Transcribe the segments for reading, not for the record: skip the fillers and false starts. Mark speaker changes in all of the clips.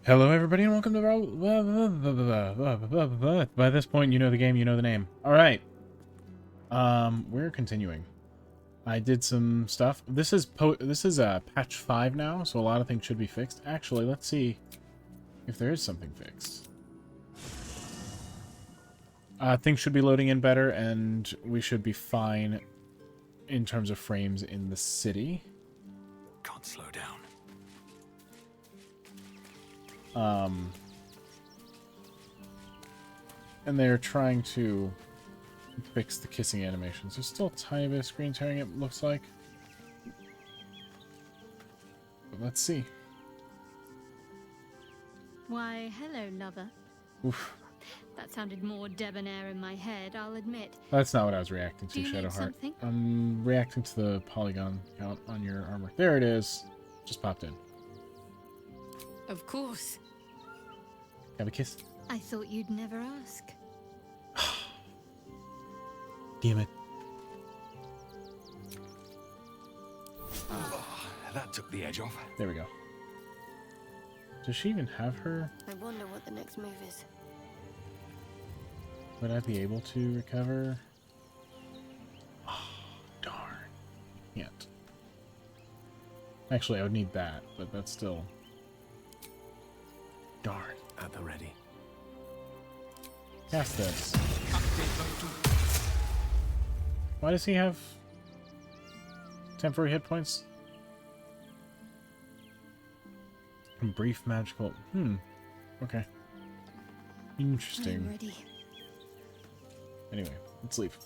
Speaker 1: Hello everybody and welcome to By this point you know the game, you know the name. Alright. We're continuing. I did some stuff. This is patch 5 now, so a lot of things should be fixed. Actually, let's see if there is something fixed. Things should be loading in better, and we should be fine in terms of frames in the city.
Speaker 2: Can't slow down.
Speaker 1: And they're trying to fix the kissing animations. There's still a tiny bit of screen tearing, it looks like. But let's see.
Speaker 3: Why, hello, lover.
Speaker 1: Oof.
Speaker 3: That sounded more debonair in my head, I'll admit.
Speaker 1: That's not what I was reacting to,
Speaker 3: Do you need
Speaker 1: Shadowheart.
Speaker 3: something?
Speaker 1: I'm reacting to the polygon count on your armor. There it is. Just popped in.
Speaker 3: Of course.
Speaker 1: Have a kiss?
Speaker 3: I thought you'd never ask.
Speaker 1: Damn it.
Speaker 2: Oh, that took the edge off.
Speaker 1: There we go. Does she even have her?
Speaker 4: I wonder what the next move is.
Speaker 1: Would I be able to recover? Oh, darn. Can't. Actually, I would need that, but that's still... Darn.
Speaker 2: At the ready.
Speaker 1: Cast this. Why does he have temporary hit points? Brief magical... Okay. Interesting.
Speaker 3: I'm ready.
Speaker 1: Anyway, let's leave.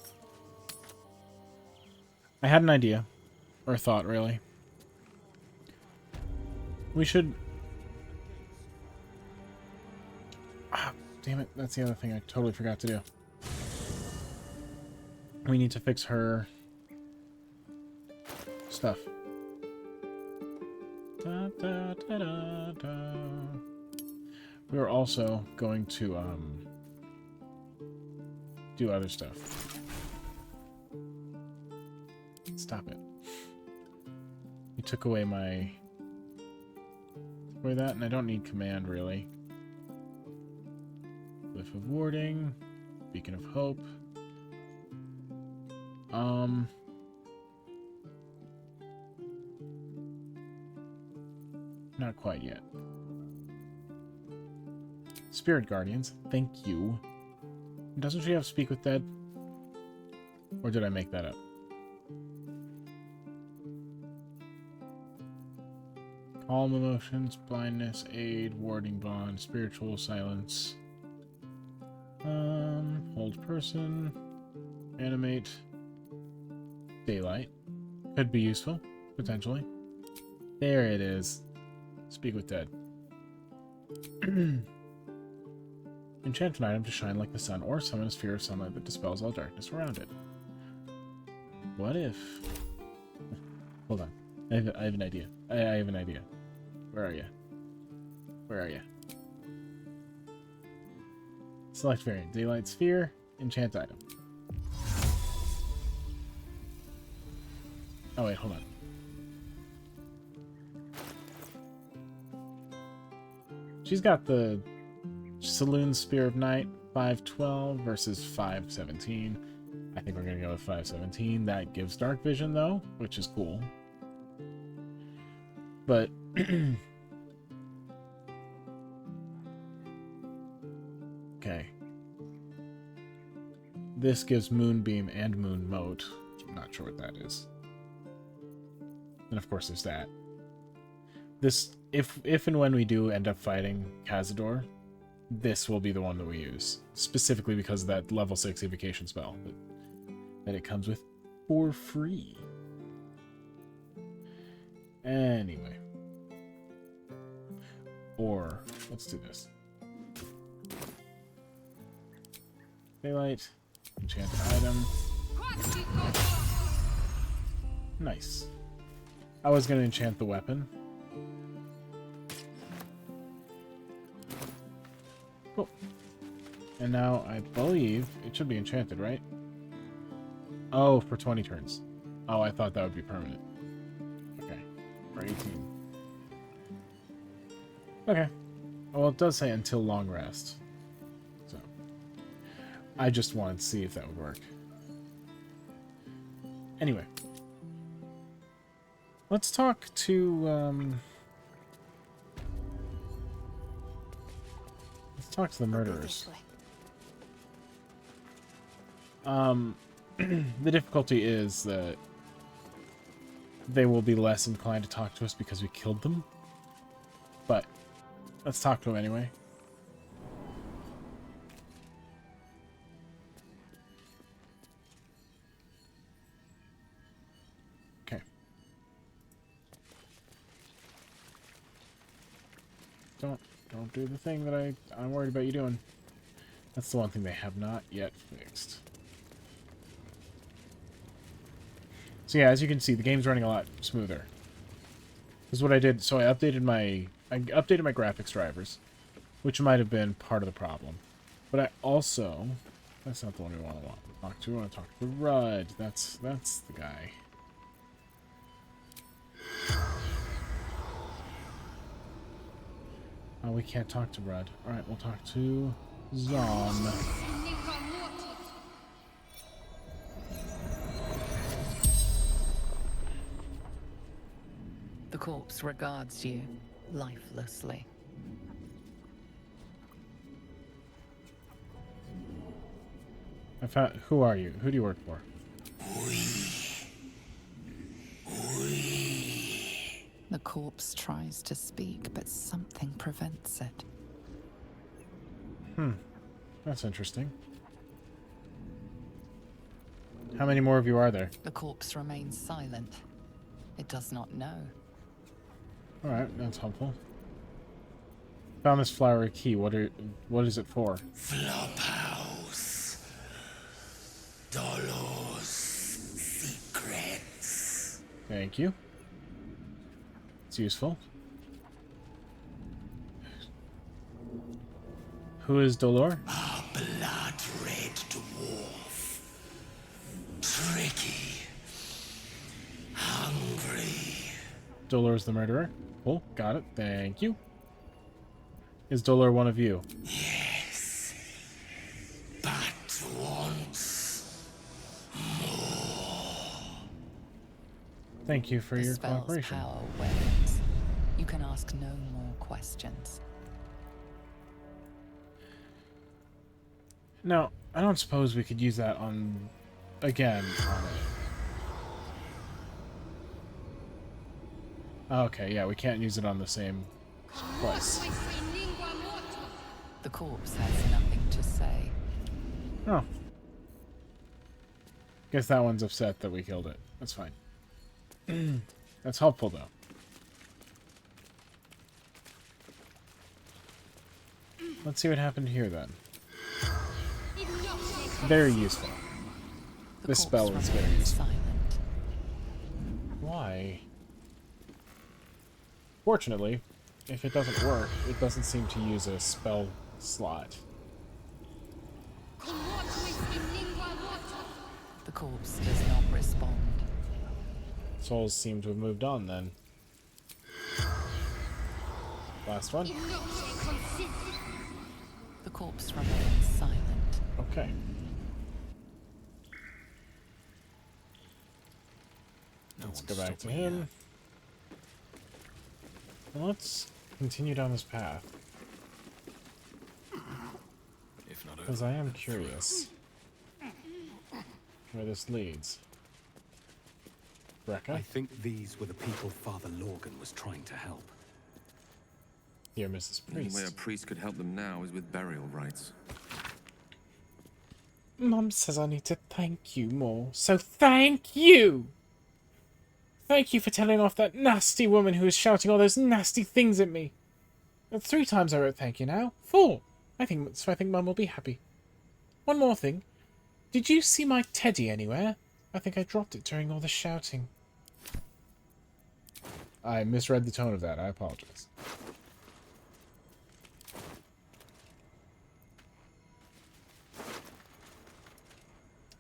Speaker 1: I had an idea. Or a thought, really. We should... Ah, damn it. That's the other thing I totally forgot to do. We need to fix her stuff. Da, da, da, da, da. We are also going to do other stuff. Stop it. You took away my... that, and I don't need command, really. Cliff of Warding. Beacon of Hope. Not quite yet. Spirit Guardians, thank you. Doesn't she have Speak with Dead? Or did I make that up? Calm emotions, blindness, aid, warding bond, spiritual silence. Hold person, animate, daylight. Could be useful, potentially. There it is. Speak with Dead. Enchant an item to shine like the sun, or summon a sphere of sunlight that dispels all darkness around it. What if... Hold on. I have an idea. I have an idea. Where are you? Where are you? Select variant. Daylight sphere. Enchant item. Oh wait, hold on. She's got the Saloon Spear of Night, 512 versus 517. I think we're going to go with 517. That gives dark vision, though, which is cool. But... okay. This gives Moonbeam and Moon Mote. I'm not sure what that is. And of course there's that. This, if and when we do end up fighting Cazador, this will be the one that we use. Specifically because of that level 6 evocation spell that it comes with for free. Anyway. Or, let's do this. Daylight. Enchant item. Nice. I was going to enchant the weapon. Cool. And now I believe it should be enchanted, right? Oh, for 20 turns. Oh, I thought that would be permanent. Okay. For 18. Okay. Well, it does say until long rest. So, I just wanted to see if that would work. Anyway. Let's talk to, let's talk to the murderers. The difficulty is that they will be less inclined to talk to us because we killed them. But let's talk to them anyway. Okay. Don't do the thing that I'm worried about you doing. That's the one thing they have not yet fixed. So yeah, as you can see, the game's running a lot smoother. This is what I did. So I updated my graphics drivers, which might have been part of the problem. But I also, that's not the one we want to talk to. We want to talk to Rudd. That's the guy. Oh, we can't talk to Rudd. All right, we'll talk to Zom.
Speaker 5: The corpse regards you lifelessly.
Speaker 1: I found. Who are you? Who do you work for?
Speaker 5: The corpse tries to speak, but something prevents it.
Speaker 1: That's interesting. How many more of you are there?
Speaker 5: The corpse remains silent. It does not know.
Speaker 1: Alright, that's helpful. Found this flowery key. What is it for?
Speaker 6: Flophouse. Dolor's secrets.
Speaker 1: Thank you. It's useful. Who is Dolor?
Speaker 6: A blood-red dwarf. Tricky. Hungry.
Speaker 1: Dolor's the murderer. Oh, got it. Thank you. Is Dolor one of you?
Speaker 6: Yes. But wants more.
Speaker 1: Thank you for
Speaker 5: The
Speaker 1: your
Speaker 5: spell's
Speaker 1: cooperation.
Speaker 5: power wanes. You can ask no more questions.
Speaker 1: Now, I don't suppose we could use that on... again on it. Okay, yeah, we can't use it on the same place.
Speaker 5: The corpse has nothing to say.
Speaker 1: Oh. Guess that one's upset that we killed it. That's fine. That's helpful, though. Let's see what happened here, then. Very useful.
Speaker 5: The
Speaker 1: This
Speaker 5: corpse
Speaker 1: spell is very
Speaker 5: remains
Speaker 1: useful.
Speaker 5: silent.
Speaker 1: Why? Fortunately, if it doesn't work, it doesn't seem to use a spell slot.
Speaker 5: The corpse does not respond.
Speaker 1: Souls seem to have moved on, then. Last one?
Speaker 5: The corpse remains silent.
Speaker 1: Okay. Let's go back to him. And let's continue down this path.
Speaker 2: If not
Speaker 1: Because I am curious where this leads.
Speaker 2: I
Speaker 1: Brecca?
Speaker 2: think these were the people Father Lorgan was trying to help.
Speaker 1: Dear Mrs.
Speaker 7: The only way a
Speaker 1: Priest.
Speaker 7: priest could help them now is with burial rites.
Speaker 1: Mum says I need to thank you more, so thank you! Thank you for telling off that nasty woman who was shouting all those nasty things at me. 3 times I wrote thank you now. 4. I think Mum will be happy. One more thing. Did you see my teddy anywhere? I think I dropped it during all the shouting. I misread the tone of that. I apologize.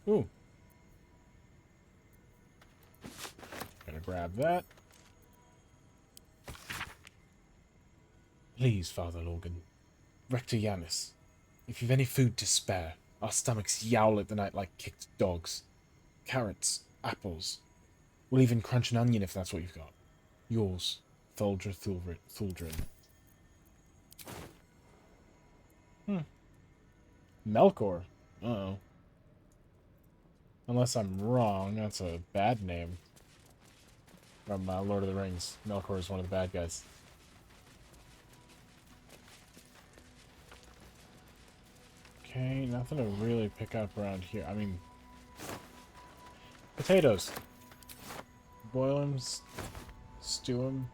Speaker 1: Ooh. Gonna grab that. Please, Father Logan. Rector Yanis, if you've any food to spare, our stomachs yowl at the night like kicked dogs. Carrots, apples. We'll even crunch an onion if that's what you've got. Yours, Thuldra Thuldrin. Melkor. Uh-oh. Unless I'm wrong, that's a bad name. From Lord of the Rings. Melkor is one of the bad guys. Okay, nothing to really pick up around here. I mean... Potatoes. Boil them, stew them.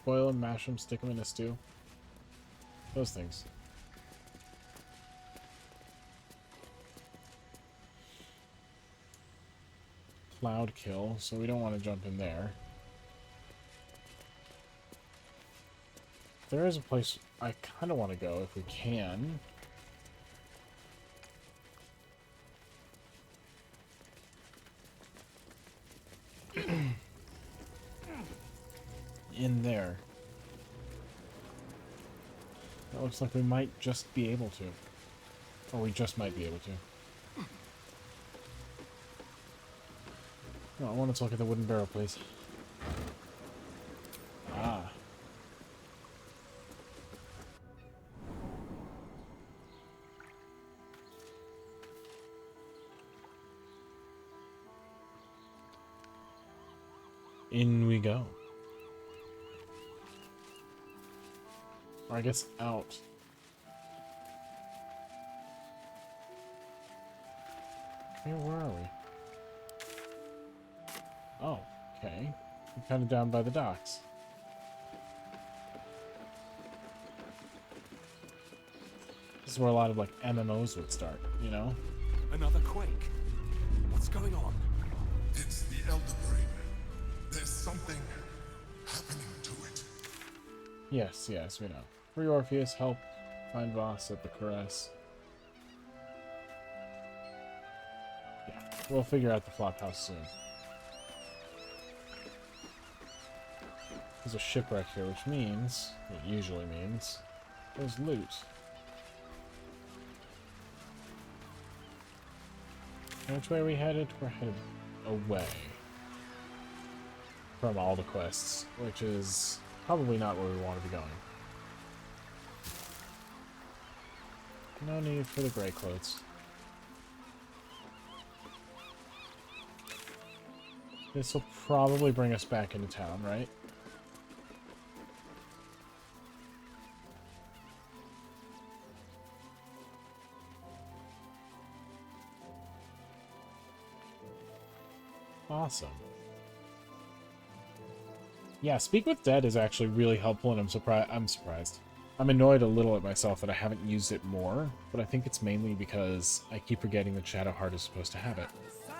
Speaker 1: Boil them, mash them, stick them in a stew. Those things. Cloud kill, so we don't want to jump in there. There is a place I kind of want to go if we can. In there. That looks like we might just be able to. Or we just might be able to. No, I want to look at the wooden barrel, please. Ah. In we go. Or I guess out. Okay, where are we? Oh, okay. We're kind of down by the docks. This is where a lot of, like, MMOs would start, you know?
Speaker 2: Another quake. What's going on?
Speaker 6: It's the Elder Brain. There's something happening to it.
Speaker 1: Yes, yes, we know. Free Orpheus, help find Voss at the Caress. Yeah, we'll figure out the Flophouse soon. There's a shipwreck here, which means, it usually means, there's loot. And which way are we headed? We're headed away from all the quests, which is probably not where we want to be going. No need for the gray clothes. This will probably bring us back into town, right? Awesome. Yeah, Speak with Dead is actually really helpful, and I'm surprised. I'm annoyed a little at myself that I haven't used it more, but I think it's mainly because I keep forgetting that Shadowheart is supposed to have it.
Speaker 8: Sir,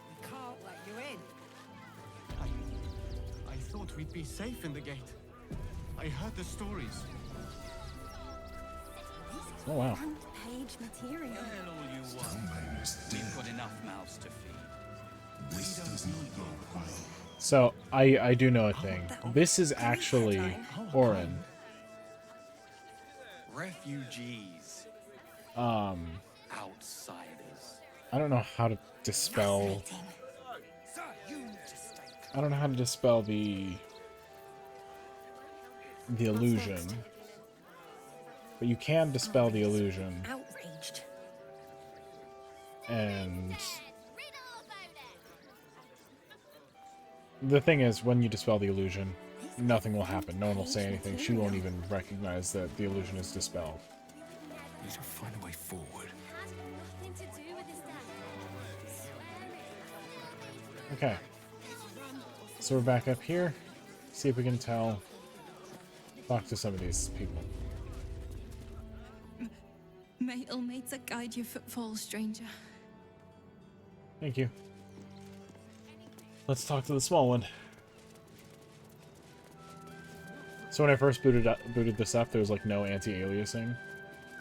Speaker 8: we can't let you in.
Speaker 9: I thought we'd be safe in the gate. I heard the stories.
Speaker 1: Oh wow.
Speaker 4: Front-page material.
Speaker 8: Tell all you want. We've got enough mouths to feed.
Speaker 6: This does not go well.
Speaker 1: So, I do know a thing. This is actually Orin.
Speaker 8: Refugees. Outsiders.
Speaker 1: I don't know how to dispel...
Speaker 8: Sir, you need to stay.
Speaker 1: I don't know how to dispel the illusion. But you can dispel the illusion.
Speaker 4: Outraged.
Speaker 1: And the thing is, when you dispel the illusion, nothing will happen. No one will say anything. She won't even recognize that the illusion is dispelled.
Speaker 2: We need to find a way forward.
Speaker 1: Okay. So we're back up here. See if we can talk to some of these people.
Speaker 10: May Ilmater guide your footfalls, stranger.
Speaker 1: Thank you. Let's talk to the small one. So when I first booted this up, there was like no anti-aliasing,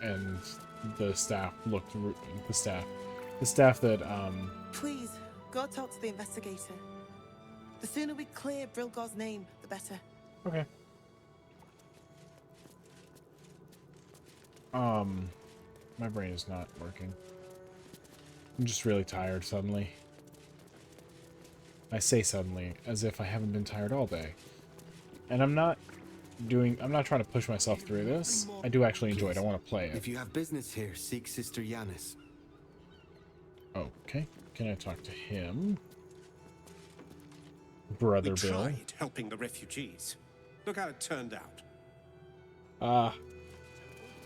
Speaker 1: and the staff looked the staff that
Speaker 11: Please, go talk to the investigator. The sooner we clear Brilgor's name, the better.
Speaker 1: Okay. My brain is not working. I'm just really tired suddenly. I say suddenly, as if I haven't been tired all day. And I'm not trying to push myself through this. I do actually enjoy it. I want to play it.
Speaker 12: If you have business here, seek Sister Yanis.
Speaker 1: Okay. Can I talk to him? Brother
Speaker 13: We
Speaker 1: Bill.
Speaker 13: tried helping the refugees. Look how it turned out.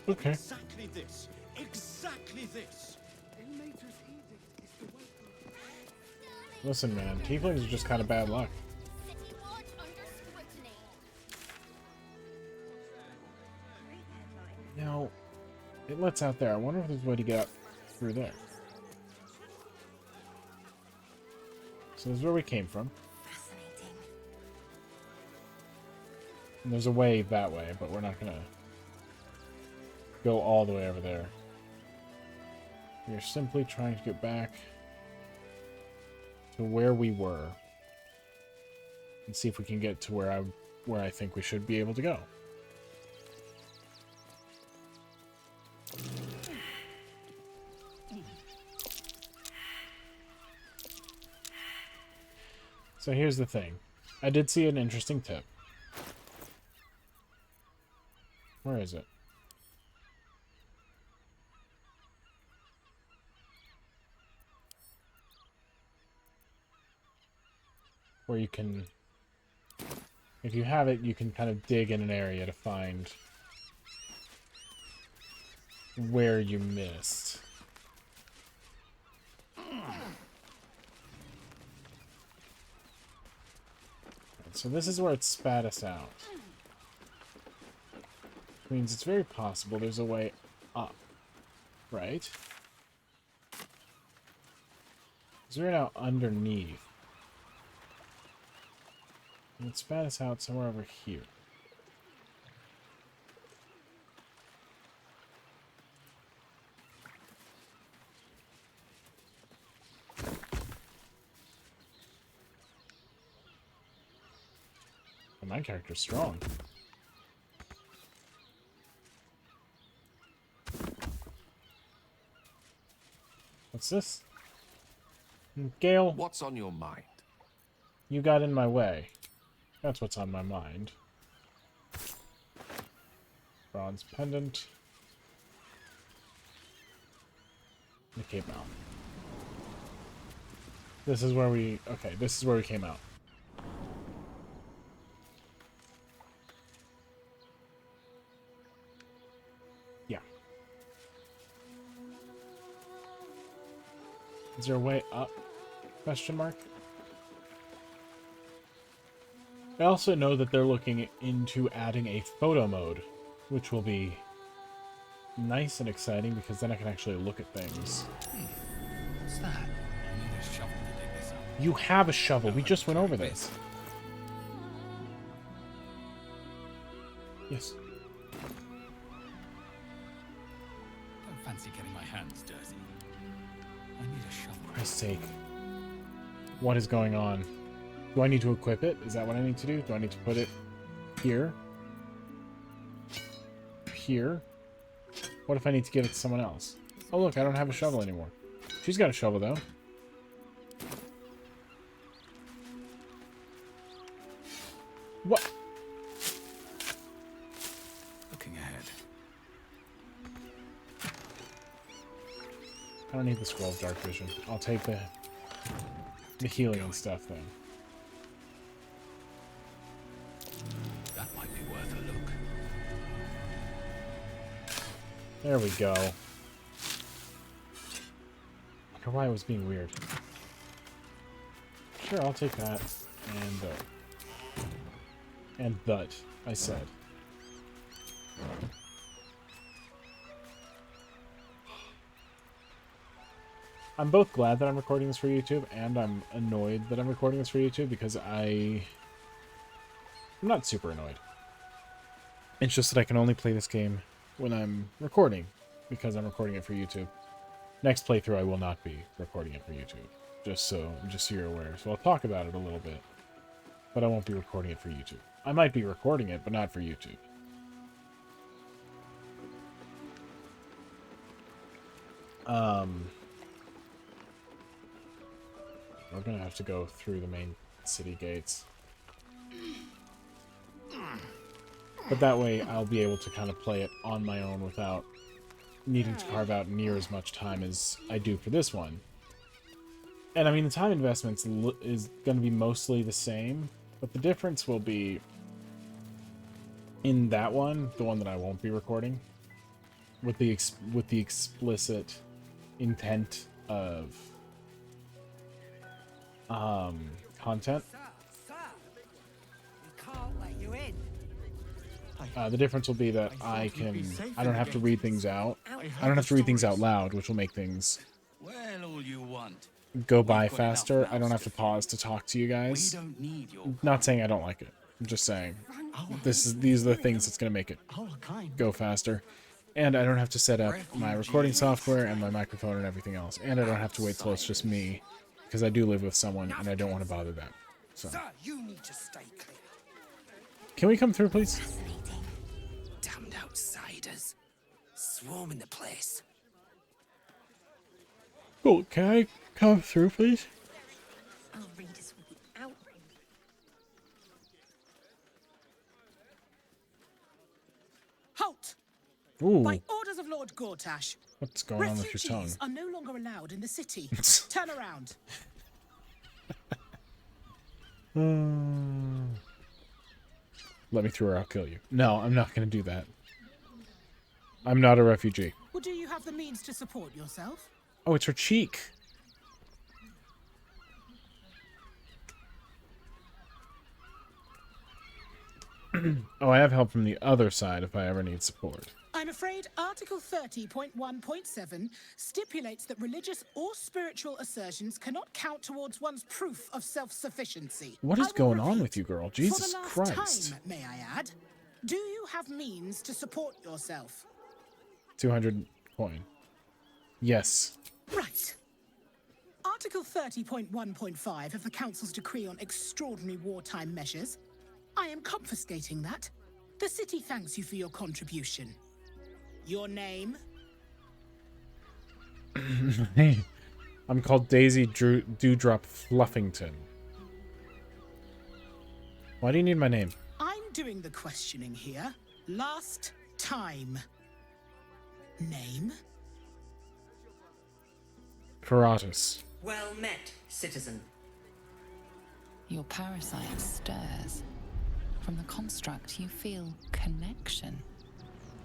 Speaker 1: Okay.
Speaker 13: Exactly this. Exactly this.
Speaker 1: Listen, man. Tieflings are just kind of bad luck. Now, it lets out there. I wonder if there's a way to get out through there. So this is where we came from.
Speaker 4: Fascinating.
Speaker 1: And there's a way that way, but we're not gonna go all the way over there. We're simply trying to get back to where we were and see if we can get to where I think we should be able to go. So here's the thing. I did see an interesting tip. Where is it? Where you can, if you have it, you can kind of dig in an area to find where you missed. So this is where it spat us out. Which means it's very possible there's a way up, right? Because we're now underneath. And it spat us out somewhere over here. And my character's strong. What's this? Gale,
Speaker 7: What's on your mind?
Speaker 1: you got in my way. That's what's on my mind. Bronze pendant. The cape mount. This is where we... Okay, this is where we came out. Yeah. Is there a way up? Question mark. I also know that they're looking into adding a photo mode, which will be nice and exciting because then I can actually look at things.
Speaker 8: What's that? I need a shovel to dig this up.
Speaker 1: You have a shovel. We just went over this. Yes.
Speaker 8: Don't fancy getting my hands dirty. I need a shovel.
Speaker 1: For Christ's sake. What is going on? Do I need to equip it? Is that what I need to do? Do I need to put it here? Here? What if I need to give it to someone else? Oh look, I don't have a shovel anymore. She's got a shovel though. What?
Speaker 8: Looking ahead.
Speaker 1: I don't need the scroll of dark vision. I'll take the healing and stuff then.
Speaker 8: That might be worth a look.
Speaker 1: There we go. Wonder why it was being weird. Sure, I'll take that. And that, I said. I'm both glad that I'm recording this for YouTube, and I'm annoyed that I'm recording this for YouTube because I'm not super annoyed. It's just that I can only play this game when I'm recording, because I'm recording it for YouTube. Next playthrough, I will not be recording it for YouTube, just so you're aware. So I'll talk about it a little bit, but I won't be recording it for YouTube. I might be recording it, but not for YouTube. We're gonna have to go through the main city gates. But that way I'll be able to kind of play it on my own without needing to carve out near as much time as I do for this one. And I mean, the time investments is going to be mostly the same, but the difference will be in that one, the one that I won't be recording, with the explicit intent of content. The difference will be that I don't have to read things out. I don't have to read things out loud, which will make things go by faster. I don't have to pause to talk to you guys. Not saying I don't like it. I'm just saying these are the things that's going to make it go faster. And I don't have to set up my recording software and my microphone and everything else. And I don't have to wait till it's just me, because I do live with someone and I don't want to bother them. So, can we come through, please?
Speaker 12: Damned outsiders. Swarming the place.
Speaker 1: Cool. Can I come through, please?
Speaker 4: I'll read us with the outrage.
Speaker 14: Halt!
Speaker 1: Ooh.
Speaker 14: By orders of Lord Gortash,
Speaker 1: What's going on with your tongue?
Speaker 14: refugees are no longer allowed in the city. Turn around.
Speaker 1: Let me through or I'll kill you. No, I'm not going to do that. I'm not a refugee.
Speaker 14: Well, do you have the means to support yourself?
Speaker 1: Oh, it's her cheek. Oh, I have help from the other side if I ever need support.
Speaker 14: I'm afraid Article 30.1.7 stipulates that religious or spiritual assertions cannot count towards one's proof of self-sufficiency.
Speaker 1: What is going on with you, girl? Jesus
Speaker 14: for the last
Speaker 1: Christ.
Speaker 14: time, may I add, do you have means to support yourself?
Speaker 1: 200 coin. Yes.
Speaker 14: Right. Article 30.1.5 of the Council's Decree on Extraordinary Wartime Measures. I am confiscating that. The city thanks you for your contribution. Your name?
Speaker 1: Hey, I'm called Daisy Dewdrop Fluffington. Why do you need my name?
Speaker 14: I'm doing the questioning here. Last time. Name?
Speaker 1: Karatus.
Speaker 15: Well met, citizen.
Speaker 5: Your parasite stirs. From the construct, you feel connection,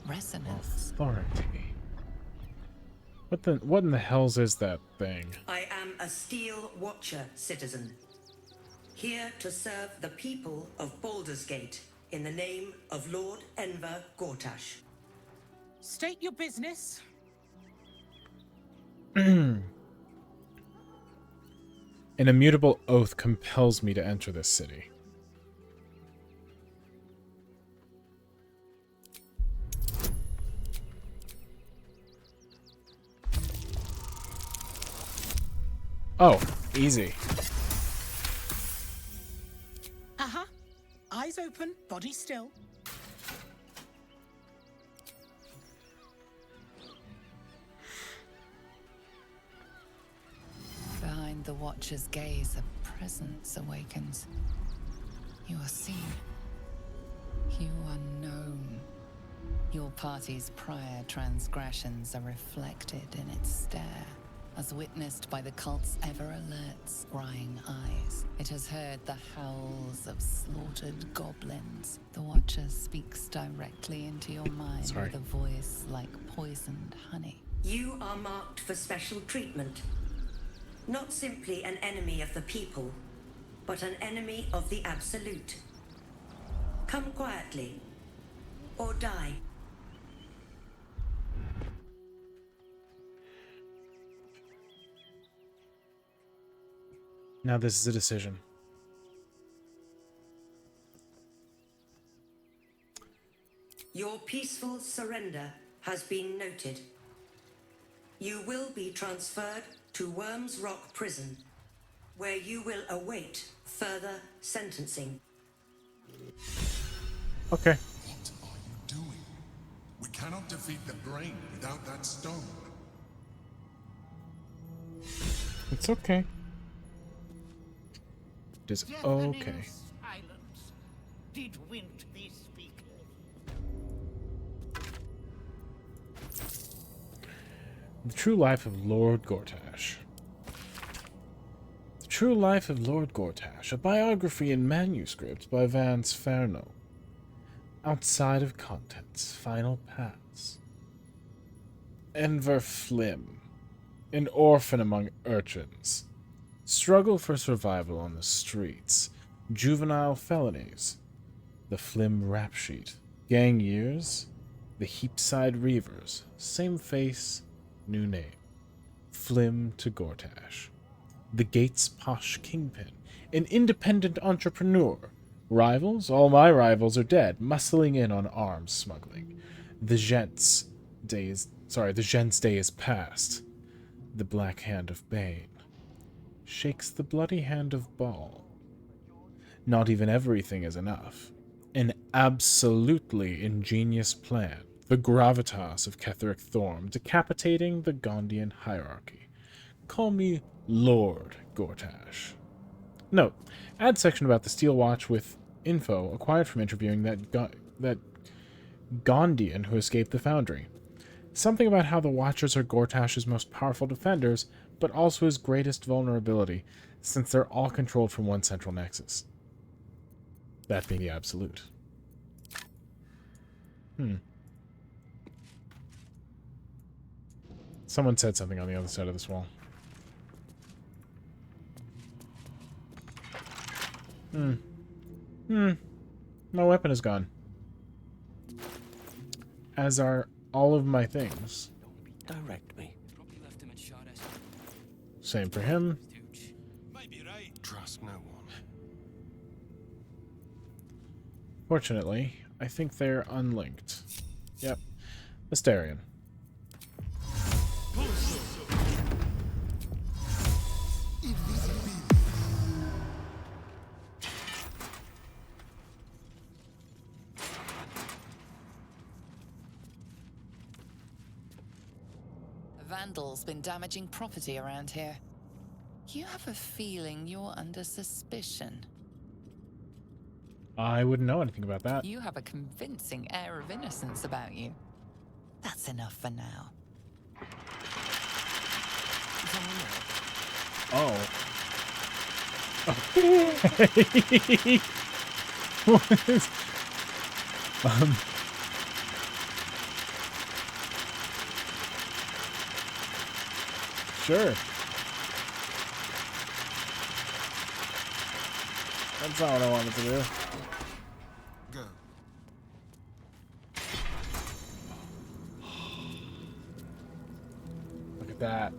Speaker 5: resonance.
Speaker 1: Authority. What in the hells is that thing?
Speaker 15: I am a Steel Watcher, citizen. Here to serve the people of Baldur's Gate in the name of Lord Enver Gortash.
Speaker 14: State your business.
Speaker 1: An immutable oath compels me to enter this city. Oh, easy.
Speaker 14: Uh-huh. Eyes open, body still.
Speaker 5: Behind the Watcher's gaze, a presence awakens. You are seen. You are known. Your party's prior transgressions are reflected in its stare. As witnessed by the cult's ever-alert, scrying eyes, it has heard the howls of slaughtered goblins. The Watcher speaks directly into your mind with a voice like poisoned honey.
Speaker 15: You are marked for special treatment. Not simply an enemy of the people, but an enemy of the Absolute. Come quietly, or die.
Speaker 1: Now this is a decision.
Speaker 15: Your peaceful surrender has been noted. You will be transferred to Worms Rock Prison, where you will await further sentencing.
Speaker 1: Okay.
Speaker 6: What are you doing? We cannot defeat the brain without that stone.
Speaker 1: It's okay. It is okay.
Speaker 16: Silence. Did Wint be speaking?
Speaker 1: The True Life of Lord Gortash. The True Life of Lord Gortash, a biography in manuscript by Vance Ferno. Outside of contents, final pass. Enver Flim, an orphan among urchins. Struggle for survival on the streets. Juvenile felonies. The Flim rap sheet. Gang years. The Heapside Reavers. Same face, new name. Flim to Gortash. The Gates Posh Kingpin. An independent entrepreneur. Rivals? All my rivals are dead, muscling in on arms smuggling. The Gent's day is past. The Black Hand of Bane. Shakes the bloody hand of Baal. Not even everything is enough. An absolutely ingenious plan. The gravitas of Ketheric Thorm, decapitating the Gondian hierarchy. Call me Lord Gortash. Note, add section about the Steel Watch with info acquired from interviewing that Gondian who escaped the Foundry. Something about how the Watchers are Gortash's most powerful defenders, but also his greatest vulnerability, since they're all controlled from one central nexus. That being the Absolute. Someone said something on the other side of this wall. My weapon is gone. As are all of my things.
Speaker 2: Direct me.
Speaker 1: Same for him.
Speaker 6: Trust no one.
Speaker 1: Fortunately, I think they're unlinked. Yep. Mysterion.
Speaker 5: Vandal's been damaging property around here. You have a feeling you're under suspicion.
Speaker 1: I wouldn't know anything about that.
Speaker 5: You have a convincing air of innocence about you. That's enough for now.
Speaker 1: Oh. What is... Sure. That's not what I wanted to do.
Speaker 6: Go.
Speaker 1: Look at that.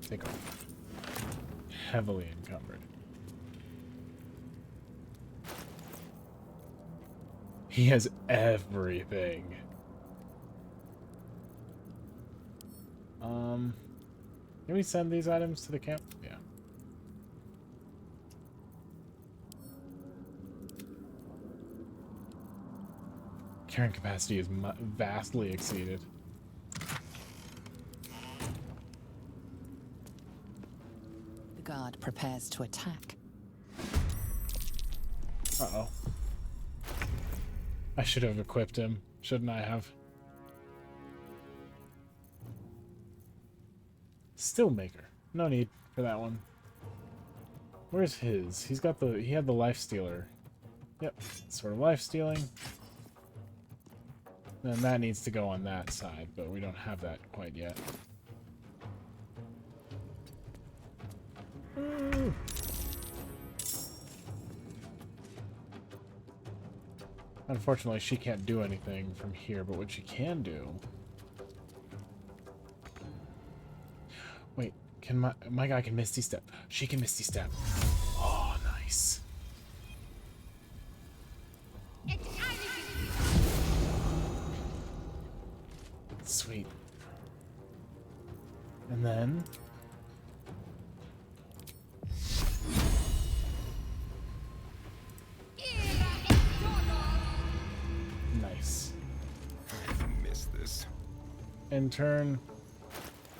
Speaker 1: Take off. Heavily encumbered. He has everything. Can we send these items to the camp? Yeah. Carrying capacity is vastly exceeded.
Speaker 5: The guard prepares to attack.
Speaker 1: Uh-oh. I should have equipped him, shouldn't I have? Steelmaker. No need for that one. Where's his? He had the life stealer. Yep, sort of life stealing. Then that needs to go on that side, but we don't have that quite yet. Unfortunately, she can't do anything from here, but what she can do... Wait, can my guy can Misty Step. She can Misty Step. Oh, nice. Sweet. And then... Nice.
Speaker 6: I missed this.
Speaker 1: in turn.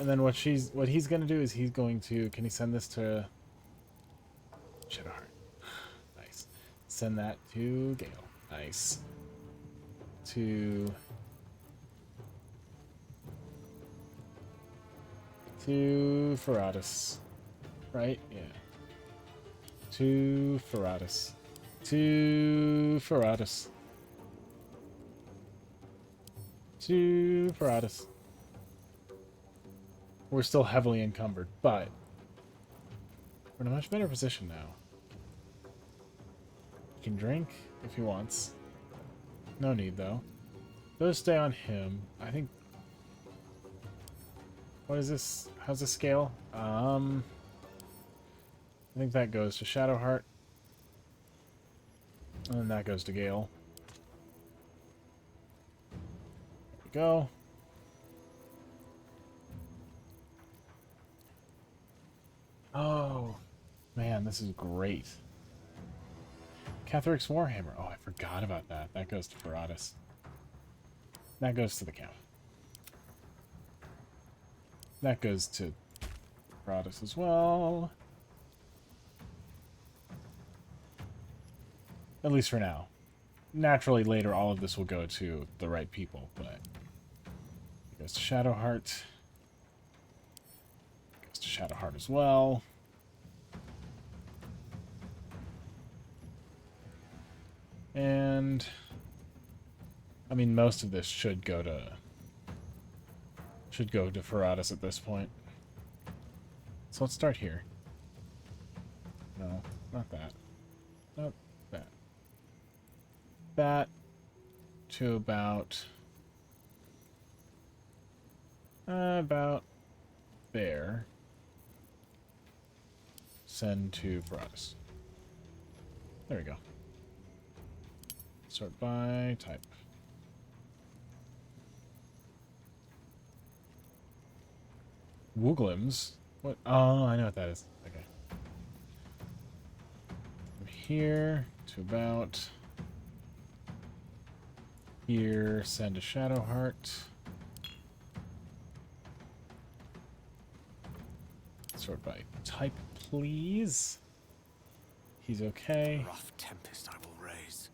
Speaker 1: And then what he's gonna do is he's going to, can he send this to Shadowheart? Nice. Send that to Gale. Nice. To Ferratus. Right? Yeah. To Ferratus. To Ferratus. To Ferratus. We're still heavily encumbered, but we're in a much better position now. He can drink if he wants. No need, though. Those stay on him. I think... What is this? How's this scale? I think that goes to Shadowheart. And then that goes to Gale. There we go. Oh, man, this is great. Catheric's Warhammer. Oh, I forgot about that. That goes to Ferratus. That goes to the Count. That goes to Ferratus as well. At least for now. Naturally, later, all of this will go to the right people, but... It goes to Shadowheart. Goes to Shadowheart as well. And I mean, most of this should go to Ferratus at this point. So let's start here. No, not that. Not that. That to about there. Send to Ferratus. There we go. Sort by type. Wooglims? What? Oh, I know what that is. Okay. From here to about here, send to Shadowheart. Sort by type, please. He's okay.
Speaker 2: Rough tempest I will raise.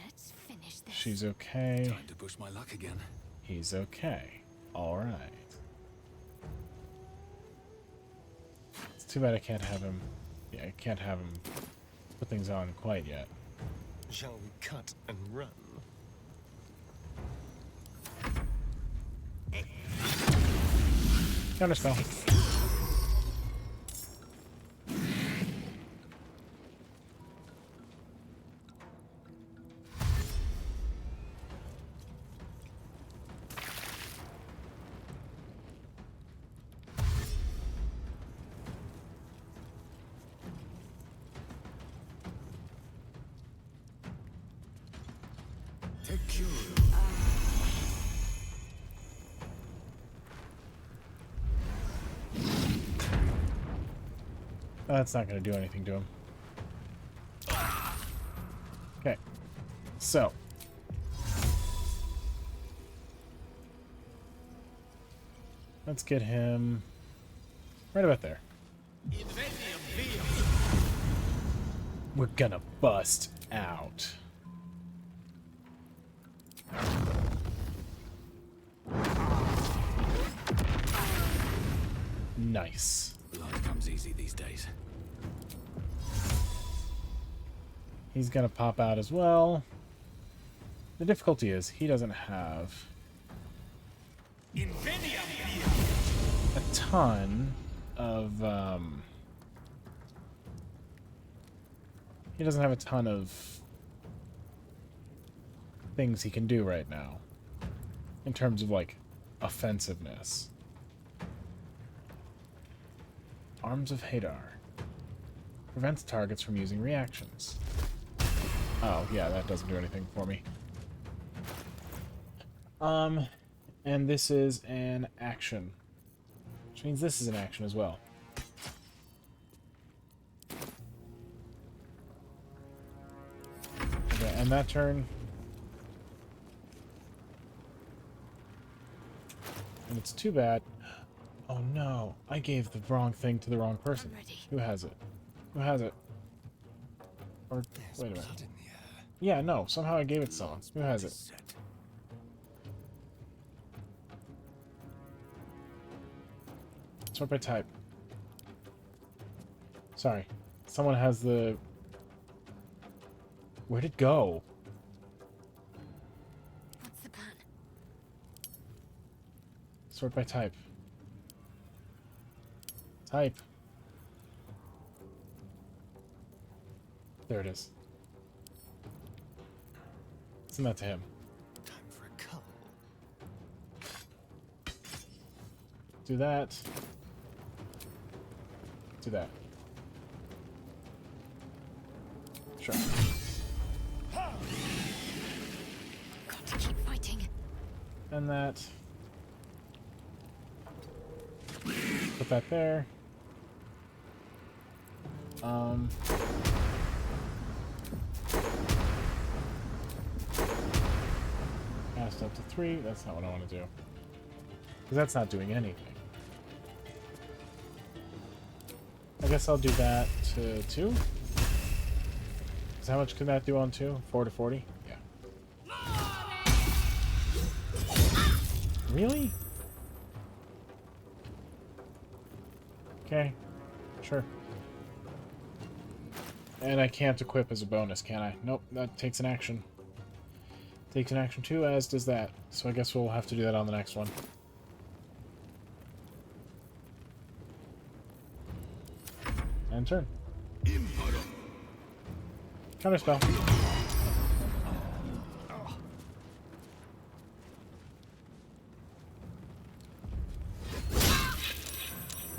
Speaker 3: Let's finish this.
Speaker 1: She's okay.
Speaker 8: Time to push my luck again.
Speaker 1: He's okay. All right. It's too bad I can't have him. Yeah, I can't have him put things on quite yet.
Speaker 9: Shall we cut and run?
Speaker 1: Counterspell. That's not going to do anything to him. Okay. So. Let's get him right about there. We're gonna bust out. Nice.
Speaker 8: Blood comes easy these days.
Speaker 1: He's gonna pop out as well. The difficulty is he doesn't have a ton of he doesn't have a ton of things he can do right now in terms of like offensiveness. Arms of Hadar prevents targets from using reactions. Oh yeah, that doesn't do anything for me. And this is an action, which means this is an action as well. Okay, and that turn. And it's too bad. Oh no, I gave the wrong thing to the wrong person. Who has it? Who has it? Or, wait a minute. Yeah, no, somehow I gave it to someone. Who has it? Sort by type. Sorry. Someone has the... Where'd it go?
Speaker 4: What's the plan?
Speaker 1: Sort by type. Type. There it is. Send that to him.
Speaker 9: Time for a cull.
Speaker 1: Do that. Do that. Sure.
Speaker 4: Got to keep fighting.
Speaker 1: And that. Put that there. Cast up to 3. That's not what I want to do. Because that's not doing anything. I guess I'll do that to 2. So how much can that do on 2? 4 to 40? Yeah. Really? Okay. Sure. And I can't equip as a bonus, can I? Nope, that takes an action. Takes an action too, as does that. So I guess we'll have to do that on the next one. And turn. Counter spell.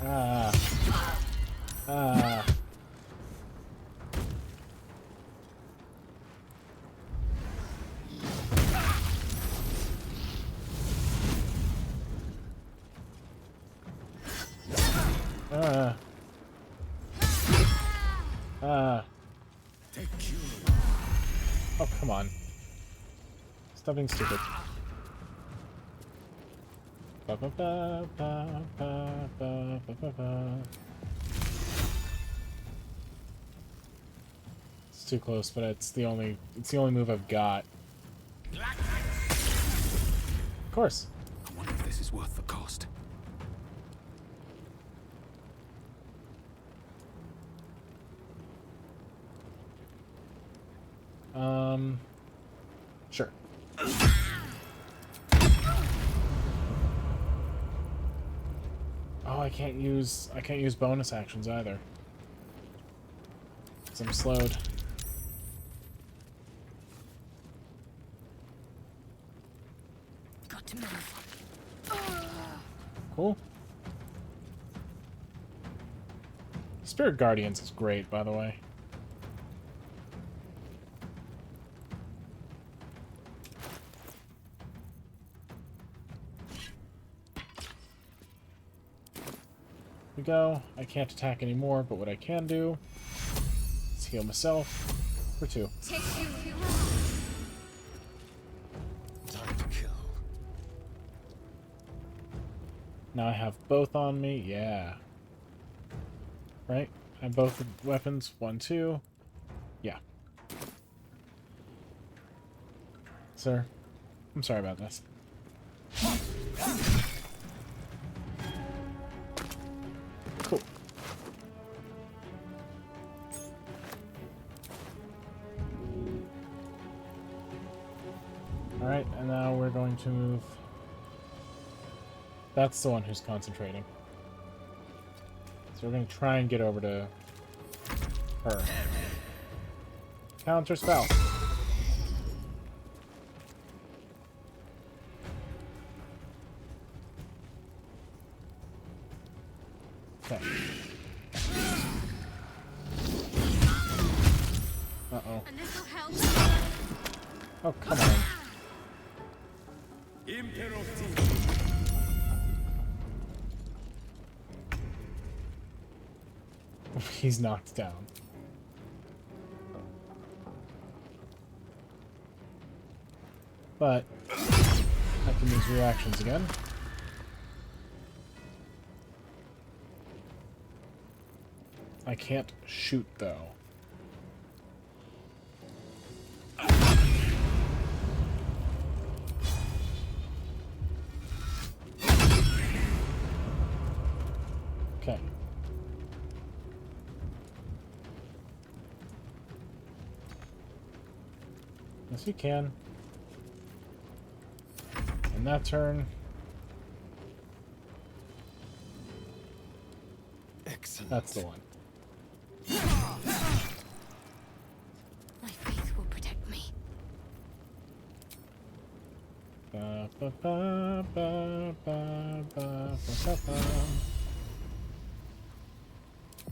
Speaker 1: Ah. Ah. Oh, come on. Stop being stupid. Ba, ba, ba, ba, ba, ba, ba, ba, ba. It's too close, but it's the only move I've got. Of course.
Speaker 2: I wonder if this is worth the cost.
Speaker 1: Sure. Oh, I can't use bonus actions either. 'Cause I'm slowed.
Speaker 4: Got to move.
Speaker 1: Cool. Spirit Guardians is great, by the way. We go. I can't attack anymore, but what I can do is heal myself for 2.
Speaker 9: Time to kill.
Speaker 1: Now I have both on me. Yeah. Right? I have both weapons. 1, 2. Yeah. Sir, I'm sorry about this. Cool. Alright, and now we're going to move... That's the one who's concentrating. So we're going to try and get over to her. Counter spell. Okay. Uh-oh.
Speaker 3: A little help.
Speaker 1: Oh, come on. He's knocked down. But I can use reactions again. I can't shoot, though. Okay. Yes, you can. And that turn.
Speaker 13: Excellent.
Speaker 1: That's the one.
Speaker 4: My faith will protect me.
Speaker 1: Ba, ba, ba, ba, ba, ba, ba, ba.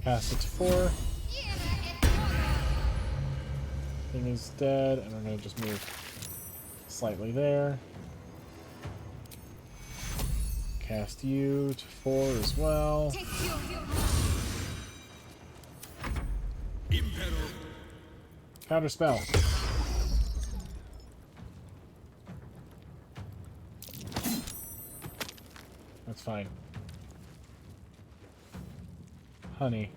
Speaker 1: Cast it to 4. Thing is dead, and I'm gonna just move slightly there. Cast you to 4 as well. Counter spell. That's fine. Honey,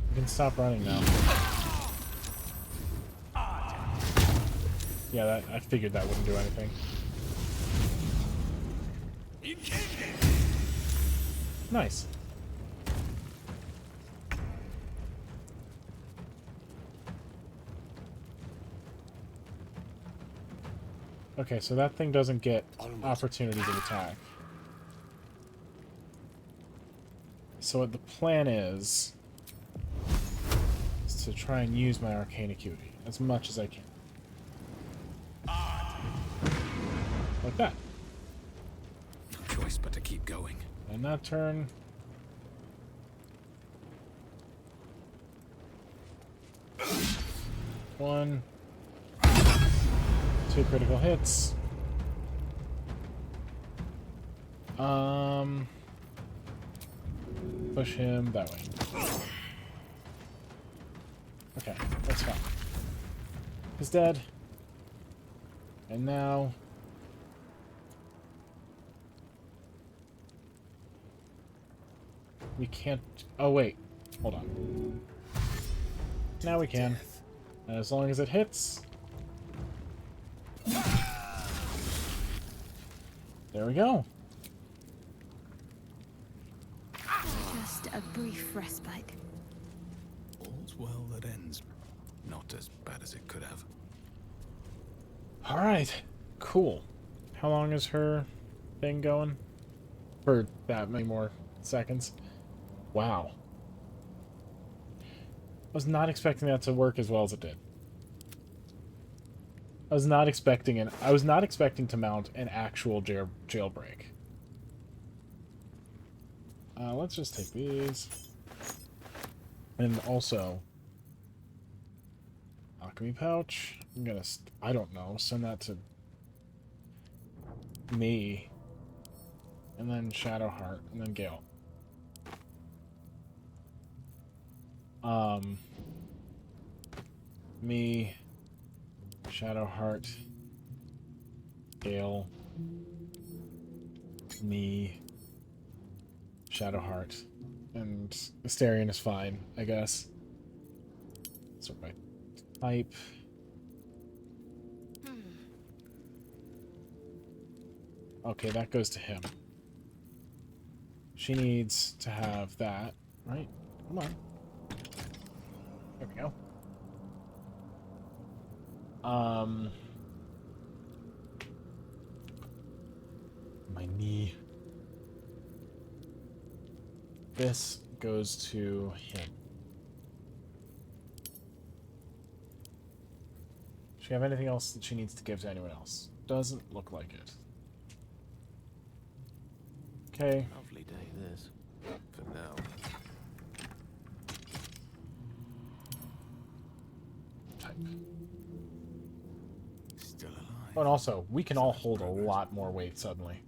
Speaker 1: you can stop running now. Yeah, that I figured that wouldn't do anything. Nice. Okay, so that thing doesn't get opportunities of attack. So what the plan is to try and use my arcane acuity as much as I can. Like that.
Speaker 8: No choice but to keep going.
Speaker 1: And that turn. One. 2 critical hits. Push him that way. Okay, that's fine. He's dead. And now we can't... Oh, wait. Hold on. Now we can. And as long as it hits... There we go.
Speaker 4: Just a brief respite.
Speaker 8: All's well that ends. Not as bad as it could have.
Speaker 1: Alright. Cool. How long is her thing going? For that many more seconds? Wow. I was not expecting that to work as well as it did. I was not expecting to mount an actual jailbreak. Let's just take these. And also alchemy pouch. I'm gonna I don't know, send that to me. And then Shadowheart, and then Gale. Me, Shadowheart, Gale, me, Shadowheart, and Asterion is fine, I guess. Sort by type. Okay, that goes to him. She needs to have that, right? Come on. There we go. My knee. This goes to him. Does she have anything else that she needs to give to anyone else? Doesn't look like it. Okay.
Speaker 17: Lovely day this. For now.
Speaker 1: Type.
Speaker 8: Still alive.
Speaker 1: Oh, and also, we can all hold a lot more weight suddenly.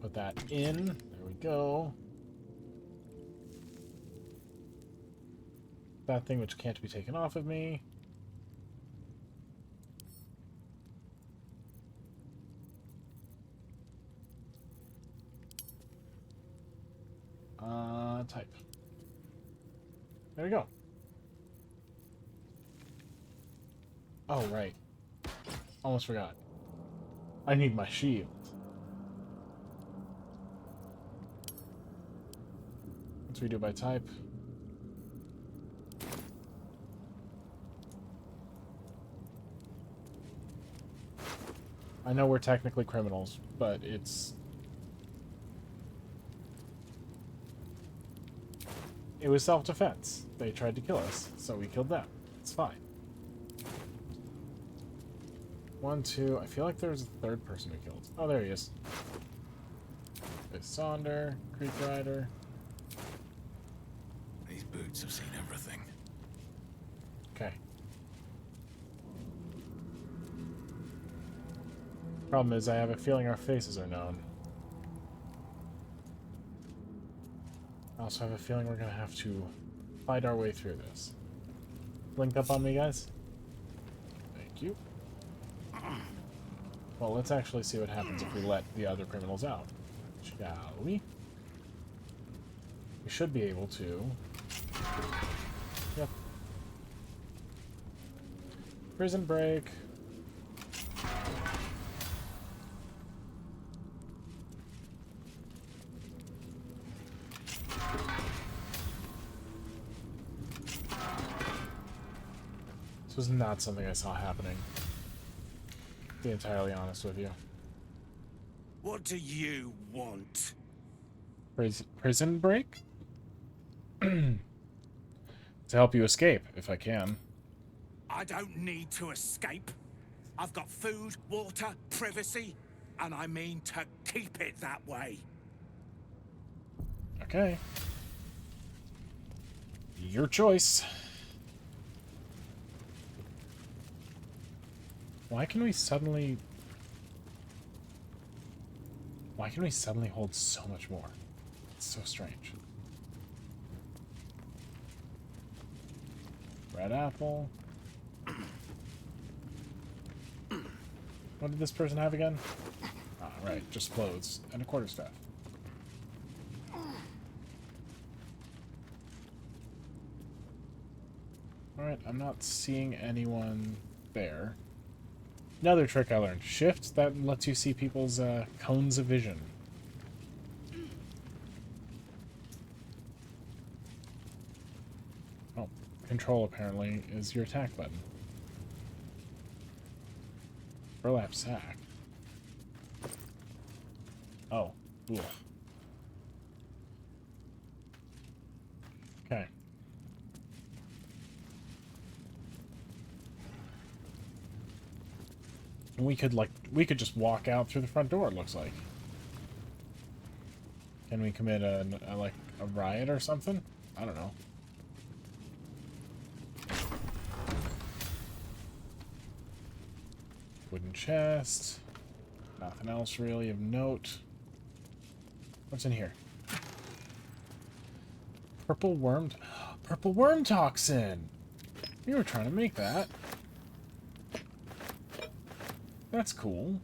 Speaker 1: Put that in. There we go. That thing which can't be taken off of me. There we go. Oh, right. Almost forgot. I need my shield. What's we do by type? I know we're technically criminals, but it was self-defense. They tried to kill us, so we killed them. It's fine. 1, 2. I feel like there's a third person we killed. Oh, there he is. There's Sonder, Creek Rider.
Speaker 8: These boots have seen everything.
Speaker 1: Okay. Problem is, I have a feeling our faces are known. I also have a feeling we're gonna have to fight our way through this. Link up on me, guys. Thank you. Well, let's actually see what happens if we let the other criminals out. Shall we? We should be able to. Yep. Prison break. This was not something I saw happening. To be entirely honest with you.
Speaker 13: What do you want?
Speaker 1: Prison break? To help you escape, if I can.
Speaker 13: I don't need to escape. I've got food, water, privacy, and I mean to keep it that way.
Speaker 1: Okay. Your choice. Why can we suddenly hold so much more? It's so strange. Red apple. What did this person have again? Ah, right, just clothes and a quarterstaff. Alright, I'm not seeing anyone there. Another trick I learned. Shift, that lets you see people's cones of vision. Oh, control apparently is your attack button. Burlap sack. Oh, ugh. Okay. We could just walk out through the front door, it looks like. Can we commit a riot or something? I don't know. Wooden chest. Nothing else really of note. What's in here? Purple worm toxin! We were trying to make that. That's cool.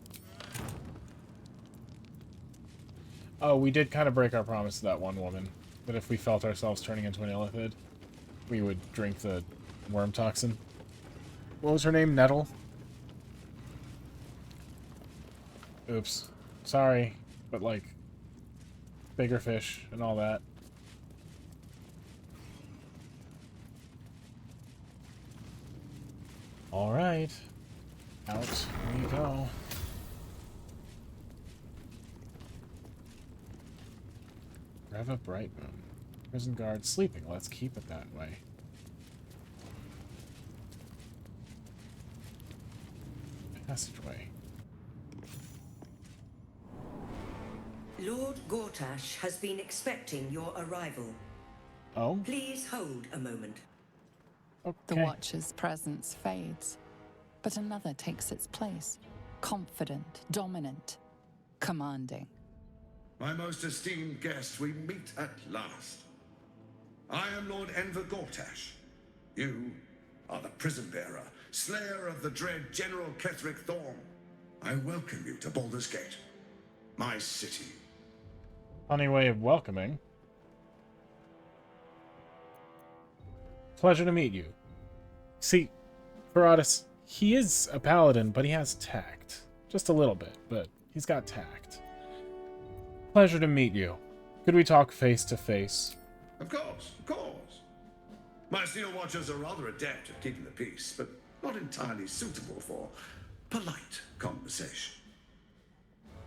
Speaker 1: Oh, we did kind of break our promise to that one woman. That if we felt ourselves turning into an illithid, we would drink the worm toxin. What was her name? Nettle? Oops. Sorry. But, like, bigger fish and all that. Alright. Out we go. Rev up Bright Moon. Prison guard sleeping. Let's keep it that way. Passageway.
Speaker 15: Lord Gortash has been expecting your arrival.
Speaker 1: Oh?
Speaker 15: Please hold a moment.
Speaker 1: Okay.
Speaker 5: The Watcher's presence fades, but another takes its place. Confident, dominant, commanding.
Speaker 6: My most esteemed guest, we meet at last. I am Lord Enver Gortash. You are the prison bearer, slayer of the dread General Ketheric Thorm. I welcome you to Baldur's Gate, my city.
Speaker 1: Funny way of welcoming. Pleasure to meet you. See, Veratus, he is a paladin, but he has tact. Just a little bit, but he's got tact. Pleasure to meet you. Could we talk face to face?
Speaker 6: Of course, of course. My steel watchers are rather adept at keeping the peace, but not entirely suitable for polite conversation.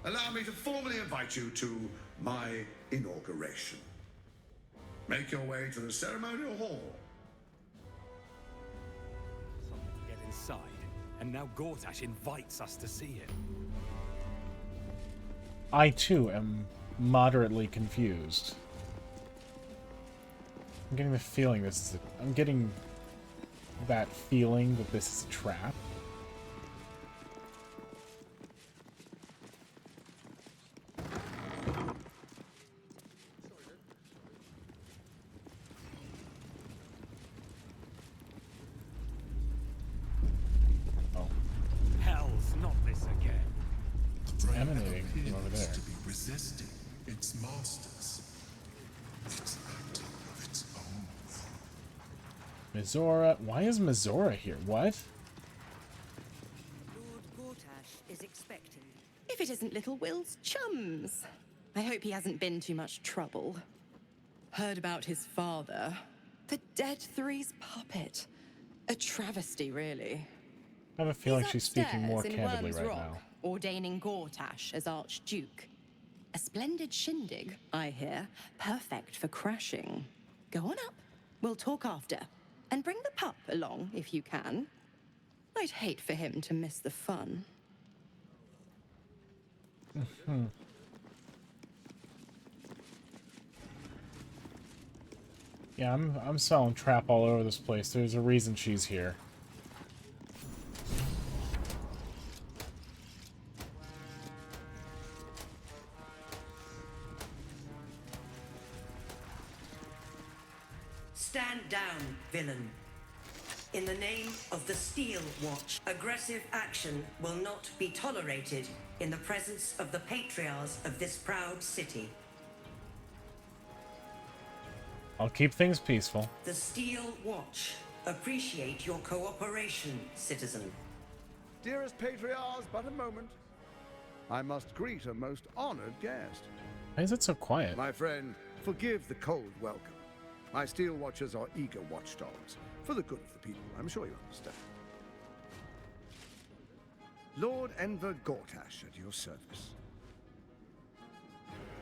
Speaker 6: Allow me to formally invite you to my inauguration. Make your way to the ceremonial hall.
Speaker 13: Something to get inside, and now Gortash invites us to see it.
Speaker 1: I, too, am moderately confused. I'm getting the feeling this is I'm getting that feeling that this is a trap. Oh.
Speaker 13: Hell's not this again.
Speaker 1: It's emanating from over there.
Speaker 18: To be resisting its masters. It's acting of its own will.
Speaker 1: Mizora. Why is Mizora here? What?
Speaker 19: Lord Gortash is expecting.
Speaker 20: If it isn't little Will's chums. I hope he hasn't been too much trouble. Heard about his father. The Dead Three's puppet. A travesty, really.
Speaker 1: I have a feeling
Speaker 20: He's
Speaker 1: she's speaking more
Speaker 20: upstairs in
Speaker 1: candidly
Speaker 20: Worm's
Speaker 1: right
Speaker 20: Rock,
Speaker 1: now.
Speaker 20: ordaining Gortash as Archduke. A splendid shindig, I hear. Perfect for crashing. Go on up. We'll talk after. And bring the pup along, if you can. I'd hate for him to miss the fun.
Speaker 1: Yeah, I'm selling trap all over this place. There's a reason she's here.
Speaker 15: Stand down, villain. In the name of the Steel Watch, aggressive action will not be tolerated in the presence of the patriarchs of this proud city.
Speaker 1: I'll keep things peaceful.
Speaker 15: The Steel Watch appreciate your cooperation, citizen.
Speaker 21: Dearest patriarchs, but a moment. I must greet a most honored guest.
Speaker 1: Why is it so quiet?
Speaker 21: My friend, forgive the cold welcome. My steel watchers are eager watchdogs. For the good of the people, I'm sure you understand. Lord Enver Gortash at your service.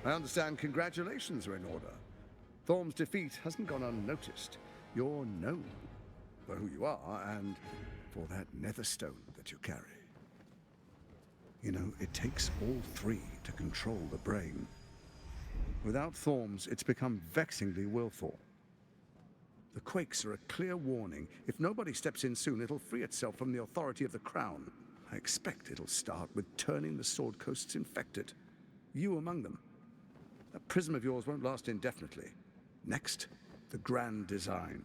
Speaker 21: I understand congratulations are in order. Thorm's defeat hasn't gone unnoticed. You're known for who you are and for that netherstone that you carry. You know, it takes all three to control the brain. Without Thorm's, it's become vexingly willful. The quakes are a clear warning. If nobody steps in soon, it'll free itself from the authority of the crown. I expect it'll start with turning the Sword Coasts infected. You among them. That prism of yours won't last indefinitely. Next, the grand design.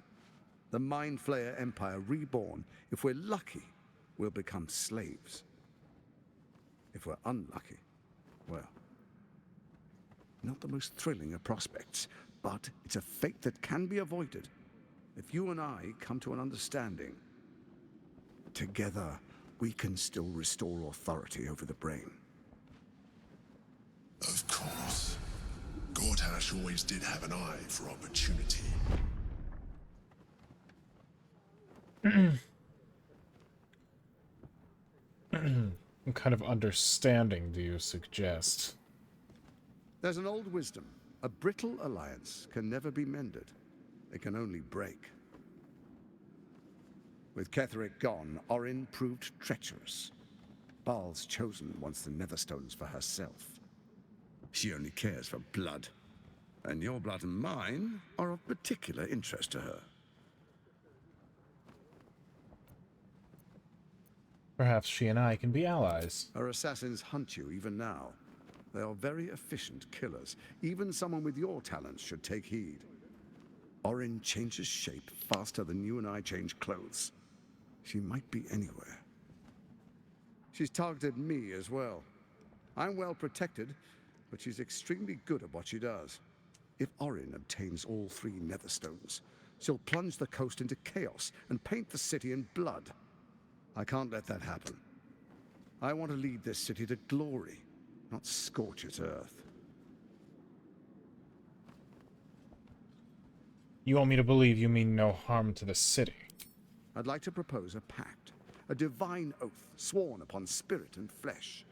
Speaker 21: The Mind Flayer Empire reborn. If we're lucky, we'll become slaves. If we're unlucky, well, not the most thrilling of prospects, but it's a fate that can be avoided. If you and I come to an understanding, together we can still restore authority over the brain.
Speaker 18: Of course. Gortash always did have an eye for opportunity.
Speaker 1: What kind of understanding do you suggest?
Speaker 21: There's an old wisdom. A brittle alliance can never be mended. It can only break. With Ketheric gone, Orin proved treacherous. Baal's chosen wants the Netherstones for herself. She only cares for blood. And your blood and mine are of particular interest to her.
Speaker 1: Perhaps she and I can be allies.
Speaker 21: Her assassins hunt you even now. They are very efficient killers. Even someone with your talents should take heed. Orin changes shape faster than you and I change clothes. She might be anywhere. She's targeted me as well. I'm well protected, but she's extremely good at what she does. If Orin obtains all three Netherstones, She'll plunge the coast into chaos and paint the city in blood. I can't let that happen. I want to lead this city to glory, not scorch its earth.
Speaker 1: You want me to believe you mean no harm to the city?
Speaker 21: I'd like to propose a pact, a divine oath sworn upon spirit and flesh.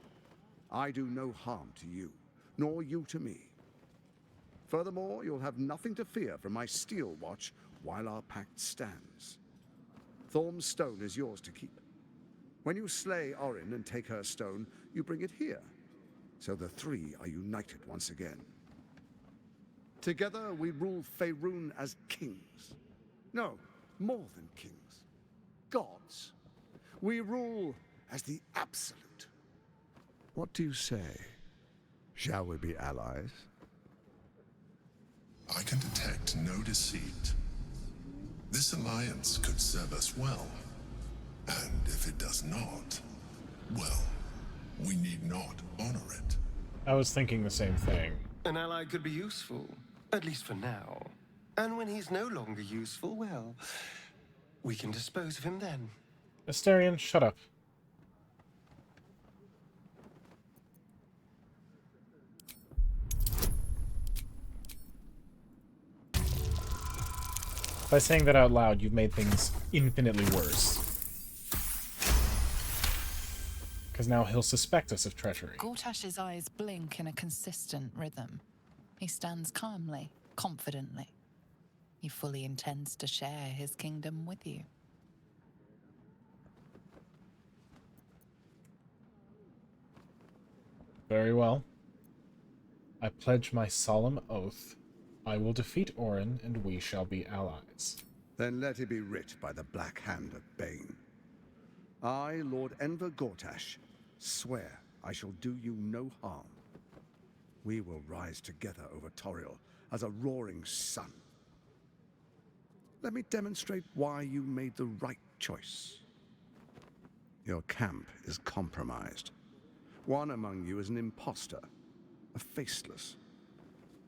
Speaker 21: I do no harm to you, nor you to me. Furthermore, you'll have nothing to fear from my steel watch while our pact stands. Thorm's stone is yours to keep. When you slay Orin and take her stone, you bring it here, so the three are united once again. Together we rule Faerun as kings. No, more than kings. Gods. We rule as the Absolute. What do you say? Shall we be allies?
Speaker 18: I can detect no deceit. This alliance could serve us well. And if it does not, well, we need not honor it.
Speaker 1: I was thinking the same thing.
Speaker 9: An ally could be useful, at least for now. And when he's no longer useful, well, we can dispose of him then.
Speaker 1: Asterion, shut up. By saying that out loud, you've made things infinitely worse. Because now he'll suspect us of treachery.
Speaker 5: Gortash's eyes blink in a consistent rhythm. He stands calmly, confidently. He fully intends to share his kingdom with you.
Speaker 1: Very well. I pledge my solemn oath. I will defeat Orin, and we shall be allies.
Speaker 21: Then let it be writ by the black hand of Bane. I, Lord Enver Gortash, swear I shall do you no harm. We will rise together over Toriel as a roaring sun. Let me demonstrate why you made the right choice. Your camp is compromised. One among you is an imposter, a faceless.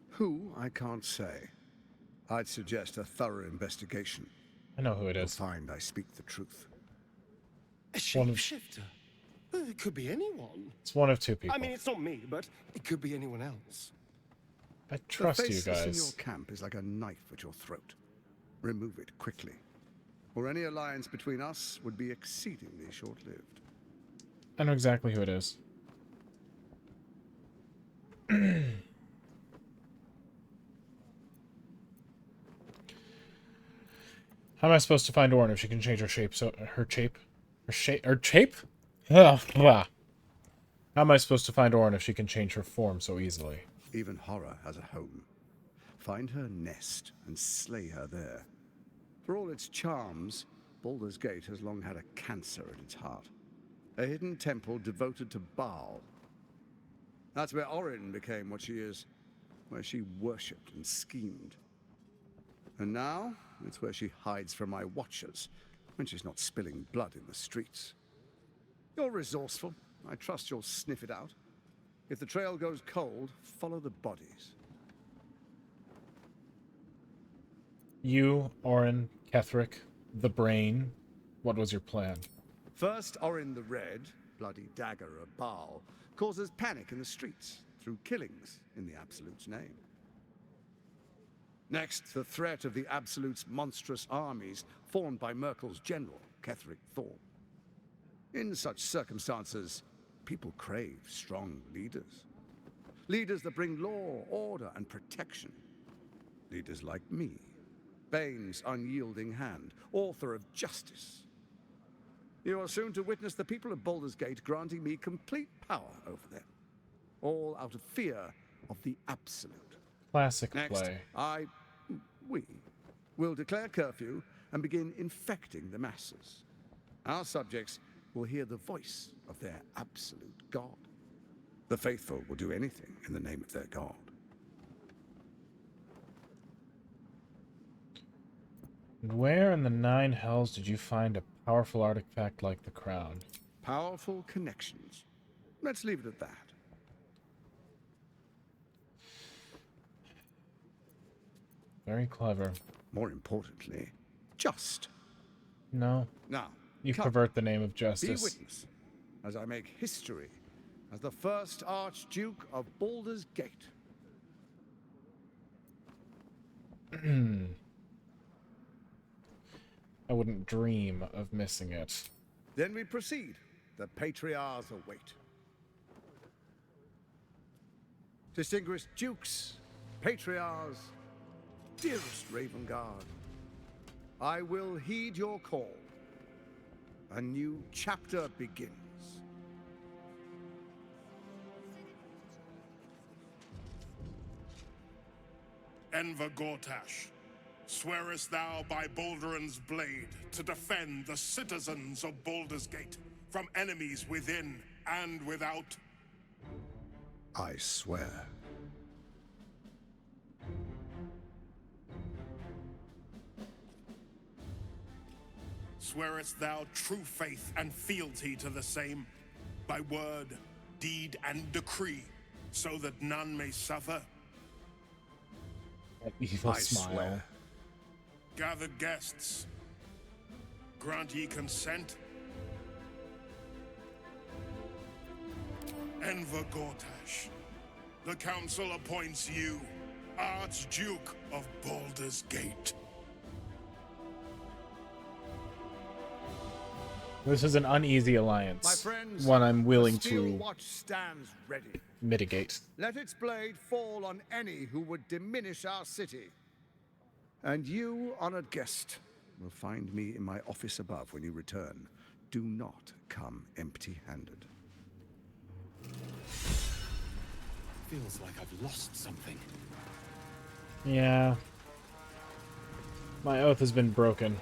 Speaker 21: Who, I can't say. I'd suggest a thorough investigation.
Speaker 1: I know who it is.
Speaker 21: You'll find I speak the truth.
Speaker 9: A shapeshifter? It could be anyone.
Speaker 1: It's one of two people.
Speaker 9: I mean, it's not me, but it could be anyone else.
Speaker 1: I trust you
Speaker 21: The faceless
Speaker 1: guys.
Speaker 21: in your camp is like a knife at your throat. Remove it quickly, or any alliance between us would be exceedingly short-lived.
Speaker 1: I know exactly who it is. How am I supposed to find Orin if she can change her shape? Her shape? Ugh, blah. How am I supposed to find Orin if she can change her form so easily?
Speaker 21: Even horror has a home. Find her nest and slay her there. For all its charms, Baldur's Gate has long had a cancer at its heart. A hidden temple devoted to Baal. That's where Orin became what she is, where she worshipped and schemed. And now, it's where she hides from my watchers, when she's not spilling blood in the streets. You're resourceful. I trust you'll sniff it out. If the trail goes cold, follow the bodies.
Speaker 1: You, Orin, Ketheric, the Brain. What was your plan?
Speaker 21: First, Orin the Red, bloody dagger of Baal, causes panic in the streets through killings in the Absolute's name. Next, the threat of the Absolute's monstrous armies formed by Merkel's general, Ketheric Thorm. In such circumstances, people crave strong leaders. Leaders that bring law, order, and protection. Leaders like me, Bane's unyielding hand, author of justice. You are soon to witness the people of Baldur's Gate granting me complete power over them. All out of fear of the Absolute.
Speaker 1: Classic
Speaker 21: Next,
Speaker 1: play.
Speaker 21: we will declare curfew and begin infecting the masses. Our subjects will hear the voice of their absolute God. The faithful will do anything in the name of their God.
Speaker 1: And where in the nine hells did you find a powerful artifact like the crown?
Speaker 21: Powerful connections. Let's leave it at that.
Speaker 1: Very clever.
Speaker 21: more importantly, just.
Speaker 1: No.
Speaker 21: Now,
Speaker 1: You
Speaker 21: come,
Speaker 1: pervert the name of
Speaker 21: be
Speaker 1: justice.
Speaker 21: witness as I make history as the first Archduke of Baldur's Gate.
Speaker 1: I wouldn't dream of missing it.
Speaker 21: Then we proceed. The Patriarchs await. Distinguished Dukes, Patriarchs, dearest Ravengard, I will heed your call. A new chapter begins.
Speaker 10: Enver Gortash, swearest thou by Balduran's blade to defend the citizens of Baldur's Gate from enemies within and without?
Speaker 21: I swear.
Speaker 10: Swearest thou true faith and fealty to the same, by word, deed, and decree, so that none may suffer?
Speaker 1: That evil
Speaker 21: I
Speaker 1: smile.
Speaker 21: swear.
Speaker 10: Gathered guests, grant ye consent? Enver Gortash, the council appoints you Archduke of Baldur's Gate.
Speaker 1: This is an uneasy alliance.
Speaker 21: My friends,
Speaker 1: one I'm willing
Speaker 21: the steel
Speaker 1: to
Speaker 21: watch stands ready.
Speaker 1: mitigate.
Speaker 21: Let its blade fall on any who would diminish our city. And you, honored guest, will find me in my office above when you return. Do not come empty-handed.
Speaker 8: Feels like I've lost something.
Speaker 1: Yeah. My oath has been broken.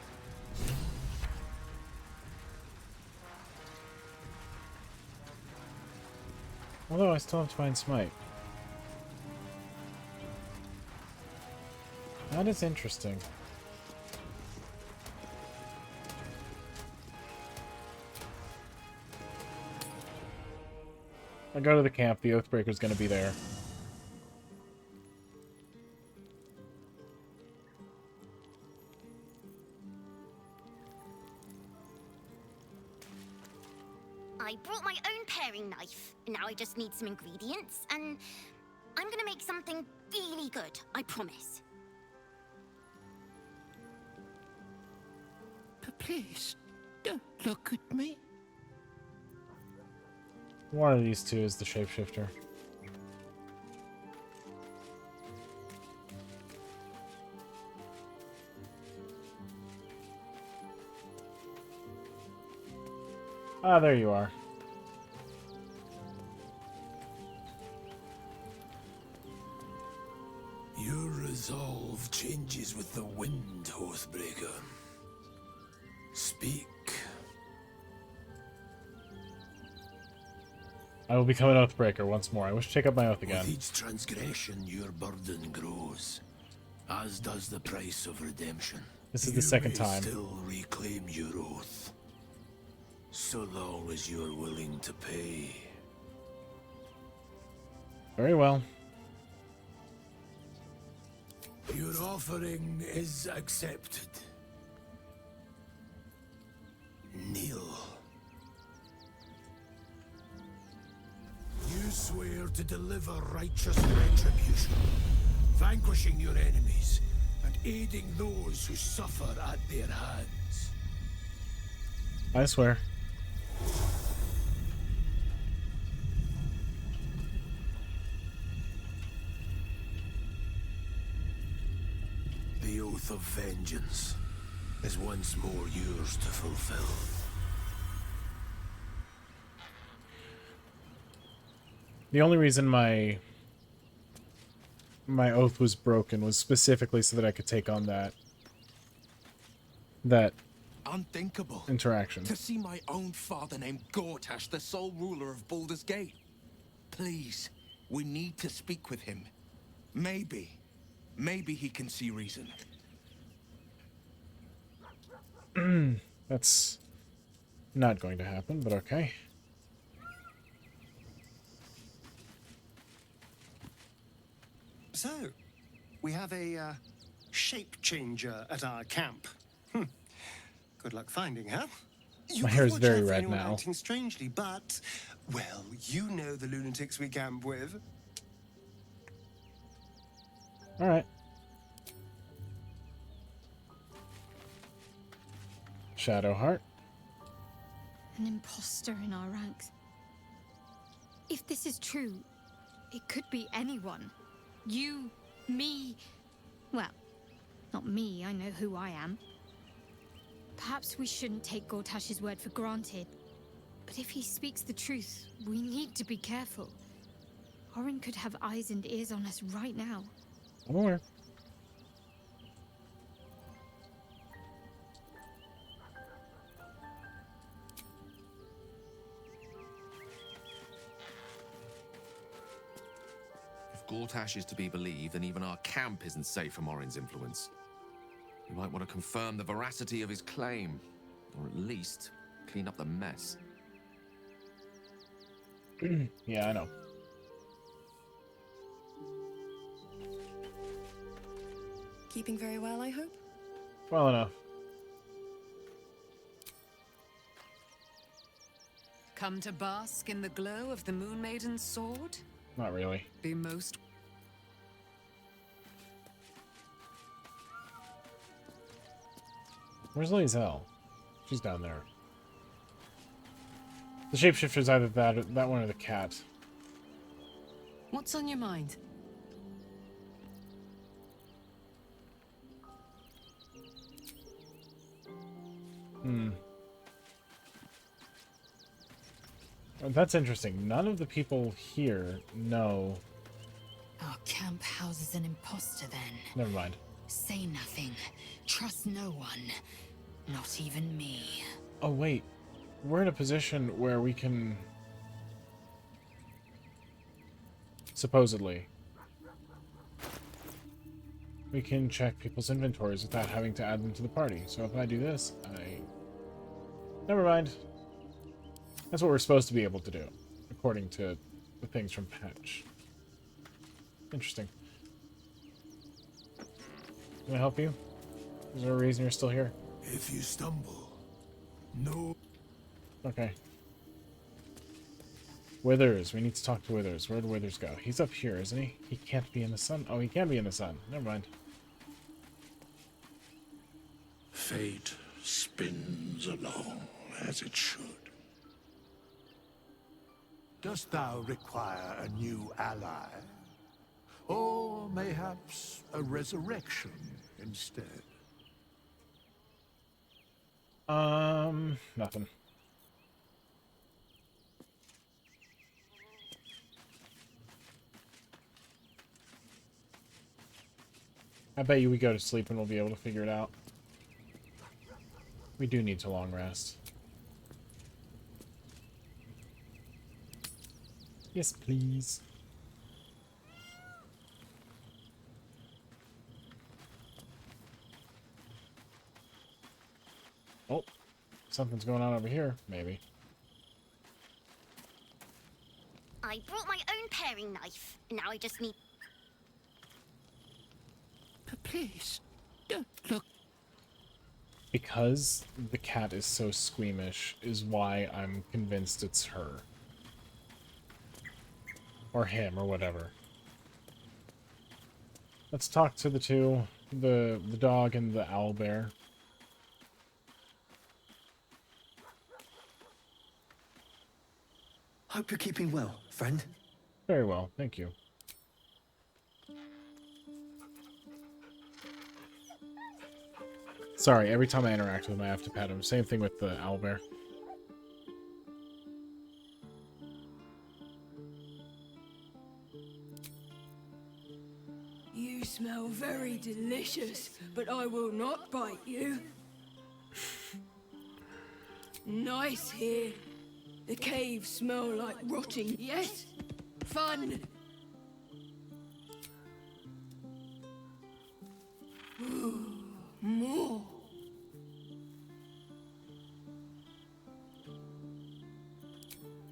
Speaker 1: Although I still have to find Smite. That is interesting. I go to the camp, the Oathbreaker's gonna be there.
Speaker 22: I brought my own paring knife. Now I just need some ingredients, and I'm gonna make something really good, I promise.
Speaker 16: But please, don't look at me.
Speaker 1: One of these two is the shapeshifter. Ah, there you are.
Speaker 12: Your resolve changes with the wind, Oathbreaker. Speak.
Speaker 1: I will become an Oathbreaker once more. I wish to take up my oath again.
Speaker 12: With each transgression, your burden grows, as does the price of redemption.
Speaker 1: This is the second time.
Speaker 12: You may still reclaim your oath, so long as you are willing to pay.
Speaker 1: Very well.
Speaker 12: Your offering is accepted. Kneel. You swear to deliver righteous retribution, vanquishing your enemies and aiding those who suffer at their hands.
Speaker 1: I swear.
Speaker 12: The oath of vengeance is once more yours to fulfill.
Speaker 1: The only reason my oath was broken was specifically so that I could take on that
Speaker 8: Unthinkable.
Speaker 1: interaction.
Speaker 8: To see my own father named Gortash, the sole ruler of Baldur's Gate. Please, we need to speak with him. Maybe he can see reason.
Speaker 1: That's not going to happen, but okay.
Speaker 9: So, we have a shape changer at our camp. Good luck finding her.
Speaker 1: My hair is very
Speaker 9: Watch out for
Speaker 1: red
Speaker 9: anyone
Speaker 1: now.
Speaker 9: acting strangely, but, well, you know the lunatics we camp with.
Speaker 1: All right. Shadowheart.
Speaker 3: An imposter in our ranks. If this is true, it could be anyone. You, me. Well, not me, I know who I am. Perhaps we shouldn't take Gortash's word for granted. But if he speaks the truth, we need to be careful. Orin could have eyes and ears on us right now.
Speaker 1: I'm aware.
Speaker 2: If Gortash is to be believed, then even our camp isn't safe from Orin's influence. We might want to confirm the veracity of his claim, or at least clean up the mess.
Speaker 1: Yeah, I know.
Speaker 20: Keeping very well, I hope?
Speaker 1: Well enough.
Speaker 5: Come to bask in the glow of the Moon Maiden's sword?
Speaker 1: Not really.
Speaker 5: Be most...
Speaker 1: Where's Lae'zel? She's down there. The shapeshifter's either that one or the cat.
Speaker 5: What's on your mind?
Speaker 1: That's interesting. None of the people here know.
Speaker 4: Our camp houses an imposter then.
Speaker 1: Never mind.
Speaker 4: Say nothing. Trust no one. Not even me.
Speaker 1: Oh, wait. We're in a position where we can... supposedly. We can check people's inventories without having to add them to the party. So if I do this, Never mind. That's what we're supposed to be able to do, according to the things from Patch. Interesting. Can I help you? Is there a reason you're still here?
Speaker 12: If you stumble, no.
Speaker 1: Okay. Withers. We need to talk to Withers. Where'd Withers go? He's up here, isn't he? He can't be in the sun. Oh, he can be in the sun. Never mind.
Speaker 12: Fate spins along as it should. Dost thou require a new ally? Or mayhaps a resurrection instead?
Speaker 1: Nothing. I bet you we go to sleep and we'll be able to figure it out. We do need to long rest. Yes, please. Oh, something's going on over here, maybe.
Speaker 22: I brought my own paring knife, and now I just need...
Speaker 16: Please, don't look.
Speaker 1: Because the cat is so squeamish is why I'm convinced it's her. Or him, or whatever. Let's talk to the two, the dog and the owlbear.
Speaker 7: Hope you're keeping well, friend.
Speaker 1: Very well, thank you. Sorry, every time I interact with him, I have to pet him. Same thing with the owlbear.
Speaker 11: You smell very delicious, but I will not bite you. Nice here. The caves smell like rotting, yes? Fun. Ooh, more.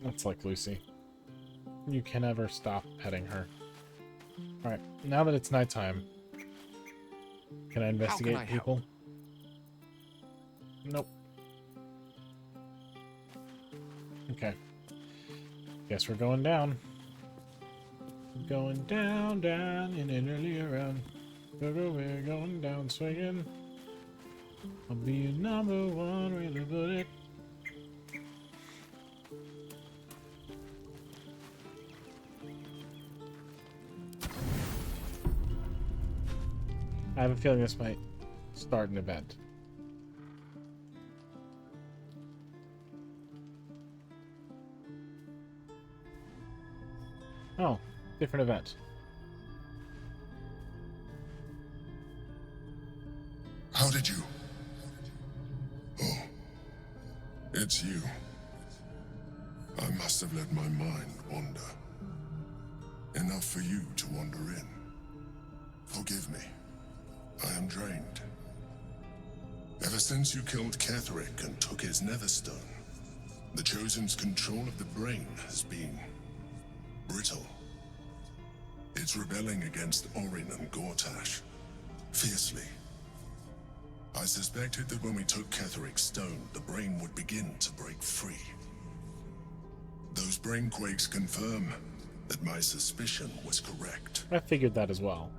Speaker 1: That's like Lucy. You can never stop petting her. Alright, now that it's nighttime, Can I investigate
Speaker 2: I help?
Speaker 1: people? Nope. Okay. Guess we're going down. Going down, down, in an earlier round. We're going down swinging. I'll be your number one, really good. I have a feeling this might start an event. Oh, different event.
Speaker 18: How did you? Oh, it's you. I must have let my mind wander. Enough for you to wander in. Forgive me. I am drained. Ever since you killed Ketheric and took his Netherstone, the Chosen's control of the brain has been brittle. It's rebelling against Orin and Gortash, fiercely. I suspected that when we took Ketheric's stone, the brain would begin to break free. Those brain quakes confirm that my suspicion was correct.
Speaker 1: I figured that as well.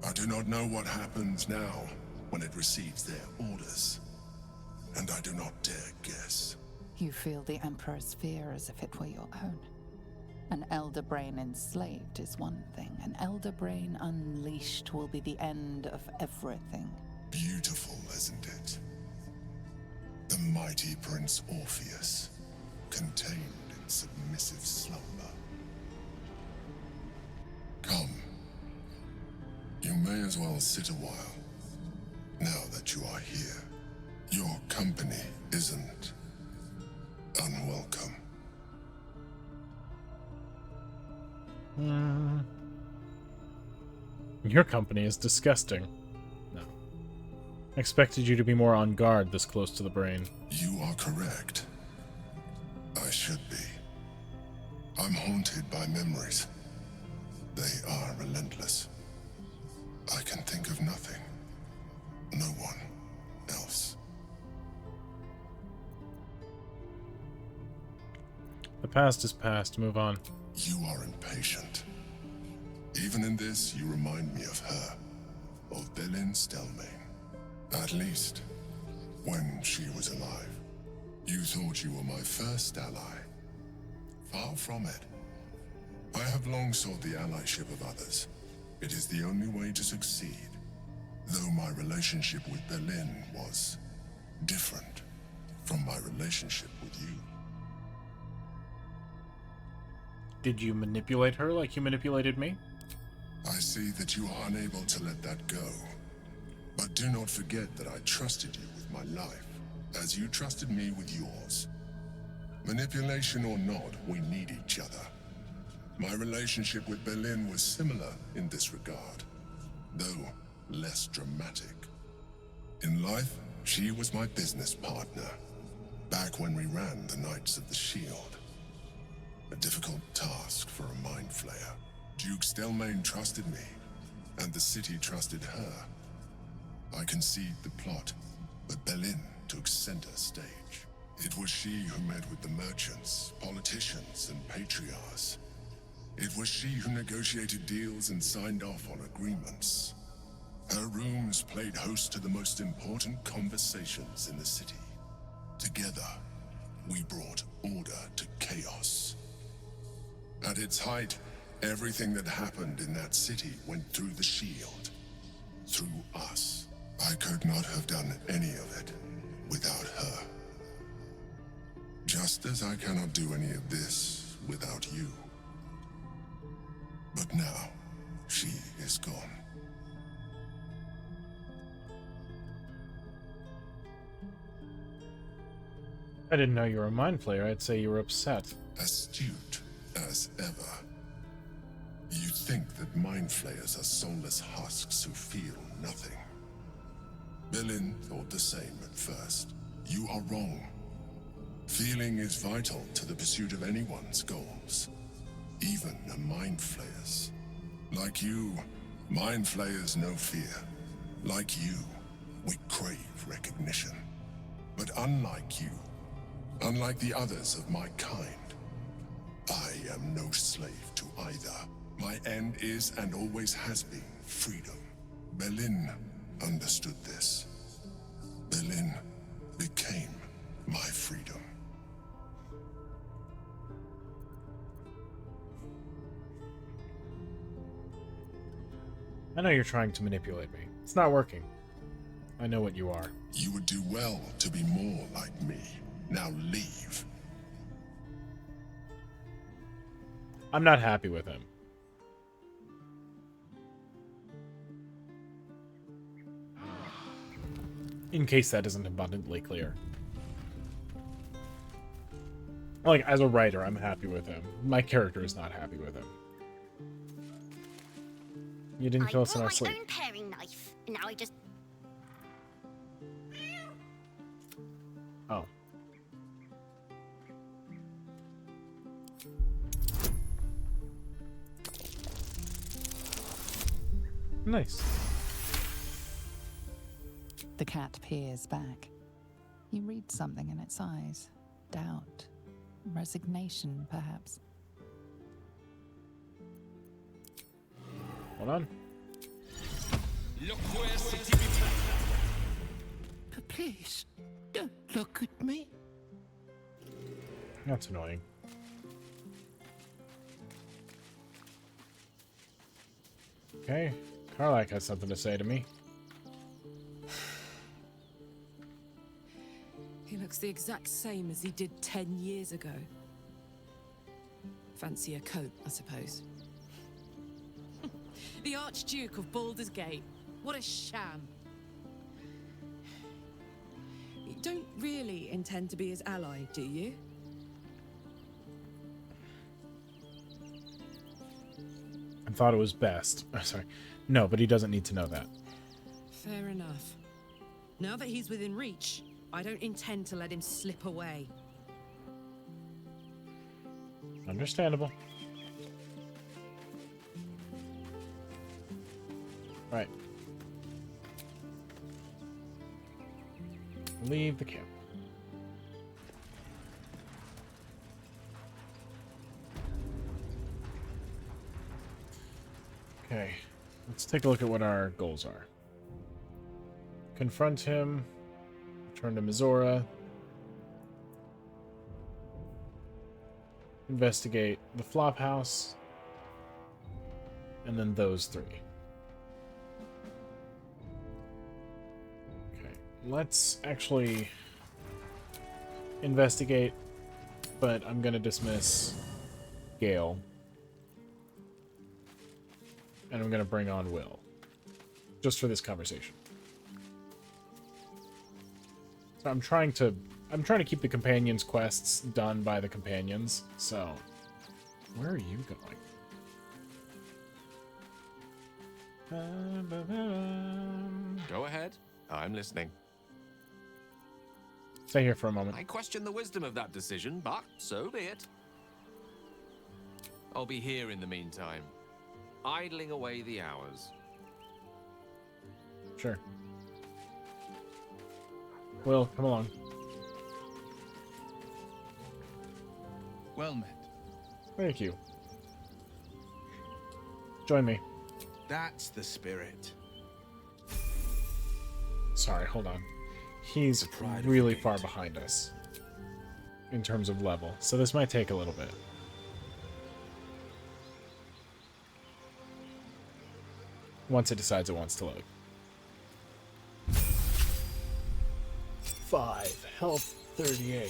Speaker 18: I do not know what happens now when it receives their orders, and I do not dare guess.
Speaker 5: You feel the Emperor's fear as if it were your own. An Elder Brain enslaved is one thing. An Elder Brain unleashed will be the end of everything.
Speaker 18: Beautiful, isn't it? The mighty Prince Orpheus, contained in submissive slumber. Come. You may as well sit a while, now that you are here. Your company isn't unwelcome.
Speaker 1: Your company is disgusting. No. I expected you to be more on guard this close to the brain.
Speaker 18: You are correct. I should be. I'm haunted by memories. They are relentless. I can think of nothing. No one else.
Speaker 1: The past is past. Move on.
Speaker 18: You are impatient. Even in this, you remind me of her, of Belin Stelmane. At least, when she was alive. You thought you were my first ally. Far from it. I have long sought the allyship of others. It is the only way to succeed. Though my relationship with Belin was different from my relationship with you.
Speaker 1: Did you manipulate her like you manipulated me?
Speaker 18: I see that you are unable to let that go. But do not forget that I trusted you with my life, as you trusted me with yours. Manipulation or not, we need each other. My relationship with Belin was similar in this regard, though less dramatic. In life, she was my business partner, back when we ran the Knights of the Shield. A difficult task for a mind flayer. Duke Stelmane trusted me, and the city trusted her. I conceived the plot, but Belin took center stage. It was she who met with the merchants, politicians, and patriarchs. It was she who negotiated deals and signed off on agreements. Her rooms played host to the most important conversations in the city. Together, we brought order to chaos. At its height, everything that happened in that city went through the shield. Through us. I could not have done any of it without her. Just as I cannot do any of this without you. But now, she is gone.
Speaker 1: I didn't know you were a mind flayer. I'd say you were upset.
Speaker 18: Astute as ever. You think that mind flayers are soulless husks who feel nothing. Belin thought the same at first. You are wrong. Feeling is vital to the pursuit of anyone's goals. Even a mind flayer's. Like you, mind flayers know fear. Like you, we crave recognition. But unlike you, unlike the others of my kind, I am no slave to either. My end is and always has been freedom. Berlin understood this. Berlin became my freedom.
Speaker 1: I know you're trying to manipulate me. It's not working. I know what you are.
Speaker 18: You would do well to be more like me. Now leave.
Speaker 1: I'm not happy with him. In case that isn't abundantly clear. Like, as a writer, I'm happy with him. My character is not happy with him. You didn't kill us in our sleep.
Speaker 22: I brought my own paring knife, and now I just...
Speaker 1: Oh. Nice.
Speaker 5: The cat peers back. You read something in its eyes. Doubt. Resignation, perhaps.
Speaker 1: Hold on.
Speaker 16: Please, don't look at me.
Speaker 1: That's annoying. Okay. Karlak has something to say to me.
Speaker 14: He looks the exact same as he did 10 years ago. Fancy a coat, I suppose. The Archduke of Baldur's Gate. What a sham. You don't really intend to be his ally, do you?
Speaker 1: I thought it was best. Oh, sorry. No, but he doesn't need to know that.
Speaker 14: Fair enough. Now that he's within reach, I don't intend to let him slip away.
Speaker 1: Understandable. Right. Leave the camp. Okay. Let's take a look at what our goals are. Confront him. Return to Mizora. Investigate the flop house. And then those three. Okay. Let's actually investigate, but I'm going to dismiss Gale. And I'm going to bring on Will. Just for this conversation. So I'm trying to keep the companions' quests done by the companions. So, where are you going?
Speaker 2: Go ahead. I'm listening.
Speaker 1: Stay here for a moment.
Speaker 2: I question the wisdom of that decision, but so be it. I'll be here in the meantime, idling away the hours.
Speaker 1: Sure. Will, come along.
Speaker 8: Well met.
Speaker 1: Thank you. Join me.
Speaker 8: That's the spirit.
Speaker 1: Sorry, hold on. He's really far behind us in terms of level, so this might take a little bit. Once it decides it wants to load. 5. Health 38.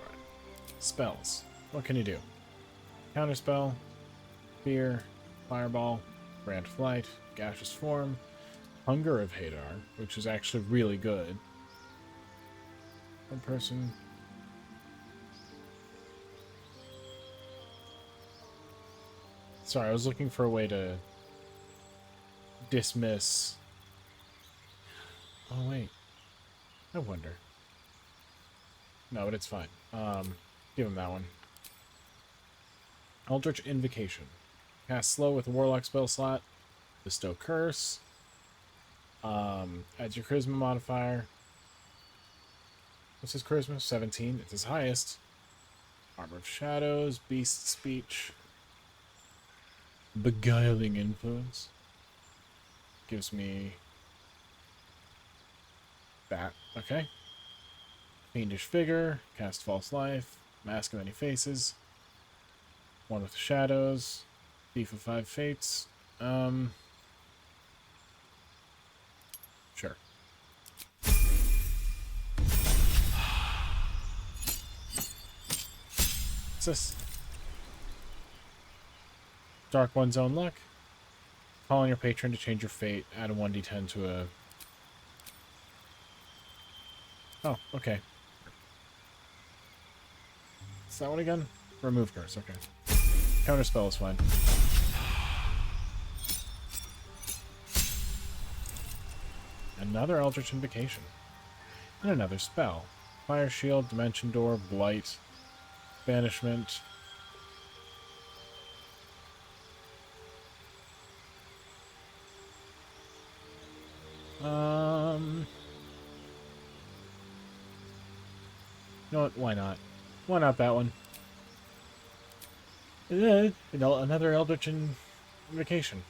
Speaker 1: Right. Spells. What can you do? Counterspell. Fear. Fireball. Grant Flight. Gaseous Form. Hunger of Hadar, which is actually really good. One person. Sorry, I was looking for a way to dismiss. Oh, wait. I wonder. No, but it's fine. Give him that one. Eldritch Invocation. Cast slow with a Warlock spell slot. Bestow curse. Add your charisma modifier. What's his charisma? 17. It's his highest. Armor of Shadows, Beast Speech. Beguiling Influence. Gives me that. Okay. Fiendish Vigor. Cast False Life. Mask of Many Faces. One with the Shadows. Thief of 5 Fates. Sure. What's this? Dark One's Own Luck. Call on your patron to change your fate. Add a 1d10 to a... Oh, okay. Is that one again? Remove curse, okay. Counterspell is fine. Another Eldritch Invocation. And another spell. Fire Shield, Dimension Door, Blight, Banishment. You know what? Why not? Why not that one? Another Eldritch Invocation.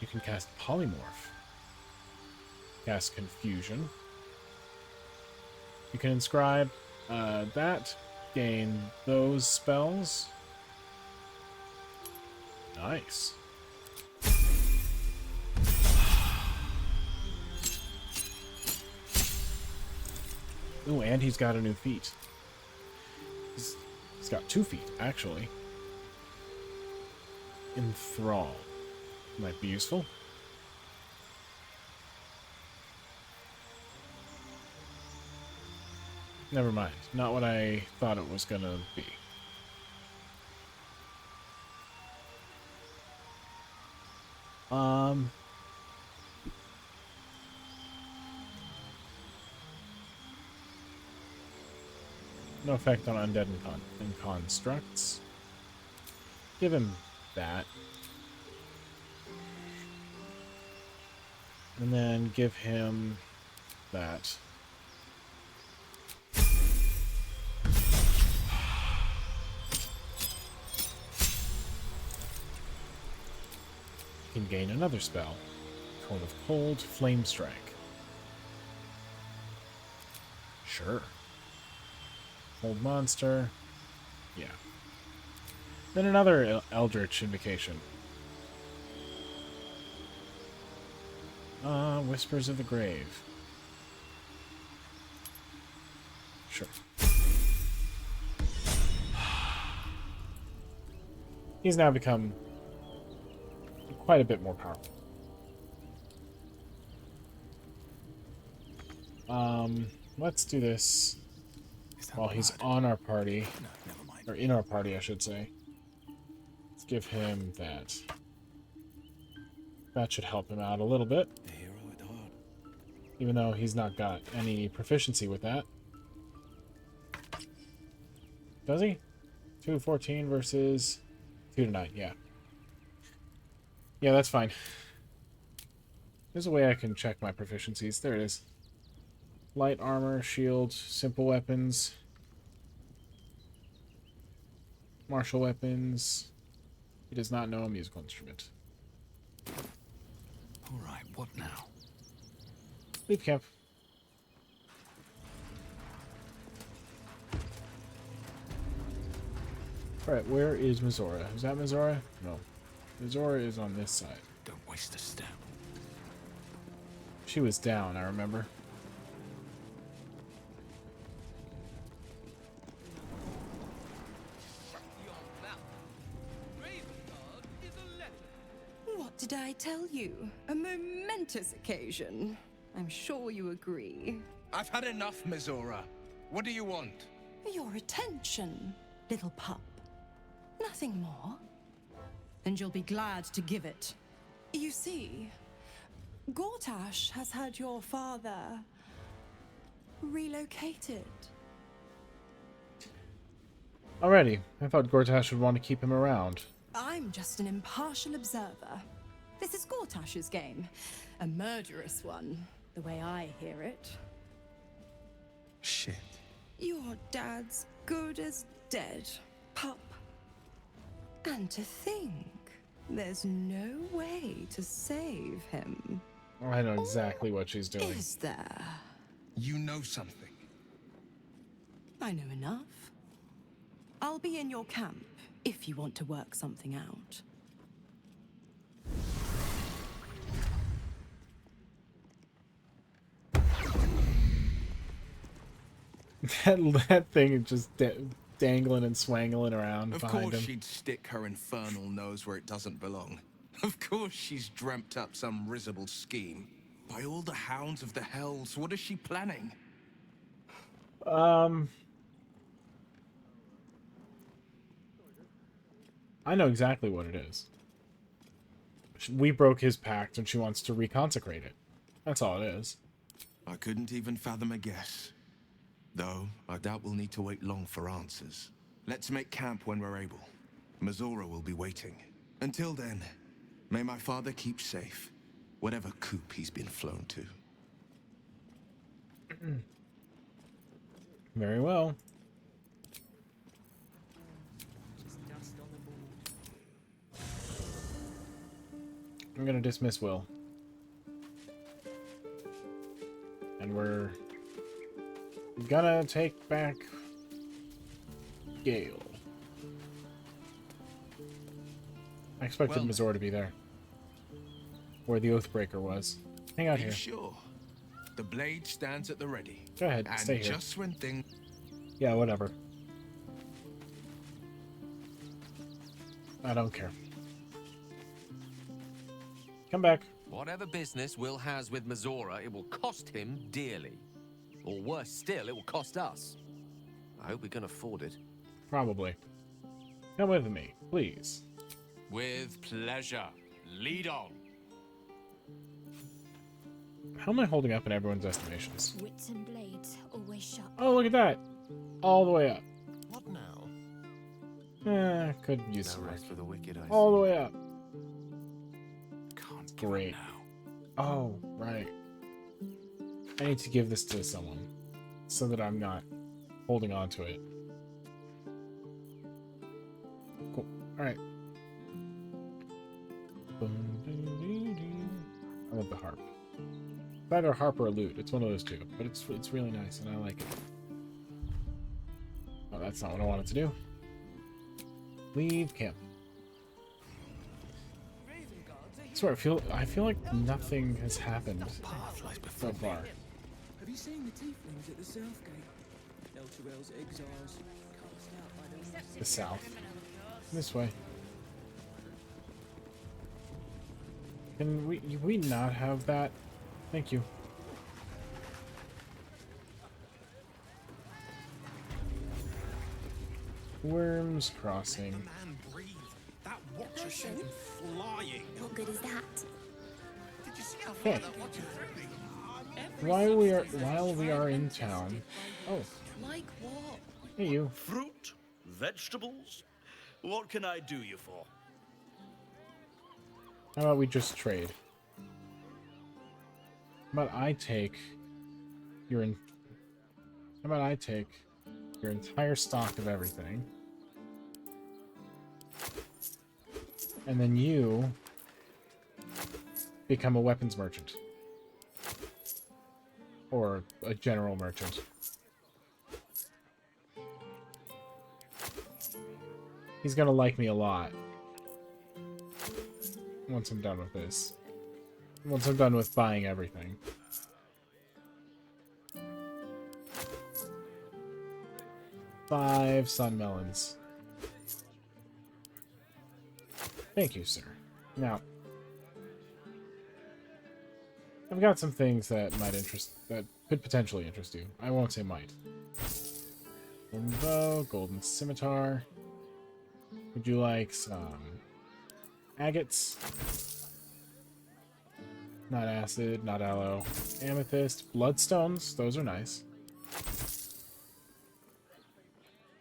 Speaker 1: You can cast Polymorph. Cast Confusion. You can inscribe that. Gain those spells. Nice. Ooh, and he's got a new feat. He's got 2 feet, actually. Enthrall. Might be useful. Never mind. Not what I thought it was gonna be. No effect on undead and constructs. Give him that. And then give him that. Can gain another spell. Cone of Cold, Flame Strike. Sure. Hold monster. Yeah. Then another Eldritch Invocation. Whispers of the Grave. Sure. He's now become quite a bit more powerful. Let's do this while he's on our party. Or in our party, I should say. Let's give him that. That should help him out a little bit. Even though he's not got any proficiency with that. Does he? 2-14 versus 2-9, yeah. Yeah, that's fine. There's a way I can check my proficiencies. There it is. Light armor, shield, simple weapons, martial weapons. He does not know a musical instrument.
Speaker 13: Alright, what now?
Speaker 1: Leave camp. Alright, where is Mizora? Is that Mizora? No. Mizora is on this side.
Speaker 13: Don't waste a step.
Speaker 1: She was down, I remember.
Speaker 20: What did I tell you? A momentous occasion. I'm sure you agree.
Speaker 8: I've had enough, Mizora. What do you want?
Speaker 20: Your attention, little pup. Nothing more. And you'll be glad to give it. You see, Gortash has had your father relocated.
Speaker 1: Alrighty. I thought Gortash would want to keep him around.
Speaker 6: I'm just an impartial observer. This is Gortash's game. A murderous one, the way I hear it.
Speaker 8: Shit.
Speaker 6: Your dad's good as dead, pup. And to think, there's no way to save him.
Speaker 1: I know exactly what she's doing.
Speaker 6: Is there?
Speaker 8: You know something.
Speaker 6: I know enough. I'll be in your camp if you want to work something out.
Speaker 1: that thing is just dangling and swangling around
Speaker 8: Of
Speaker 1: behind
Speaker 8: course
Speaker 1: him.
Speaker 8: she'd stick her infernal nose where it doesn't belong. Of course she's dreamt up some risible scheme. By all the hounds of the hells, what is she planning?
Speaker 1: I know exactly what it is. We broke his pact and she wants to reconsecrate it. That's all it is.
Speaker 8: I couldn't even fathom a guess. Though, I doubt we'll need to wait long for answers. Let's make camp when we're able. Mazora will be waiting. Until then, may my father keep safe, whatever coop he's been flown to.
Speaker 1: Very well. I'm gonna dismiss Will. And we're gonna take back Gale. I expected
Speaker 8: Well,
Speaker 1: Mazor to be there. Where the Oathbreaker was. Hang out
Speaker 8: Be
Speaker 1: here.
Speaker 8: sure. The blade stands at the ready.
Speaker 1: Go ahead,
Speaker 8: and
Speaker 1: stay here.
Speaker 8: just when things...
Speaker 1: Yeah, whatever. I don't care. Come back.
Speaker 2: Whatever business Will has with Mazora, it will cost him dearly. Or worse still, it will cost us. I hope we can afford it.
Speaker 1: Probably. Come with me, please.
Speaker 13: With pleasure. Lead on.
Speaker 1: How am I holding up in everyone's estimations?
Speaker 3: Wits and blades always sharp.
Speaker 1: Oh, look at that! All the way up.
Speaker 2: What now?
Speaker 1: Could use
Speaker 2: No
Speaker 1: some
Speaker 2: rest for the wicked, I
Speaker 1: all the
Speaker 2: see.
Speaker 1: way up.
Speaker 13: Can't
Speaker 1: Great. Oh, right. I need to give this to someone so that I'm not holding on to it. Cool. Alright. I love the harp. Either a harp or a lute. It's one of those two. But it's really nice and I like it. Oh, that's not what I wanted to do. Leave camp. I swear, I feel like nothing has happened so far.
Speaker 11: Have you seen the tieflings at the south gate? Elturel's exiles, cast out by the...
Speaker 1: The south. This way. Can we not have that? Thank you. Worms Crossing.
Speaker 13: Man, breathe. That watcher sent him flying.
Speaker 22: What good is that?
Speaker 13: Did you see how
Speaker 1: Okay.
Speaker 13: far that watcher threw me?
Speaker 1: While we are in town. Oh,
Speaker 20: Like what?
Speaker 1: hey you.
Speaker 17: Fruit? Vegetables? What can I do you for?
Speaker 1: How about we just trade? How about I take your entire stock of everything, and then you become a weapons merchant or a general merchant. He's gonna like me a lot once I'm done with this. Once I'm done with buying everything. Five sun melons. Thank you, sir. Now, I've got some things that could potentially interest you. I won't say might. Golden bow, golden scimitar. Would you like some agates? Not acid, not aloe. Amethyst, bloodstones. Those are nice.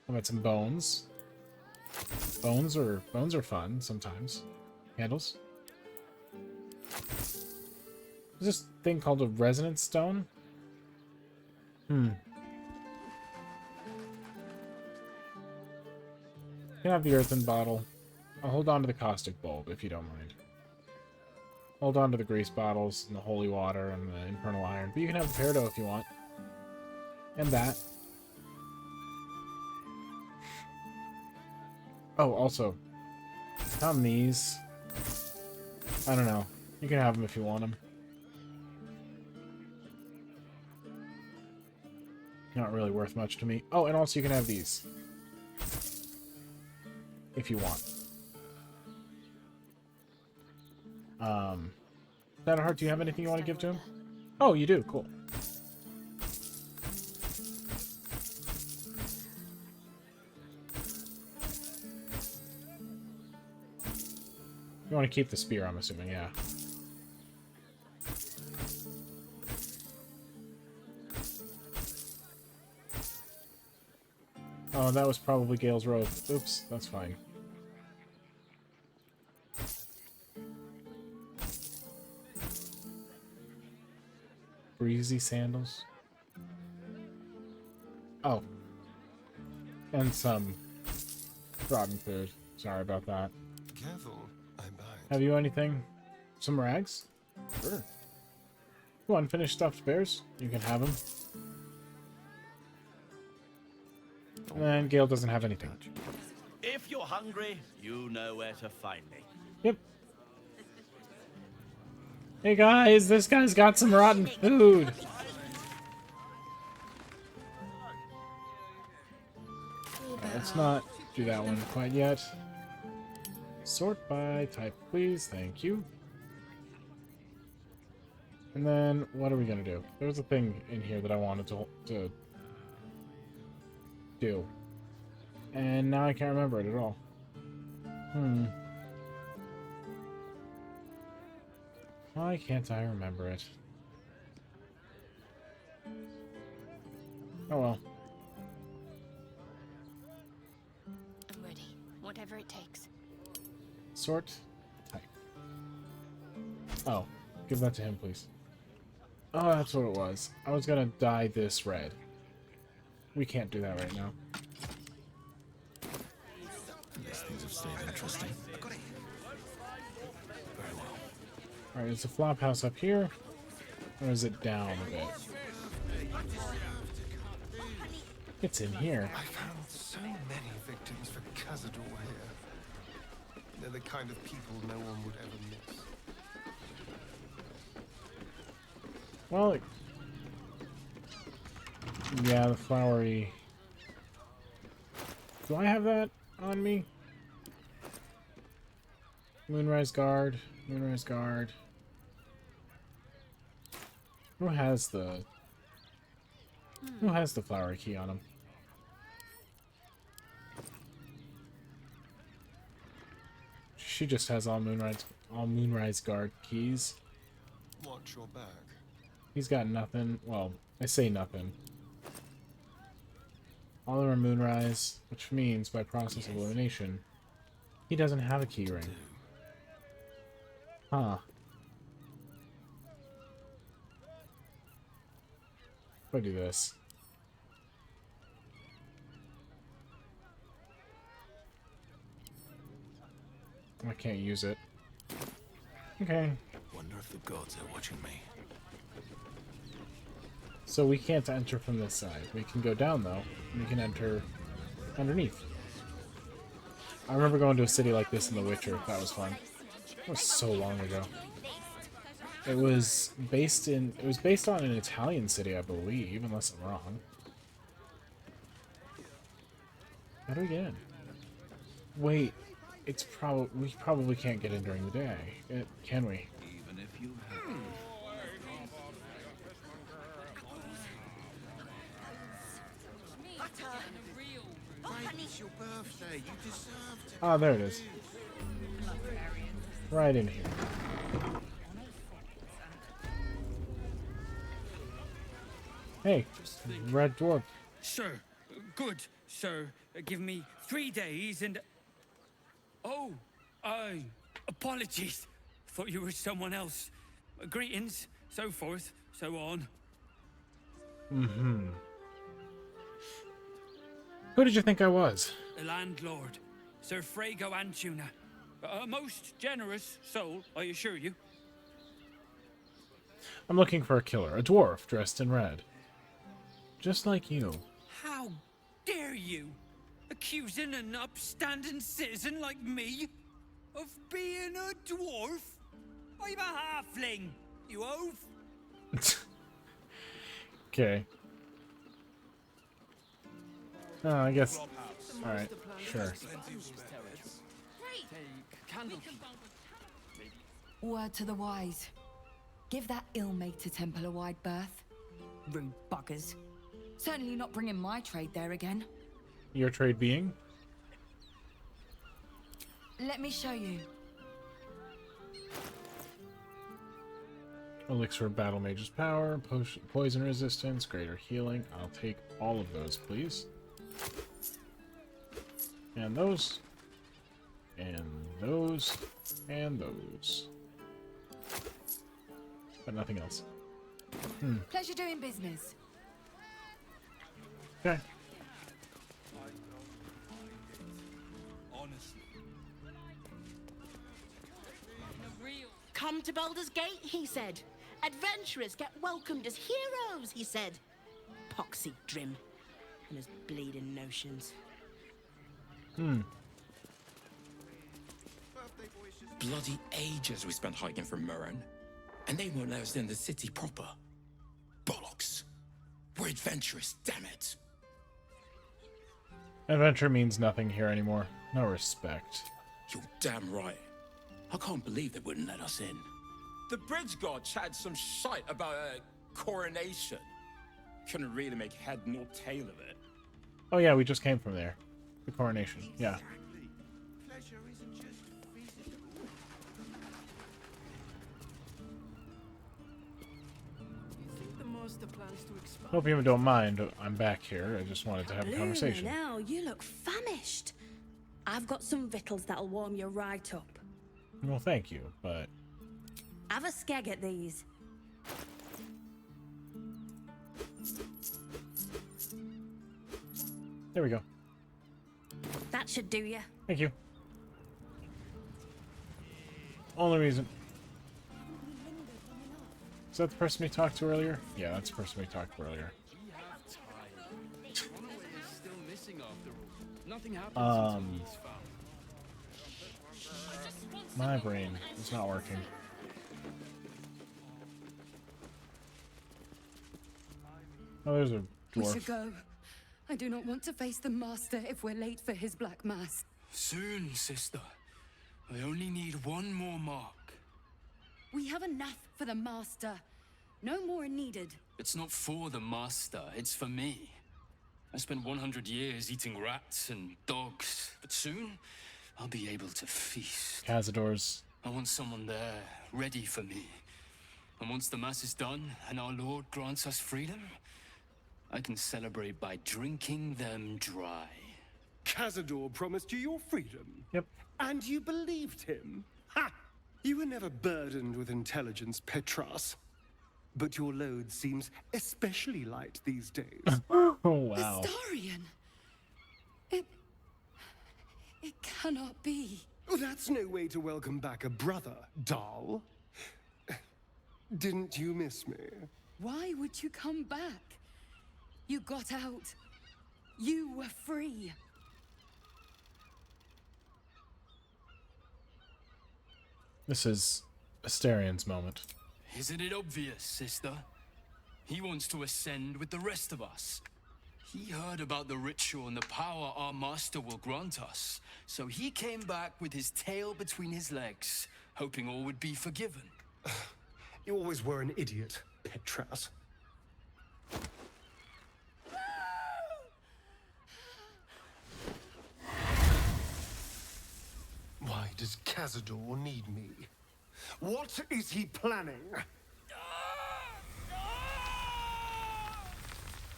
Speaker 1: How about some bones? Bones are fun sometimes. Candles. Is this thing called a resonance stone? Hmm. You can have the earthen bottle. I'll hold on to the caustic bulb if you don't mind. Hold on to the grease bottles and the holy water and the infernal iron. But you can have the peridot if you want. And that. Oh, also. Found these. I don't know. You can have them if you want them. Not really worth much to me. Oh, and also you can have these. If you want. Shadowheart, do you have anything you want to give to him? Oh, you do. Cool. You want to keep the spear, I'm assuming, yeah. Oh, that was probably Gale's robe. Oops, that's fine. Breezy sandals. Oh. And some rotten food. Sorry about that.
Speaker 9: Careful, I'm bind.
Speaker 1: Have you anything? Some rags? Sure. You want unfinished stuffed bears? You can have them. And Gale doesn't have anything.
Speaker 17: If you're hungry, you know where to find me.
Speaker 1: Yep. Hey guys, this guy's got some rotten food. Let's not do that one quite yet. Sort by type, please. Thank you. And then, what are we gonna do? There was a thing in here that I wanted to do. And now I can't remember it at all. Why can't I remember it? Oh well.
Speaker 22: I'm ready. Whatever it takes.
Speaker 1: Sort. Type. Oh. Give that to him, please. Oh, that's what it was. I was gonna dye this red. We can't do that right now.
Speaker 15: These things have stayed interesting. Very well.
Speaker 1: Alright, is the flop house up here? Or is it down a bit? It's in here.
Speaker 9: I found so many victims for Cazador here. They're the kind of people no one would ever miss.
Speaker 1: Well, yeah, the flowery... Do I have that on me? Moonrise Guard. Moonrise Guard. Who has the flowery key on him? She just has all Moonrise Guard keys.
Speaker 9: Watch your back.
Speaker 1: He's got nothing. Well, I say nothing. All of them are Moonrise, which means by process of elimination, he doesn't have a key ring. Huh. If I do this. I can't use it. Okay.
Speaker 15: Wonder if the gods are watching me.
Speaker 1: So we can't enter from this side. We can go down though. And we can enter underneath. I remember going to a city like this in The Witcher. That was fun. That was so long ago. It was based on an Italian city, I believe, unless I'm wrong. How do we get in? Wait, we probably can't get in during the day. Can we?
Speaker 17: Even if you
Speaker 9: It's your birthday. You deserve to.
Speaker 1: Ah, there it is. Right in here. Hey, Red Dwarf.
Speaker 19: Sir, good, sir. Give me 3 days and...
Speaker 11: Oh, apologies. Thought you were someone else. Greetings, so forth, so on.
Speaker 1: Mm-hmm. Who did you think I was?
Speaker 11: The landlord, Sir Frago Antuna. A most generous soul, I assure you.
Speaker 1: I'm looking for a killer, a dwarf dressed in red. Just like you.
Speaker 11: How dare you? Accusing an upstanding citizen like me of being a dwarf? I'm a halfling, you oaf.
Speaker 1: Okay. Oh, I guess. Alright, sure.
Speaker 4: Word to the wise. Give that ill-mated temple a wide berth. Rude buggers. Certainly not bringing my trade there again.
Speaker 1: Your trade being?
Speaker 4: Let me show you.
Speaker 1: Elixir of Battle Mage's Power, Poison Resistance, Greater Healing. I'll take all of those, please. And those. And those. And those. But nothing else.
Speaker 4: Pleasure doing business.
Speaker 1: Okay.
Speaker 10: Come to Baldur's Gate, he said. Adventurers get welcomed as heroes, he said. Poxy Drim and his bleeding notions.
Speaker 19: Bloody ages we spent hiking from Murren, and they won't let us in the city proper. Bollocks. We're adventurous, damn it.
Speaker 1: Adventure means nothing here anymore. No respect.
Speaker 19: You're damn right. I can't believe they wouldn't let us in. The bridge god chatted some shite about a coronation. Couldn't really make head nor tail of it.
Speaker 1: Oh yeah, we just came from there. The coronation. Yeah. Hope you don't mind. I'm back here. I just wanted to have a conversation.
Speaker 10: Now you look famished. I've got some victuals that'll warm you right up.
Speaker 1: Well, thank you, but...
Speaker 10: Have a skeg at these.
Speaker 1: There we go.
Speaker 10: That should do you.
Speaker 1: Thank you. Only reason. Is that the person we talked to earlier? Yeah, that's the person we talked to earlier. My brain is not working. Oh, there's a
Speaker 6: We
Speaker 1: dwarf.
Speaker 6: should go. I do not want to face the Master if we're late for his Black Mass.
Speaker 23: Soon, sister. I only need one more mark.
Speaker 6: We have enough for the Master. No more needed.
Speaker 23: It's not for the master, it's for me. I spent 100 years eating rats and dogs, but soon I'll be able to feast.
Speaker 1: Cazadors.
Speaker 23: I want someone there, ready for me. And once the mass is done and our Lord grants us freedom, I can celebrate by drinking them dry.
Speaker 9: Cazador promised you your freedom.
Speaker 1: Yep.
Speaker 9: And you believed him? Ha! You were never burdened with intelligence, Petras. But your load seems especially light these days.
Speaker 1: Oh, wow.
Speaker 6: Astarion! It cannot be.
Speaker 9: Oh, that's no way to welcome back a brother, doll. Didn't you miss me?
Speaker 6: Why would you come back? You got out. You were free.
Speaker 1: This is Astarion's moment.
Speaker 23: Isn't it obvious, sister? He wants to ascend with the rest of us. He heard about the ritual and the power our master will grant us. So he came back with his tail between his legs, hoping all would be forgiven.
Speaker 9: You always were an idiot, Petras. Why does Cazador need me? What is he planning?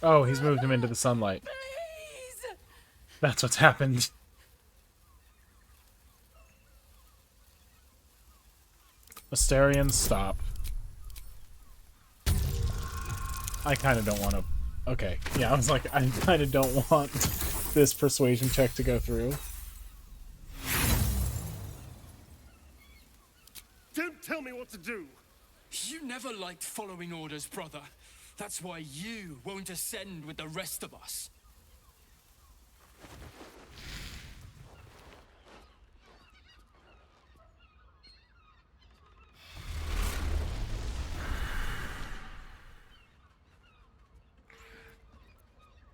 Speaker 1: Oh, he's moved him into the sunlight. That's what's happened. Asterians, stop. I kind of don't want to... Okay, yeah, I was like, I kind of don't want this persuasion check to go through.
Speaker 9: Don't tell me what to do!
Speaker 23: You never liked following orders, brother. That's why you won't ascend with the rest of us.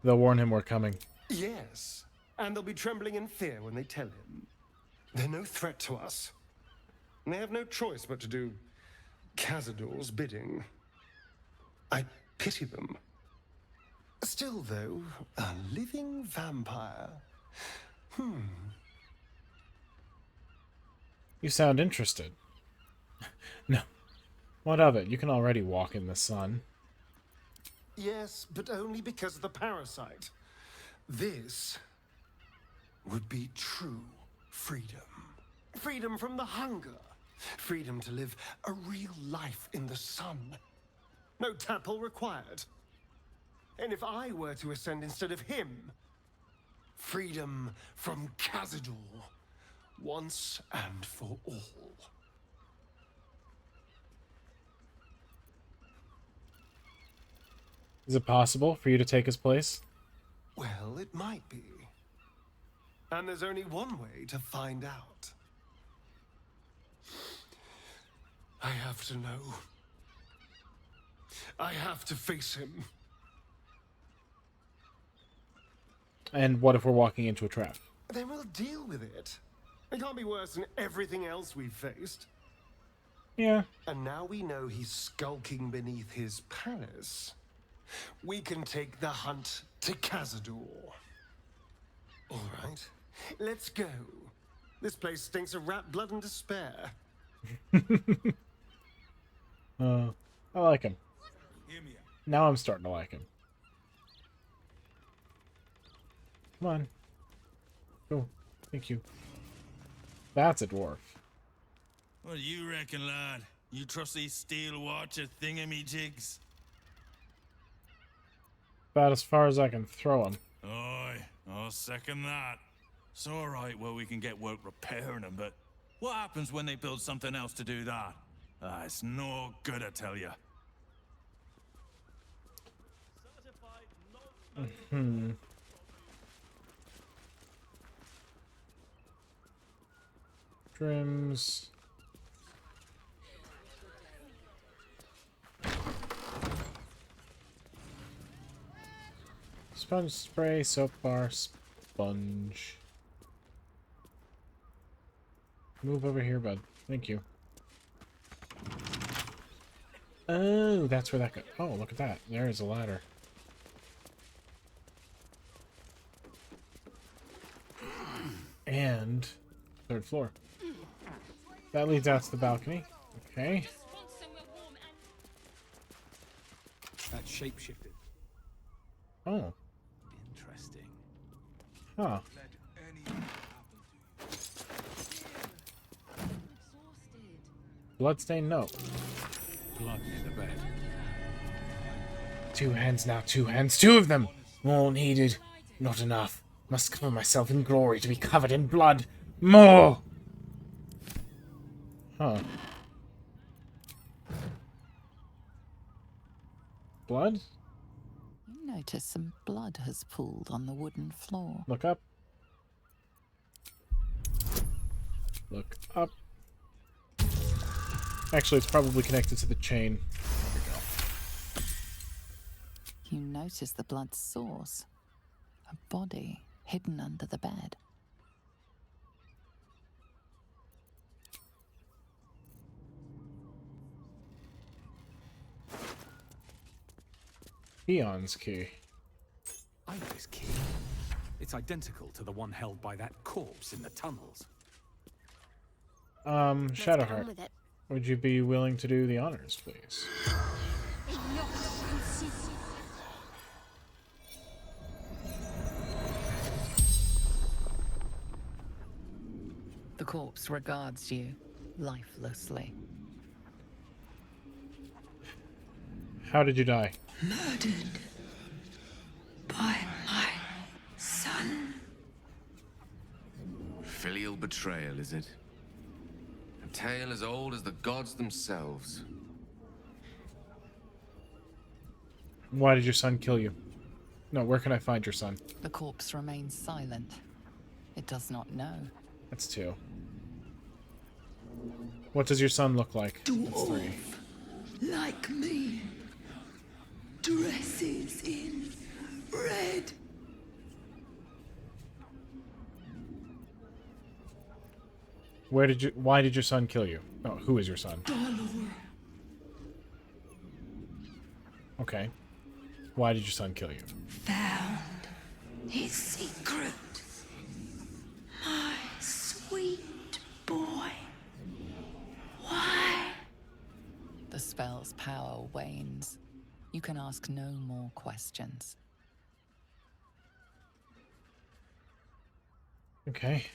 Speaker 1: They'll warn him we're coming.
Speaker 9: Yes, and they'll be trembling in fear when they tell him. They're no threat to us. And they have no choice but to do Cazador's bidding. I pity them. Still, though, a living vampire.
Speaker 1: You sound interested. No. What of it? You can already walk in the sun.
Speaker 9: Yes, but only because of the parasite. This would be true freedom. Freedom from the hunger. Freedom to live a real life in the sun. No temple required. And if I were to ascend instead of him, freedom from Cazador, once and for all.
Speaker 1: Is it possible for you to take his place?
Speaker 9: Well, it might be. And there's only one way to find out. I have to know. I have to face him.
Speaker 1: And what if we're walking into a trap?
Speaker 9: Then we'll deal with it. It can't be worse than everything else we've faced.
Speaker 1: Yeah.
Speaker 9: And now we know he's skulking beneath his palace. We can take the hunt to Cazador. All right, let's go. This place stinks of rat blood and despair.
Speaker 1: I like him. Now I'm starting to like him. Come on. Go. Thank you. That's a dwarf.
Speaker 15: What do you reckon, lad? You trust these steel watcher thingamajigs?
Speaker 1: About as far as I can throw him.
Speaker 15: Aye, I'll second that. It's alright where we can get work repairing them, but what happens when they build something else to do that? It's no good, I tell you.
Speaker 1: Trims. Sponge spray, soap bar, sponge. Move over here, bud. Thank you. Oh, that's where that goes. Oh, look at that. There is a ladder. And third floor. That leads out to the balcony. Okay.
Speaker 9: That shape-shifted.
Speaker 1: Oh.
Speaker 9: Interesting.
Speaker 1: Huh. Bloodstained note.
Speaker 9: Blood near the bed.
Speaker 1: 2 hands now, 2 hands, 2 of them! More needed. Not enough. Must cover myself in glory to be covered in blood. More! Huh. Blood?
Speaker 5: You notice some blood has pooled on the wooden floor.
Speaker 1: Look up. Look up. Actually, it's probably connected to the chain. There we go.
Speaker 5: You notice the blood's source. A body hidden under the bed.
Speaker 1: Eon's key.
Speaker 7: I know this key. It's identical to the one held by that corpse in the tunnels.
Speaker 1: Shadowheart, would you be willing to do the honors, please?
Speaker 5: The corpse regards you lifelessly.
Speaker 1: How did you die?
Speaker 12: Murdered by my son.
Speaker 2: Filial betrayal, is it? A tale as old as the gods themselves.
Speaker 1: Why did your son kill you? No, where can I find your son?
Speaker 5: The corpse remains silent. It does not know.
Speaker 1: That's 2. What does your son look like? That's 3.
Speaker 12: Like me. Dresses in red.
Speaker 1: Why did your son kill you? Oh, who is your son?
Speaker 12: Baldur.
Speaker 1: Okay. Why did your son kill you?
Speaker 12: Found his secret. My sweet boy. Why?
Speaker 5: The spell's power wanes. You can ask no more questions.
Speaker 1: Okay.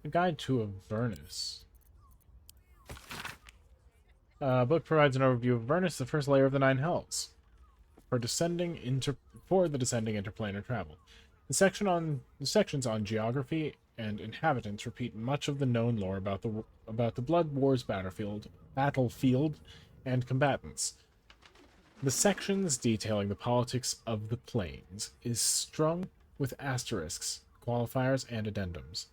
Speaker 1: A Guide to Avernus. Book provides an overview of Avernus, the first layer of the 9 hells, for the descending interplanar travel. The sections on geography and inhabitants repeat much of the known lore about the Blood Wars battlefield and combatants. The sections detailing the politics of the planes is strung with asterisks, qualifiers, and addendums,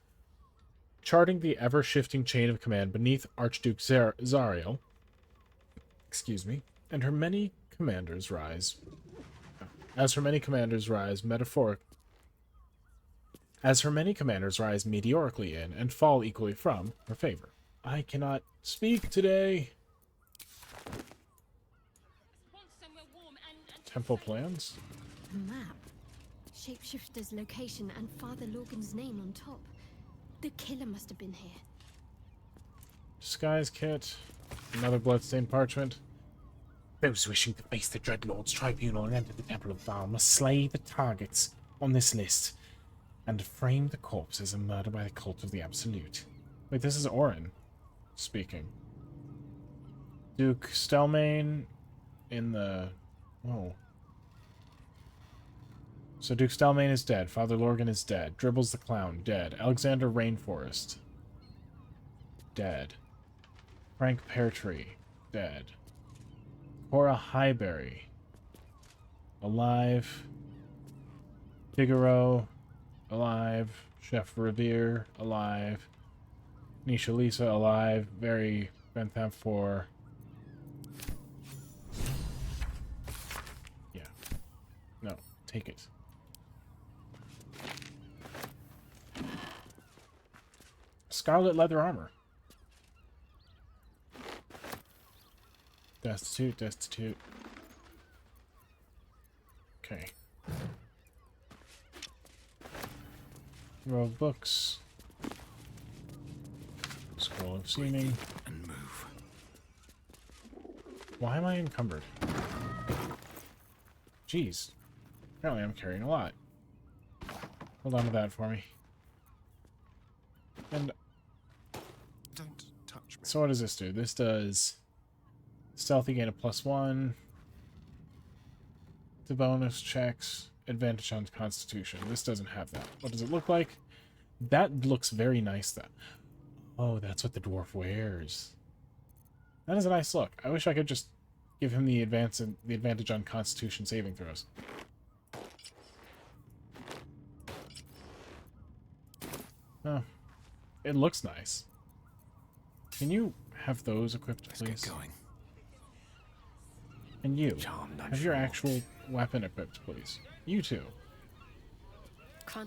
Speaker 1: charting the ever-shifting chain of command beneath Archduke Zariel, and her many commanders rise. As her many commanders rise meteorically in and fall equally from her favor. I cannot speak today. Temple plans?
Speaker 3: A map. Shapeshifter's location and Father Lorgan's name on top. The killer must have been here.
Speaker 1: Disguise kit. Another bloodstained parchment. Those wishing to face the Dreadlord's tribunal and enter the Temple of Val must slay the targets on this list and frame the corpse as a murder by the cult of the Absolute. Wait, this is Orin speaking. Duke Stelmane in the... Oh. So Duke Stelmane is dead. Father Lorgan is dead. Dribbles the Clown, dead. Alexander Rainforest, dead. Frank Peartree, dead. Cora Highbury, alive. Figaro, alive. Chef Revere, alive. Nisha Lisa, alive. Barry Bentham 4. Yeah. No, take it. Scarlet leather armor. Destitute, destitute. Okay. Row of books. Scroll of seeming.
Speaker 2: And move.
Speaker 1: Why am I encumbered? Jeez. Apparently I'm carrying a lot. Hold on to that for me. And
Speaker 9: don't touch me.
Speaker 1: So what does this do? This does stealthy gain a +1 to bonus checks, advantage on constitution. This doesn't have that. What does it look like? That looks very nice though. Oh, that's what the dwarf wears. That is a nice look. I wish I could just give him the advantage on constitution saving throws. Oh. It looks nice. Can you have those equipped, please?
Speaker 2: Let's get going.
Speaker 1: And you, have your actual weapon equipped, please. You two.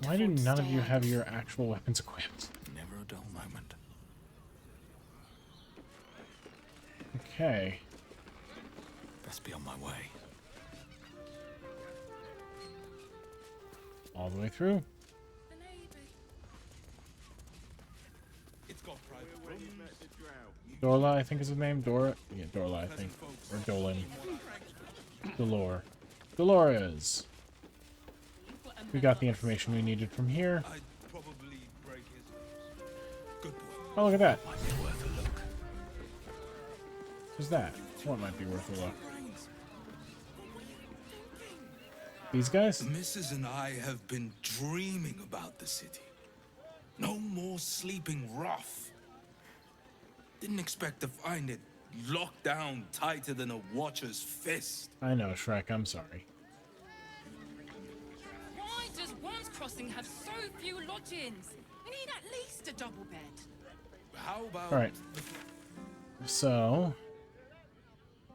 Speaker 1: Why do none of you have your actual weapons equipped?
Speaker 2: Never a dull moment.
Speaker 1: Okay.
Speaker 2: Best be on my way.
Speaker 1: All the way through. Dorla, I think is his name. Dora? Yeah, Dorla, I think. Or Dolan. Dolores. We got the information we needed from here. Oh, look at that.
Speaker 13: Might be worth a look.
Speaker 1: Who's that? What might be worth a look? These guys?
Speaker 8: The missus and I have been dreaming about the city. No more sleeping rough. Didn't expect to find it locked down tighter than a watcher's fist.
Speaker 1: I know, Shrek, I'm sorry.
Speaker 4: Why does Worm's Crossing have so few lodgings? We need at least a double bed.
Speaker 8: How about...
Speaker 1: Alright. So,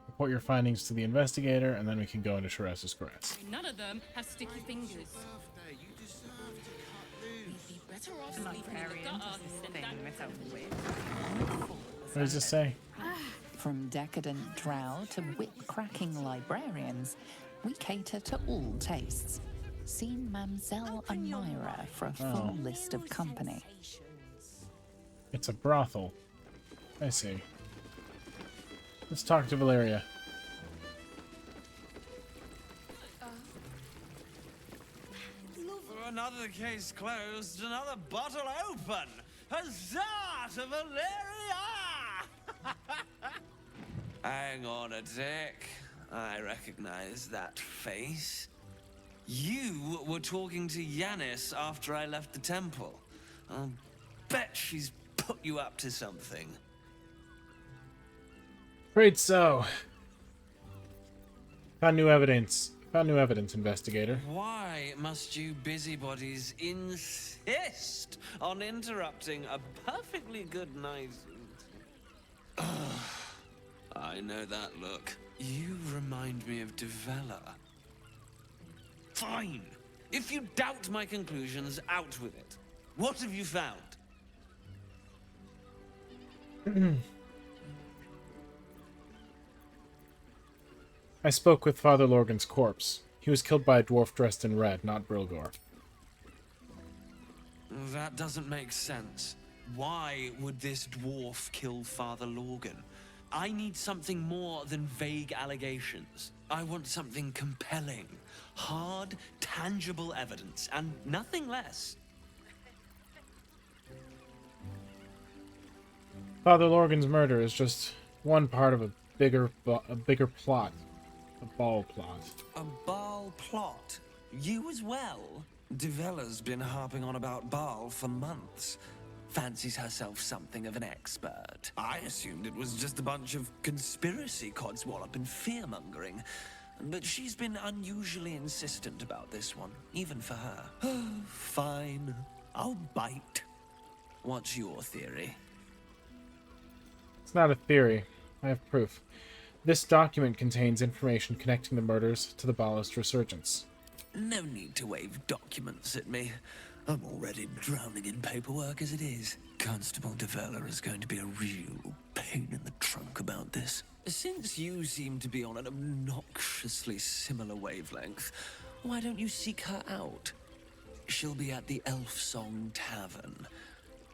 Speaker 1: report your findings to the investigator, and then we can go into Teresa's grass.
Speaker 4: None of them have sticky fingers. We'd be better off sleeping in the gutter than that.
Speaker 1: What does this say?
Speaker 5: From decadent drow to whip-cracking librarians, we cater to all tastes. See Mamselle Amira for a full list of company.
Speaker 1: It's a brothel. I see. Let's talk to Valeria.
Speaker 16: Another case closed, another bottle open. Huzzah to Valeria! Hang on a tick. I recognize that face. You were talking to Yanis after I left the temple. I'll bet she's put you up to something.
Speaker 1: Great, so. Found new evidence. Found new evidence, investigator.
Speaker 16: Why must you busybodies insist on interrupting a perfectly good night? I know that look. You remind me of Devella. Fine. If you doubt my conclusions, out with it. What have you found?
Speaker 1: I spoke with Father Lorgan's corpse. He was killed by a dwarf dressed in red, not Brilgor.
Speaker 16: That doesn't make sense. Why would this dwarf kill Father Lorgan? I need something more than vague allegations. I want something compelling, hard, tangible evidence, and nothing less.
Speaker 1: Father Lorgan's murder is just one part of a bigger plot. A ball plot.
Speaker 16: A Baal plot? You as well? Devella's been harping on about Baal for months. Fancies herself something of an expert. I assumed it was just a bunch of conspiracy codswallop and fear-mongering. But she's been unusually insistent about this one, even for her. Fine. I'll bite. What's your theory?
Speaker 1: It's not a theory. I have proof. This document contains information connecting the murders to the Baalist resurgence.
Speaker 16: No need to wave documents at me. I'm already drowning in paperwork as it is. Constable Devella is going to be a real pain in the trunk about this. Since you seem to be on an obnoxiously similar wavelength, why don't you seek her out? She'll be at the Elf Song Tavern.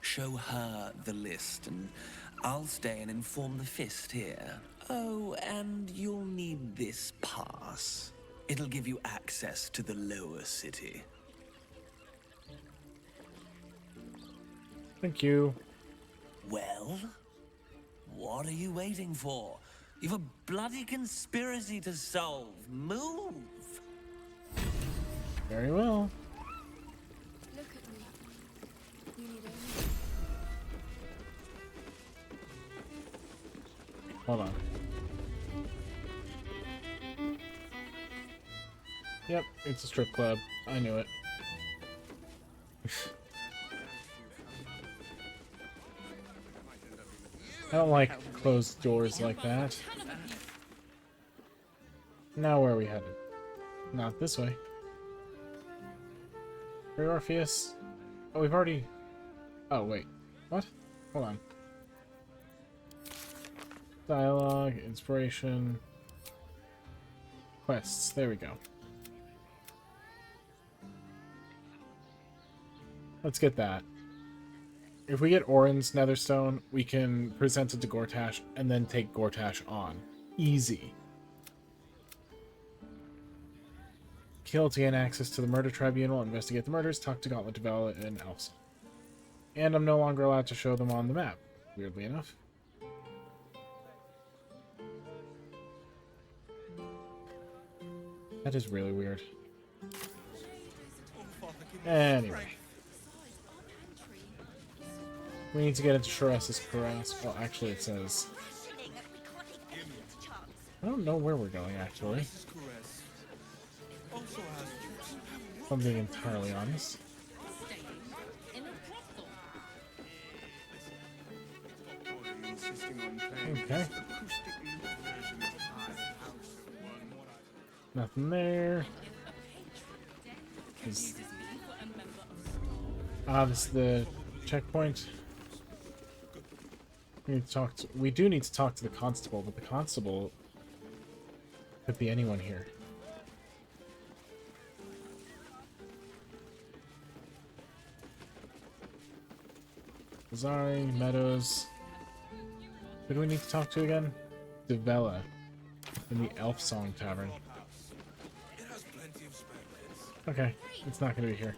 Speaker 16: Show her the list, and I'll stay and inform the Fist here. Oh, and you'll need this pass. It'll give you access to the lower city.
Speaker 1: Thank you.
Speaker 16: Well, what are you waiting for? You've a bloody conspiracy to solve. Move!
Speaker 1: Very well.
Speaker 18: Look at me. You need
Speaker 1: Hold on. Yep, it's a strip club. I knew it. I don't like closed doors like that. Now where are we headed? Not this way. Where, Orpheus? Oh, we've already... Oh, wait. What? Hold on. Dialogue, inspiration... Quests. There we go. Let's get that. If we get Orin's Netherstone, we can present it to Gortash and then take Gortash on. Easy. Kill to gain access to the murder tribunal, investigate the murders, talk to Gauntlet Devella and Elsa. And I'm no longer allowed to show them on the map, weirdly enough. That is really weird. Anyway. We need to get into Sharess's Caress. Well, actually it says... I don't know where we're going, actually. If I'm being entirely honest. Okay. Nothing there. This is the checkpoint. We do need to talk to the constable, but the constable could be anyone here. Zari, Meadows. Who do we need to talk to again? Devella in the Elf Song Tavern. Okay, it's not going to be here.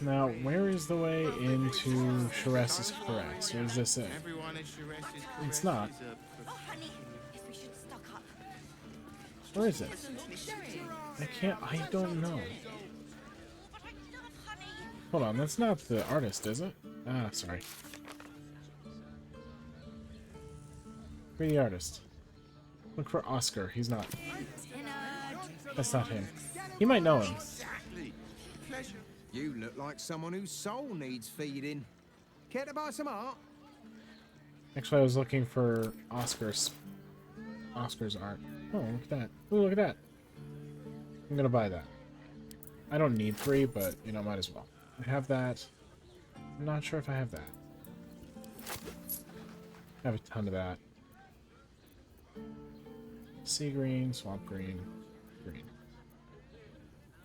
Speaker 1: Now, where is the way into Sharess's Caress? Or is this it? It's not. Where is it? I don't know. Hold on, that's not the artist, is it? Ah, sorry. Where's the artist? Look for Oscar. He's not. That's not him. You might know him.
Speaker 14: You look like someone whose soul needs feeding. Care to buy some art?
Speaker 1: Actually, I was looking for Oscar's art. Oh, look at that. Oh, look at that. I'm gonna buy that. I don't need 3, but, you know, might as well. I have that. I'm not sure if I have that. I have a ton of that. Sea green, swamp green, green.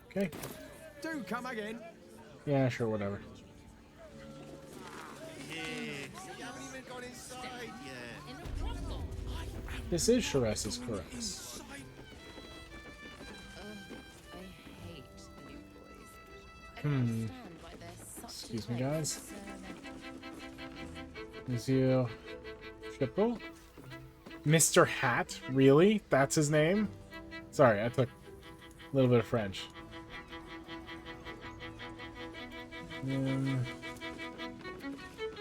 Speaker 1: Okay.
Speaker 14: Do come again.
Speaker 1: Yeah, sure, whatever. This is Sharess's Caress. Excuse me, guys. Monsieur Chapeau? Mr. Hat? Really? That's his name? Sorry, I took a little bit of French.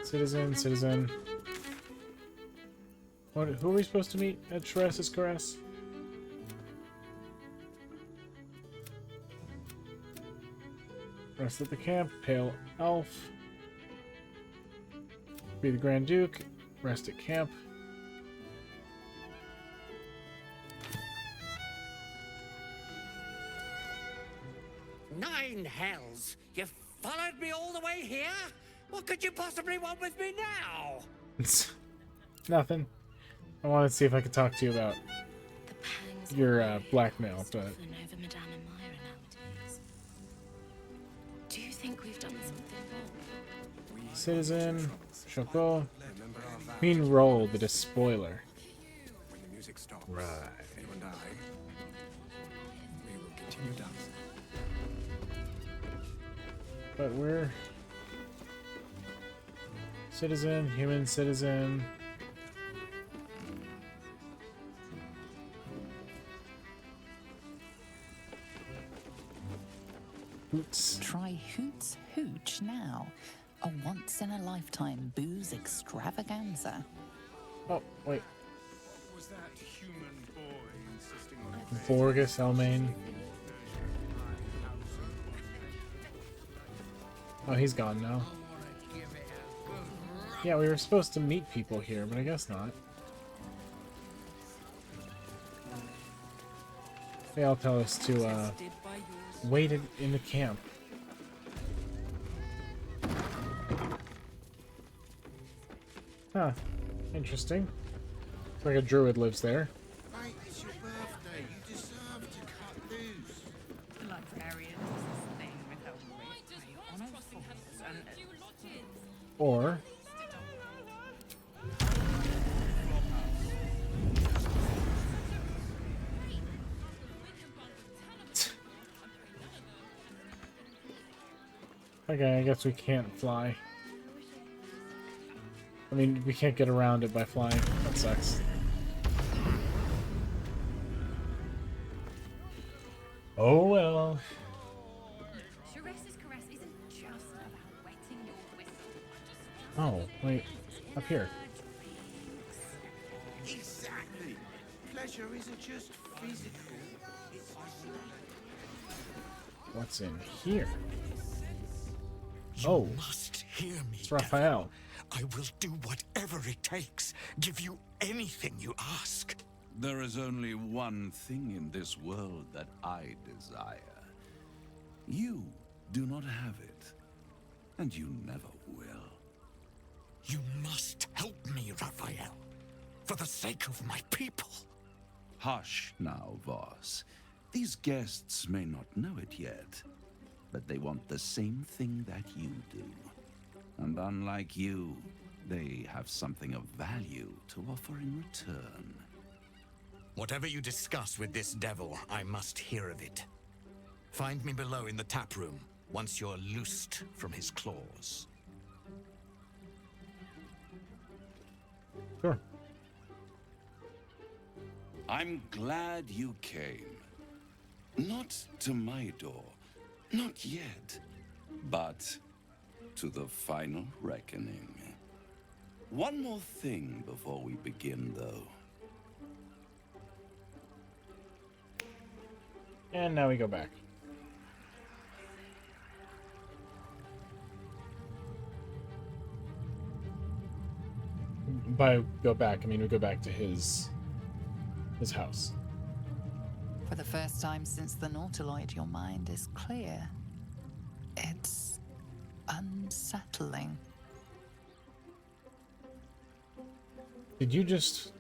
Speaker 1: Citizen. Who are we supposed to meet at Sharess's Caress? Rest at the camp, Pale Elf. Be the Grand Duke, rest at camp.
Speaker 13: Nine hells! You followed me all the way here? What could you possibly want with me now?
Speaker 1: Nothing. I wanted to see if I could talk to you about your blackmail, but...
Speaker 20: Over Madame and Myra nowadays. Do you think we've done something wrong?
Speaker 1: Citizen, Chapeau. Queen Roll, the Despoiler. Right. But we're... Citizen, human citizen... Hoots.
Speaker 5: Try Hoots Hooch now. A once-in-a-lifetime booze extravaganza.
Speaker 1: Oh, wait.
Speaker 19: What was that human boy insisting on
Speaker 1: Vorgus Elmain. Oh, he's gone now. Yeah, we were supposed to meet people here, but I guess not. They all tell us to, wait in the camp. Huh. Interesting. Looks like a druid lives there.
Speaker 14: Mate, it's your birthday. You deserve to cut loose.
Speaker 21: The librarian does this thing with her weight on all fours and...
Speaker 1: Or... Okay, I guess we can't fly. I mean, we can't get around it by flying. That sucks. Oh well.
Speaker 18: Teresa's caress isn't just about wetting your whistle.
Speaker 1: Oh, wait. Up here.
Speaker 14: Exactly. Pleasure isn't just physical.
Speaker 1: What's in here?
Speaker 13: You
Speaker 1: Oh,
Speaker 13: must hear me.
Speaker 1: it's Raphael.
Speaker 13: I will do whatever it takes. Give you anything you ask.
Speaker 15: There is only one thing in this world that I desire. You do not have it, and you never will.
Speaker 13: You must help me, Raphael. For the sake of my people.
Speaker 15: Hush now, Voss. These guests may not know it yet, but they want the same thing that you do. And unlike you, they have something of value to offer in return.
Speaker 13: Whatever you discuss with this devil, I must hear of it. Find me below in the tap room, once you're loosed from his claws.
Speaker 1: Sure.
Speaker 15: I'm glad you came. Not to my door, not yet, but to the final reckoning. One more thing before we begin, though.
Speaker 1: And now we go back. By go back, I mean we go back to his house.
Speaker 5: For the first time since the Nautiloid, your mind is clear. It's unsettling.
Speaker 1: Did you just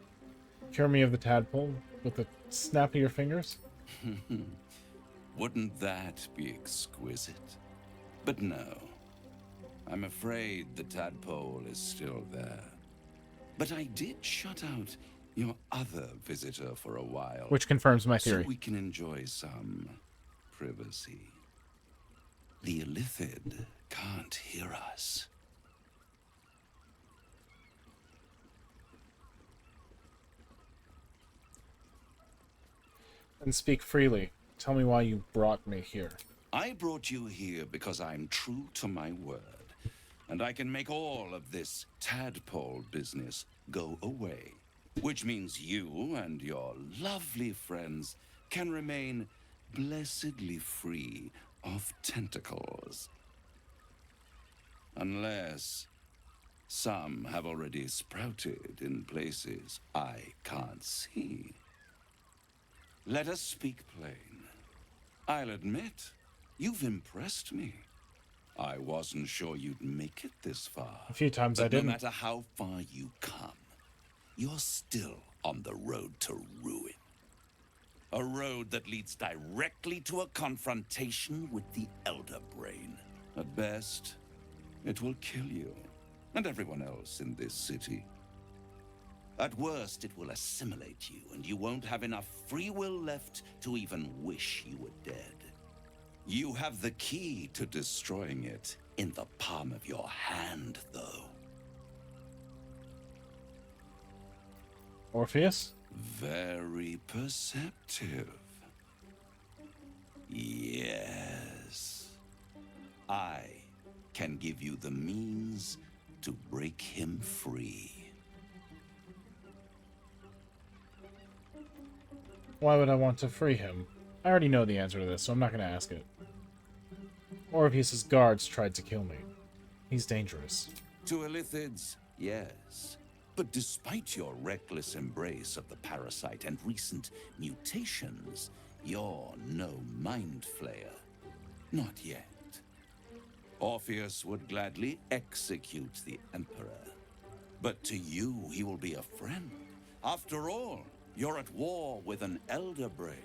Speaker 1: cure me of the tadpole with a snap of your fingers?
Speaker 15: Wouldn't that be exquisite? But no. I'm afraid the tadpole is still there. But I did shut out your other visitor for a while.
Speaker 1: Which confirms my theory.
Speaker 15: So we can enjoy some privacy. The Illithid can't hear us.
Speaker 1: And speak freely. Tell me why you brought me here.
Speaker 15: I brought you here because I'm true to my word. And I can make all of this tadpole business go away. Which means you and your lovely friends can remain blessedly free of tentacles. Unless some have already sprouted in places I can't see. Let us speak plain. I'll admit, you've impressed me. I wasn't sure you'd make it this far.
Speaker 1: A few times I didn't.
Speaker 15: No matter how far you come, you're still on the road to ruin. A road that leads directly to a confrontation with the Elder Brain. At best, it will kill you and everyone else in this city. At worst, it will assimilate you, and you won't have enough free will left to even wish you were dead. You have the key to destroying it in the palm of your hand, though.
Speaker 1: Orpheus?
Speaker 15: Very perceptive. Yes. I can give you the means to break him free.
Speaker 1: Why would I want to free him? I already know the answer to this, so I'm not going to ask it. Orpheus's guards tried to kill me. He's dangerous.
Speaker 15: To Illithids, yes. But despite your reckless embrace of the parasite and recent mutations, you're no mind flayer. Not yet. Orpheus would gladly execute the Emperor. But to you, he will be a friend. After all, you're at war with an Elder Brain.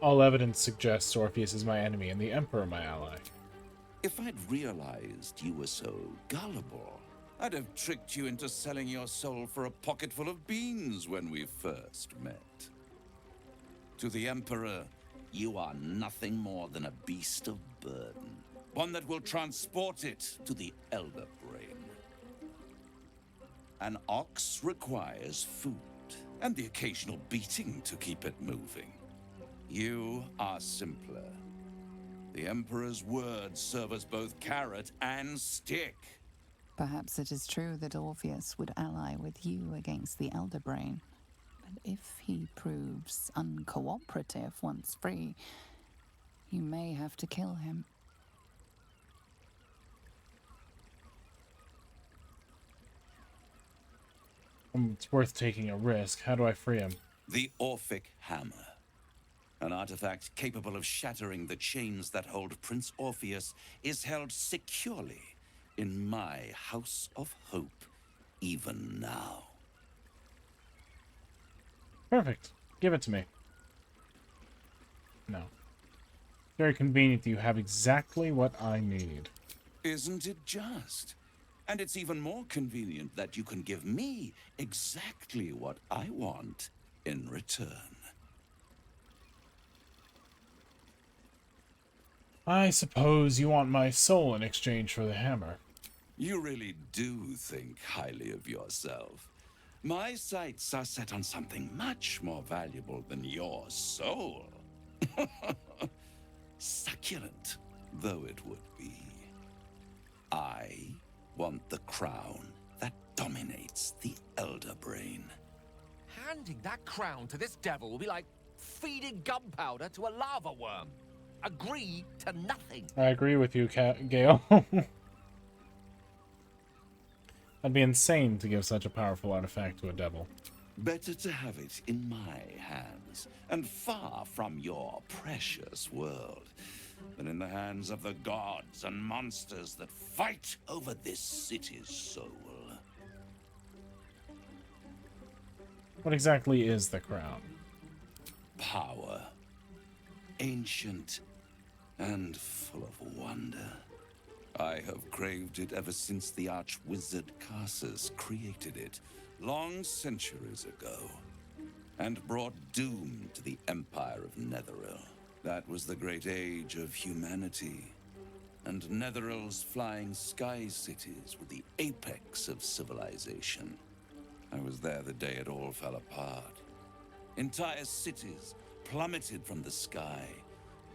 Speaker 1: All evidence suggests Orpheus is my enemy and the Emperor my ally.
Speaker 15: If I'd realized you were so gullible, I'd have tricked you into selling your soul for a pocketful of beans when we first met. To the Emperor, you are nothing more than a beast of burden. One that will transport it to the Elder Brain. An ox requires food, and the occasional beating to keep it moving. You are simpler. The Emperor's words serve as both carrot and stick.
Speaker 5: Perhaps it is true that Orpheus would ally with you against the Elder Brain. But if he proves uncooperative once free, you may have to kill him.
Speaker 1: It's worth taking a risk. How do I free him?
Speaker 15: The Orphic Hammer. An artifact capable of shattering the chains that hold Prince Orpheus is held securely in my House of Hope, even now.
Speaker 1: Perfect. Give it to me. No. Very convenient that you have exactly what I need.
Speaker 15: Isn't it just? And it's even more convenient that you can give me exactly what I want in return.
Speaker 1: I suppose you want my soul in exchange for the hammer.
Speaker 15: You really do think highly of yourself. My sights are set on something much more valuable than your soul. Succulent though it would be. I want the crown that dominates the Elder Brain.
Speaker 2: Handing that crown to this devil will be like feeding gunpowder to a lava worm. Agree to nothing.
Speaker 1: I agree with you, Gale. That'd be insane to give such a powerful artifact to a devil.
Speaker 15: Better to have it in my hands, and far from your precious world, than in the hands of the gods and monsters that fight over this city's soul.
Speaker 1: What exactly is the crown?
Speaker 15: Power. Ancient and full of wonder. I have craved it ever since the arch-wizard Carsus created it, long centuries ago, and brought doom to the Empire of Netheril. That was the great age of humanity, and Netheril's flying sky cities were the apex of civilization. I was there the day it all fell apart. Entire cities plummeted from the sky,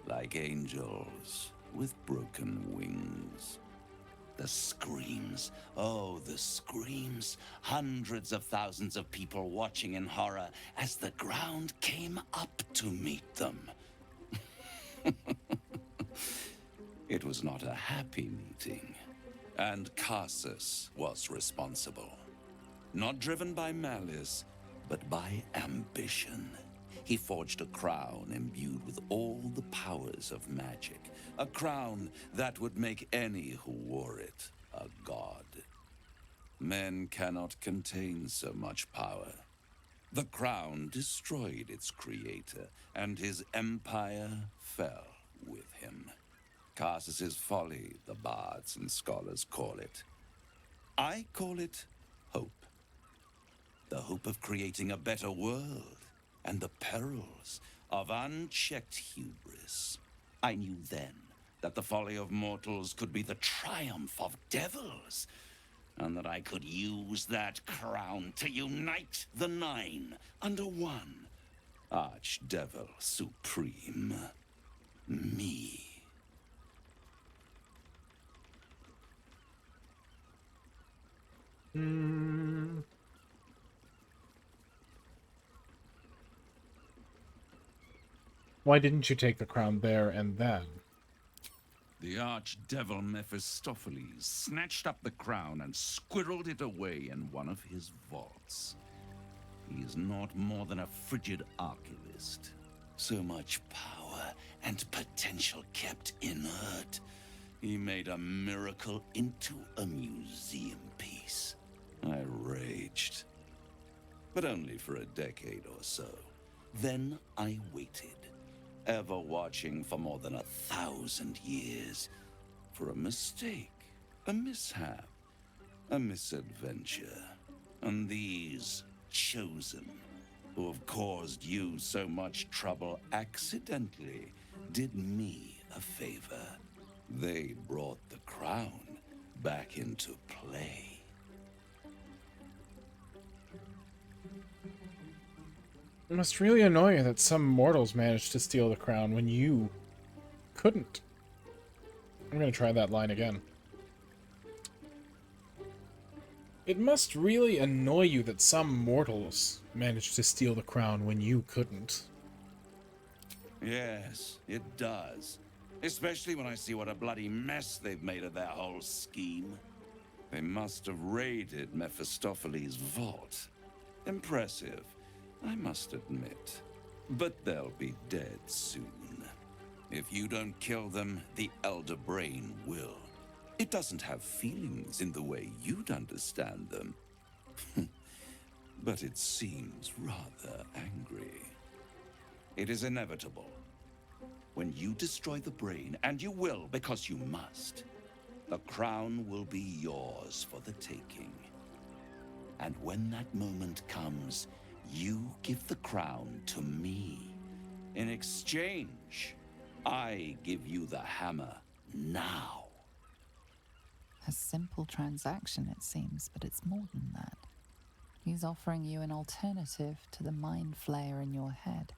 Speaker 15: like angels with broken wings. The screams, oh, the screams. Hundreds of thousands of people watching in horror as the ground came up to meet them. It was not a happy meeting, and Carsus was responsible. Not driven by malice, but by ambition. He forged a crown imbued with all the powers of magic. A crown that would make any who wore it a god. Men cannot contain so much power. The crown destroyed its creator, and his empire fell with him. Carsus's folly, the bards and scholars call it. I call it hope. The hope of creating a better world, and the perils of unchecked hubris. I knew then that the folly of mortals could be the triumph of devils, and that I could use that crown to unite the Nine under one Archdevil Supreme. Me.
Speaker 1: Why didn't you take the crown there and then?
Speaker 15: The archdevil Mephistopheles snatched up the crown and squirreled it away in one of his vaults. He is not more than a frigid archivist. So much power and potential kept inert. He made a miracle into a museum piece. I raged. But only for a decade or so. Then I waited. Ever watching for more than 1,000 years. For a mistake, a mishap, a misadventure. And these chosen who have caused you so much trouble accidentally, did me a favor. They brought the crown back into play.
Speaker 1: It must really annoy you that some mortals managed to steal the crown when you couldn't. I'm gonna try that line again. It must really annoy you that some mortals managed to steal the crown when you couldn't.
Speaker 15: Yes, it does. Especially when I see what a bloody mess they've made of their whole scheme. They must have raided Mephistopheles' vault. Impressive, I must admit. But they'll be dead soon. If you don't kill them, the Elder Brain will. It doesn't have feelings in the way you'd understand them. But it seems rather angry. It is inevitable. When you destroy the brain, and you will because you must, the crown will be yours for the taking. And when that moment comes, you give the crown to me. In exchange, I give you the hammer now.
Speaker 5: A simple transaction, it seems, but it's more than that. He's offering you an alternative to the mind flayer in your head.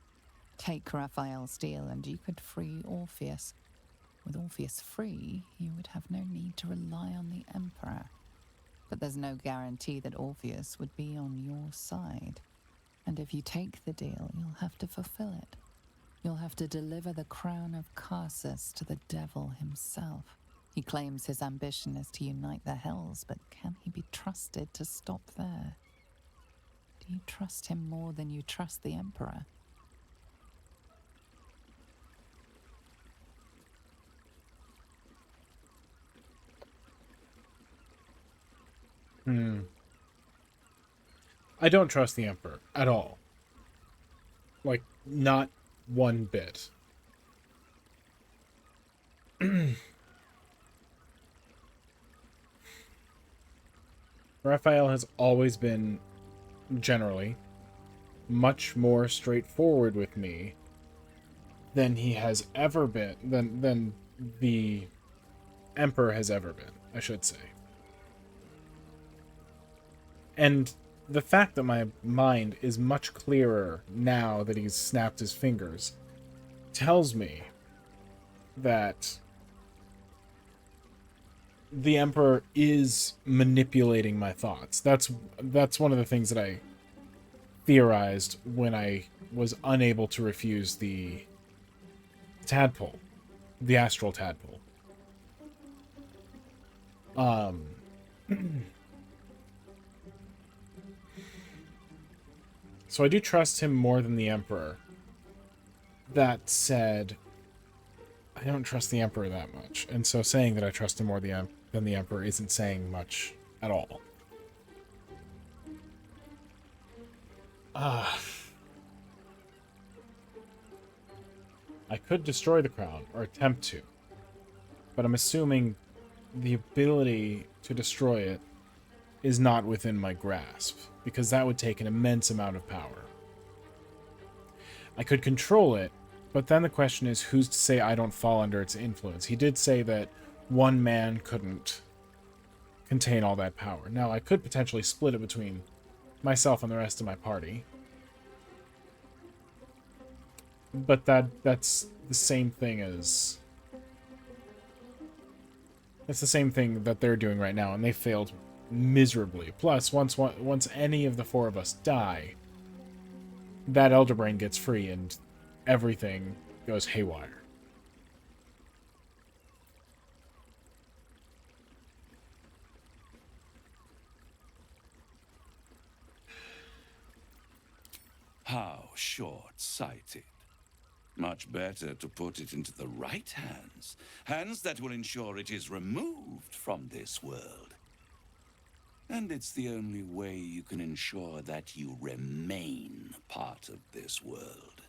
Speaker 5: Take Raphael's deal and you could free Orpheus. With Orpheus free, you would have no need to rely on the Emperor. But there's no guarantee that Orpheus would be on your side. And if you take the deal, you'll have to fulfill it. You'll have to deliver the crown of Carsus to the devil himself. He claims his ambition is to unite the Hells, but can he be trusted to stop there? Do you trust him more than you trust the Emperor?
Speaker 1: I don't trust the Emperor at all. Like, not one bit. Raphael has always been, generally, much more straightforward with me than he has ever been, than the Emperor has ever been, I should say. And the fact that my mind is much clearer now that he's snapped his fingers tells me that the Emperor is manipulating my thoughts. That's one of the things that I theorized when I was unable to refuse the tadpole, the astral tadpole. So I do trust him more than the Emperor. That said, I don't trust the Emperor that much. And so saying that I trust him more than the Emperor isn't saying much at all. I could destroy the crown, or attempt to. But I'm assuming the ability to destroy it is not within my grasp, because that would take an immense amount of power. I could control it, but then the question is, who's to say I don't fall under its influence? He did say that one man couldn't contain all that power. Now, I could potentially split it between myself and the rest of my party. But that's the same thing as... It's the same thing that they're doing right now, and they failed miserably. Plus, once any of the four of us die, that Elder Brain gets free and everything goes haywire.
Speaker 15: How short-sighted. Much better to put it into the right hands. Hands that will ensure it is removed from this world. And it's the only way you can ensure that you remain part of this world.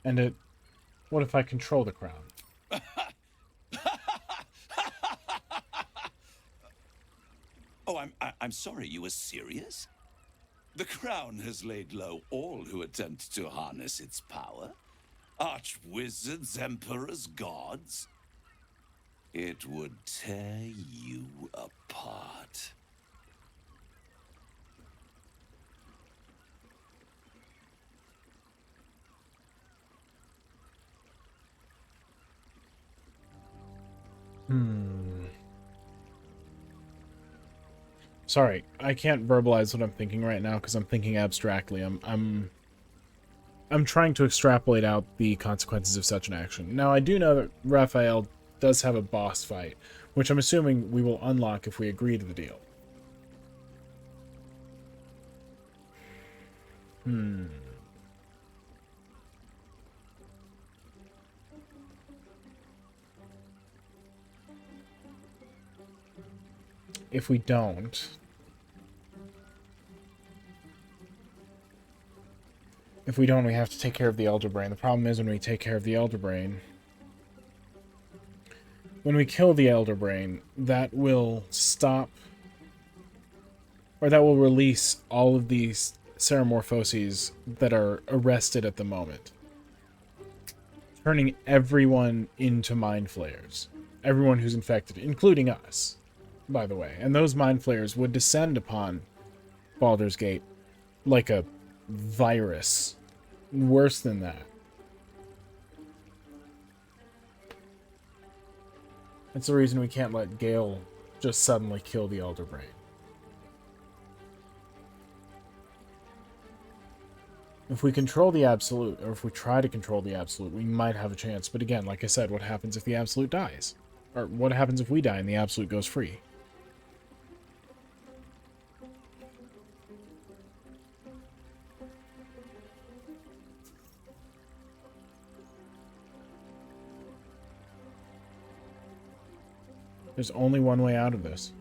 Speaker 1: And what if I control the crown?
Speaker 15: Oh, I'm sorry, you were serious? The crown has laid low all who attempt to harness its power. Archwizards, emperors, gods. It would tear you apart.
Speaker 1: Sorry, I can't verbalize what I'm thinking right now because I'm thinking abstractly. I'm trying to extrapolate out the consequences of such an action. Now, I do know that Raphael does have a boss fight, which I'm assuming we will unlock if we agree to the deal. If we don't... If we don't, we have to take care of the Elder Brain. The problem is when we take care of the Elder Brain... When we kill the Elder Brain, that will stop... Or that will release all of these Ceramorphoses that are arrested at the moment. Turning everyone into Mind Flayers. Everyone who's infected, including us, by the way. And those Mind Flayers would descend upon Baldur's Gate like a virus. Worse than that. That's the reason we can't let Gale just suddenly kill the Elder Brain. If we control the Absolute, or if we try to control the Absolute, we might have a chance. But again, like I said, what happens if the Absolute dies? Or what happens if we die and the Absolute goes free? There's only one way out of this.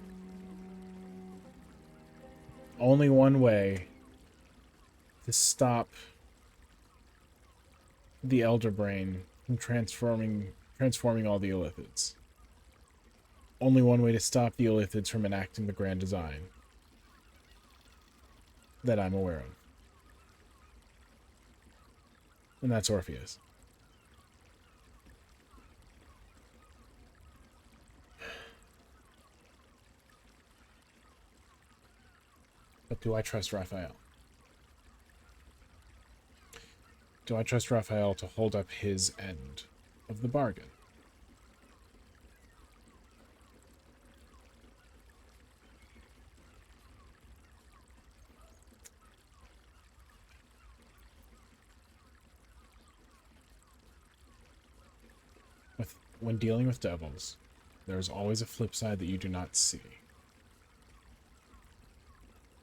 Speaker 1: Only one way to stop the Elder Brain from transforming all the Illithids. Only one way to stop the Illithids from enacting the grand design that I'm aware of. And that's Orpheus. But do I trust Raphael? Do I trust Raphael to hold up his end of the bargain? When dealing with devils, there is always a flip side that you do not see.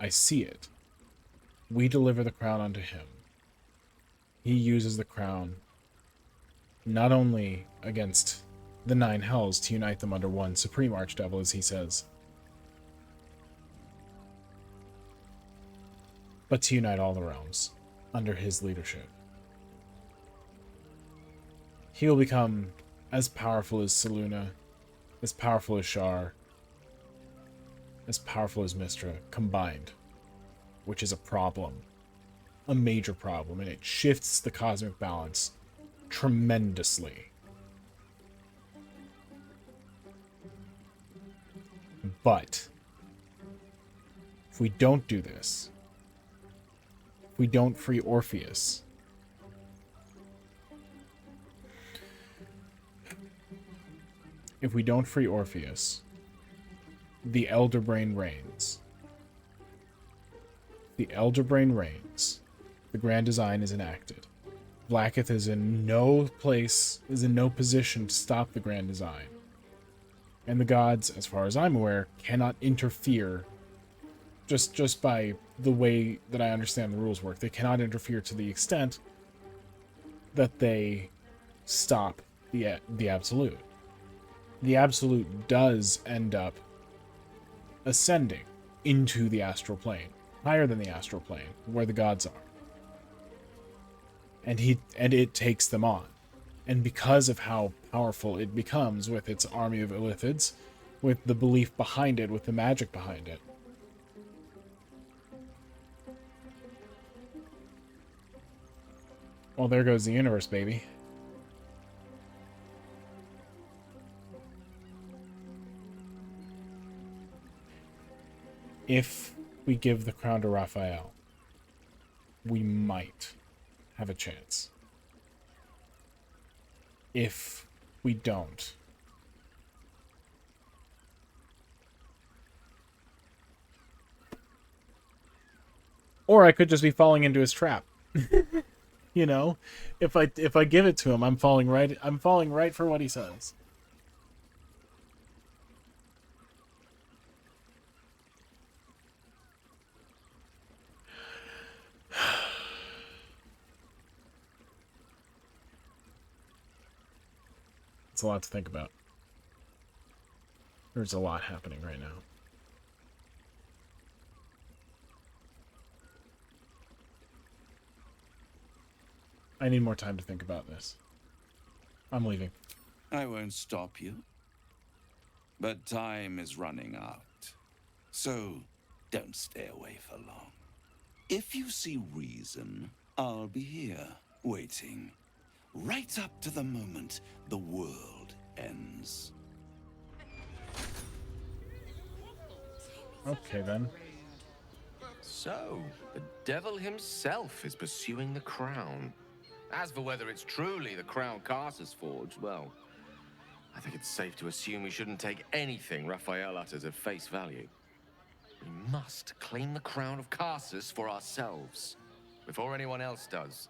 Speaker 1: I see it. We deliver the crown unto him. He uses the crown not only against the 9 hells to unite them under one supreme archdevil, as he says, but to unite all the realms under his leadership. He will become as powerful as Selûne, as powerful as Shar, as powerful as Mystra combined, which is a problem. A major problem, and it shifts the cosmic balance tremendously. But if we don't do this, if we don't free Orpheus, the Elder Brain reigns. The Elder Brain reigns. The grand design is enacted. Blacketh is in no position to stop the grand design. And the gods, as far as I'm aware, cannot interfere just by the way that I understand the rules work. They cannot interfere to the extent that they stop the Absolute. The Absolute does end up ascending into the astral plane, higher than the astral plane, where the gods are. And it takes them on. And because of how powerful it becomes with its army of Illithids, with the belief behind it, with the magic behind it, Well, there goes the universe, baby. If we give the crown to Raphael, we might have a chance. If we don't, or I could just be falling into his trap. You know, if I give it to him, I'm falling right for what he says. It's a lot to think about. There's a lot happening right now. I need more time to think about this. I'm leaving.
Speaker 15: I won't stop you. But time is running out. So, don't stay away for long. If you see reason, I'll be here, waiting. Right up to the moment the world ends.
Speaker 1: Okay, then.
Speaker 2: So, the devil himself is pursuing the crown. As for whether it's truly the crown Carsus forged, well, I think it's safe to assume we shouldn't take anything Raphael utters at face value. We must claim the crown of Carsus for ourselves, before anyone else does.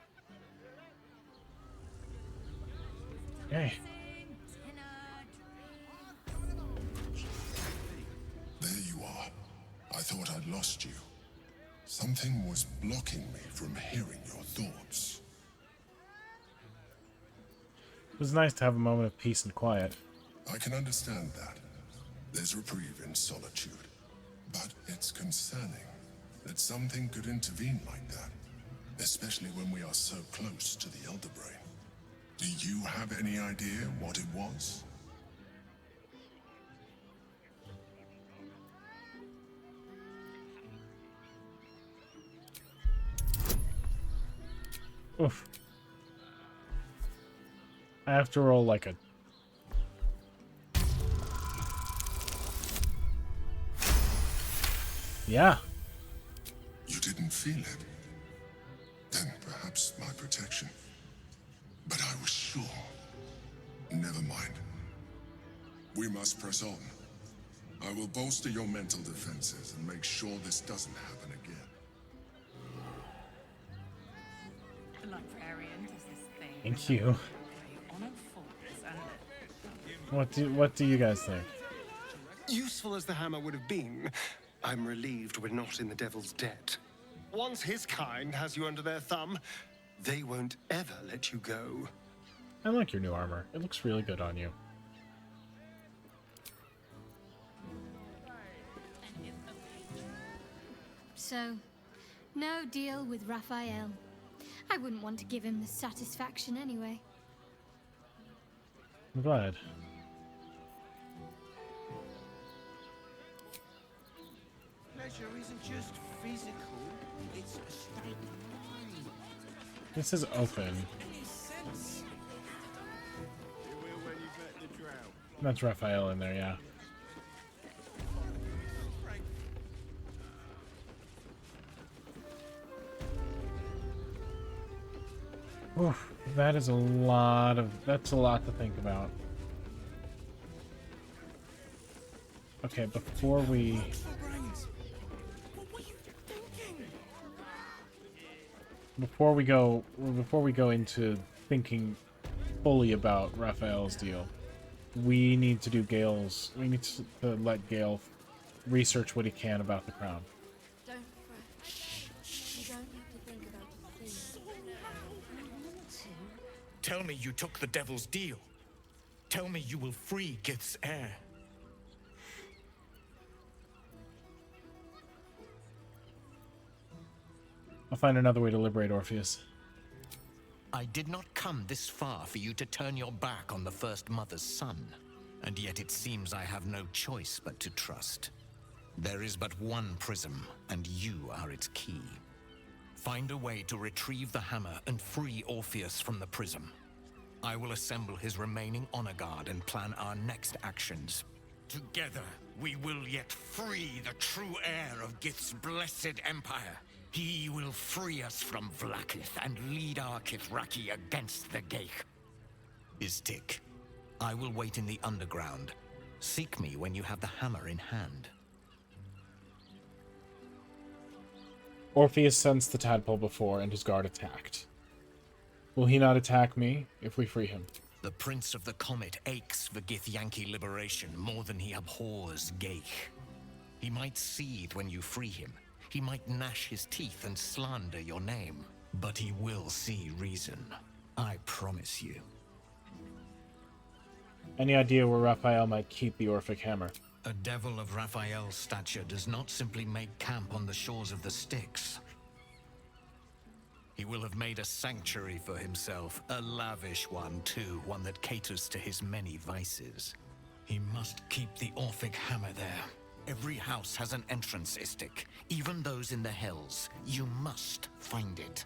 Speaker 1: Hey.
Speaker 11: There you are. I thought I'd lost you. Something was blocking me from hearing your thoughts.
Speaker 1: It was nice to have a moment of peace and quiet.
Speaker 11: I can understand that. There's reprieve in solitude. But it's concerning that something could intervene like that, especially when we are so close to the Elder Brain. Do you have any idea what it was?
Speaker 1: Oof. I have to roll like a... Yeah.
Speaker 11: You didn't feel it? Then perhaps my protection. But I was sure. Never mind. We must press on. I will bolster your mental defenses and make sure this doesn't happen again.
Speaker 21: The librarian does this thing.
Speaker 1: Thank you. What do you guys think?
Speaker 9: Useful as the hammer would have been, I'm relieved we're not in the devil's debt. Once his kind has you under their thumb, they won't ever let you go.
Speaker 1: I like your new armor. It looks really good on you.
Speaker 3: So, no deal with Raphael. I wouldn't want to give him the satisfaction anyway.
Speaker 1: I'm glad.
Speaker 14: Pleasure isn't just physical, it's a state of mind.
Speaker 1: This is open. That's Raphael in there, yeah. Oof, that's a lot to think about. Okay, before we go into thinking fully about Raphael's deal, we need to do Gale's. We need to let Gale research what he can about the crown.
Speaker 17: Don't fret. You don't have to think about a thing.
Speaker 13: Tell me you took the devil's deal. Tell me you will free Gith's heir.
Speaker 1: I'll find another way to liberate Orpheus.
Speaker 13: I did not come this far for you to turn your back on the First Mother's son. And yet it seems I have no choice but to trust. There is but one prism, and you are its key. Find a way to retrieve the hammer and free Orpheus from the prism. I will assemble his remaining honor guard and plan our next actions. Together, we will yet free the true heir of Gith's blessed empire. He will free us from Vlaakith and lead our Kithraki against the Geich. Istik, I will wait in the underground. Seek me when you have the hammer in hand.
Speaker 1: Orpheus sensed the tadpole before, and his guard attacked. Will he not attack me if we free him?
Speaker 13: The Prince of the Comet aches for Githyanki liberation more than he abhors Geich. He might seethe when you free him. He might gnash his teeth and slander your name. But he will see reason. I promise you.
Speaker 1: Any idea where Raphael might keep the Orphic hammer?
Speaker 13: A devil of Raphael's stature does not simply make camp on the shores of the Styx. He will have made a sanctuary for himself, a lavish one too, one that caters to his many vices. He must keep the Orphic hammer there. Every house has an entrance, Istik, even those in the Hells. You must find it.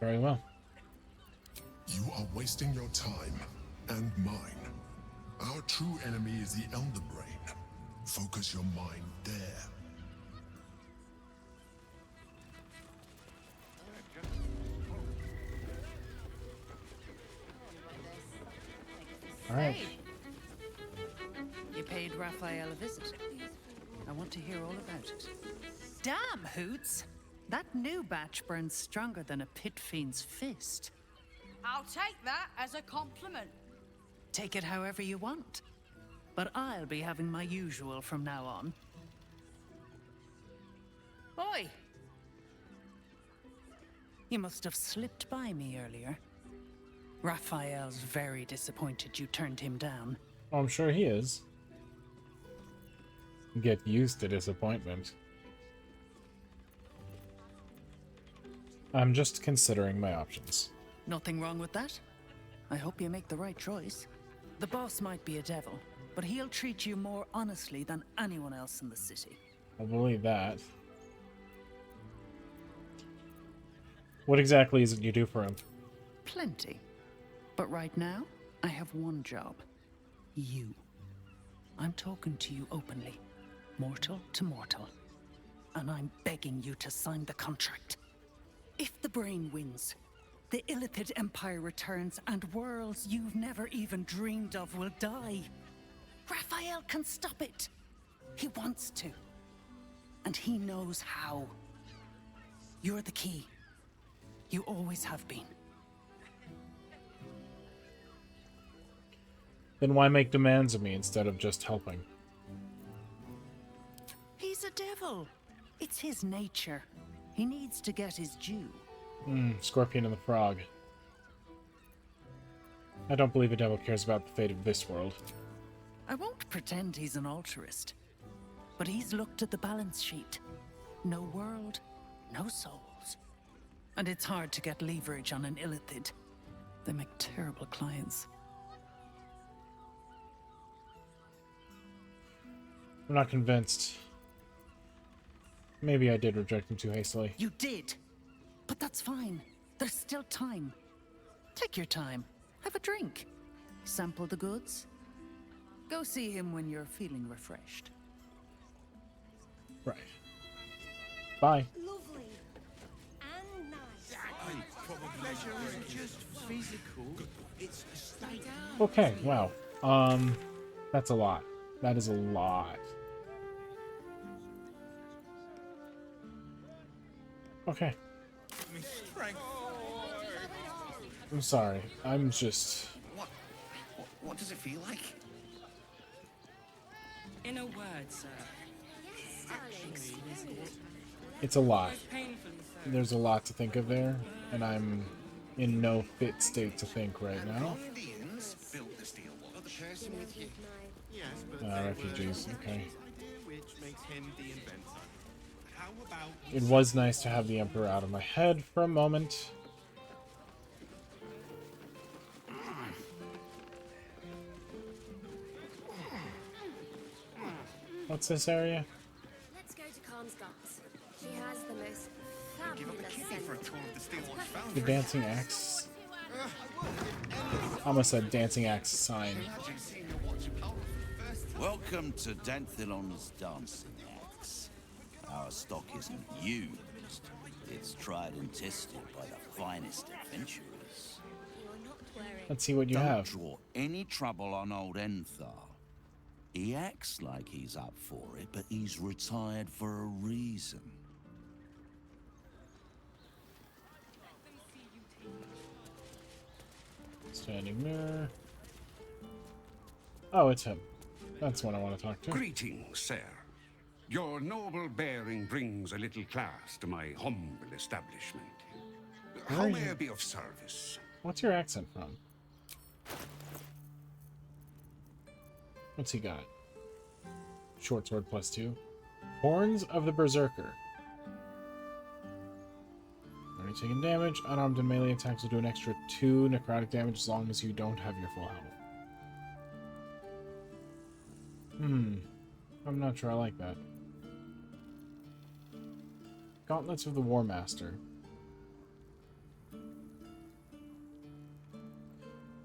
Speaker 1: Very well.
Speaker 11: You are wasting your time, and mine. Our true enemy is the Elder Brain. Focus your mind there.
Speaker 1: All right.
Speaker 21: Hey. You paid Raphael a visit. I want to hear all about it. Damn, Hoots! That new batch burns stronger than a pit fiend's fist.
Speaker 6: I'll take that as a compliment.
Speaker 21: Take it however you want. But I'll be having my usual from now on. Oi! You must have slipped by me earlier. Raphael's very disappointed you turned him down.
Speaker 1: Oh, I'm sure he is. Get used to disappointment. I'm just considering my options.
Speaker 21: Nothing wrong with that. I hope you make the right choice. The boss might be a devil, but he'll treat you more honestly than anyone else in the city.
Speaker 1: I believe that. What exactly is it you do for him?
Speaker 21: Plenty. But right now, I have one job. You. I'm talking to you openly. Mortal to mortal. And I'm begging you to sign the contract. If the brain wins, the Illithid Empire returns and worlds you've never even dreamed of will die. Raphael can stop it. He wants to. And he knows how. You're the key. You always have been.
Speaker 1: Then why make demands of me instead of just helping?
Speaker 21: He's a devil. It's his nature. He needs to get his due.
Speaker 1: Scorpion and the Frog. I don't believe a devil cares about the fate of this world.
Speaker 21: I won't pretend he's an altruist, but he's looked at the balance sheet. No world, no souls. And it's hard to get leverage on an Illithid. They make terrible clients.
Speaker 1: I'm not convinced. Maybe I did reject him too hastily.
Speaker 21: You did! But that's fine. There's still time. Take your time. Have a drink. Sample the goods. Go see him when you're feeling refreshed.
Speaker 1: Right. Bye.
Speaker 12: Lovely and nice.
Speaker 14: Pleasure isn't just physical, it's a state.
Speaker 1: Okay, wow. That's a lot. That is a lot. Okay. I'm sorry. I'm just...
Speaker 13: What does it feel like?
Speaker 10: In a word, sir.
Speaker 1: It's a lot. There's a lot to think of there, and I'm in no fit state to think right now. Refugees, okay. It was nice to have the Emperor out of my head for a moment. What's this area?
Speaker 17: Let's go to Khan's guts. She has the most fabulous scent.
Speaker 1: The dancing axe. I almost said dancing axe sign.
Speaker 15: Welcome to Danthilon's dancing axe. Our stock isn't used. It's tried and tested by the finest adventurers.
Speaker 1: Let's see what you have.
Speaker 15: Don't draw any trouble on old Enthar. He acts like he's up for it, but he's retired for a reason.
Speaker 1: Standing mirror. Oh, it's him. That's what I want to talk to.
Speaker 10: Greetings, sir. Your noble bearing brings a little class to my humble establishment. How may I be of service?
Speaker 1: What's your accent from? What's he got? Short sword +2. Horns of the Berserker. Already taking damage. Unarmed and melee attacks will do an extra 2 necrotic damage as long as you don't have your full health. I'm not sure I like that. Gauntlets of the War Master.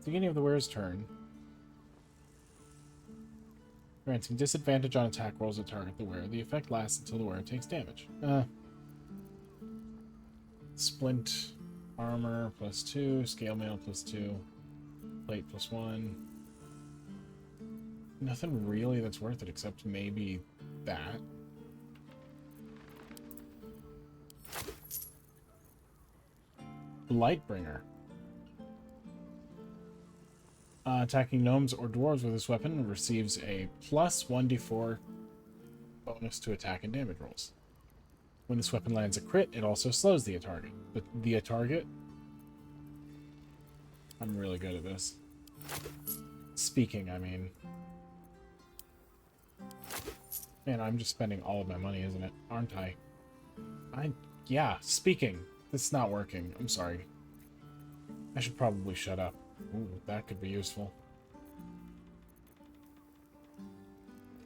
Speaker 1: Beginning of the wearer's turn. Granting disadvantage on attack rolls that target the wearer. The effect lasts until the wearer takes damage. Splint armor +2, scale mail +2, plate +1. Nothing really that's worth it except maybe that. Lightbringer. Attacking gnomes or dwarves with this weapon receives a +1d4 bonus to attack and damage rolls. When this weapon lands a crit, it also slows the target. But the target? I'm really good at this. Speaking, I mean. Man, I'm just spending all of my money, isn't it? Aren't I? Yeah, speaking. It's not working. I'm sorry. I should probably shut up. Ooh, that could be useful.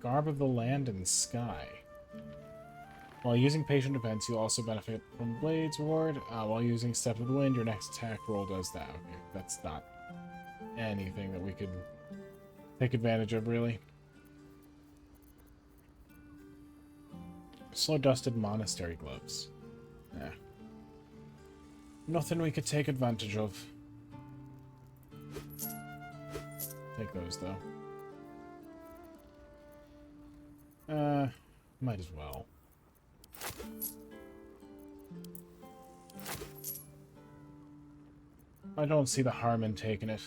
Speaker 1: Garb of the Land and Sky. While using Patient Defense, you'll also benefit from Blades Ward. While using Step of the Wind, your next attack roll does that. Okay, that's not anything that we could take advantage of, really. Slow-dusted Monastery Gloves. Yeah. Nothing we could take advantage of. Take those, though. Might as well. I don't see the harm in taking it.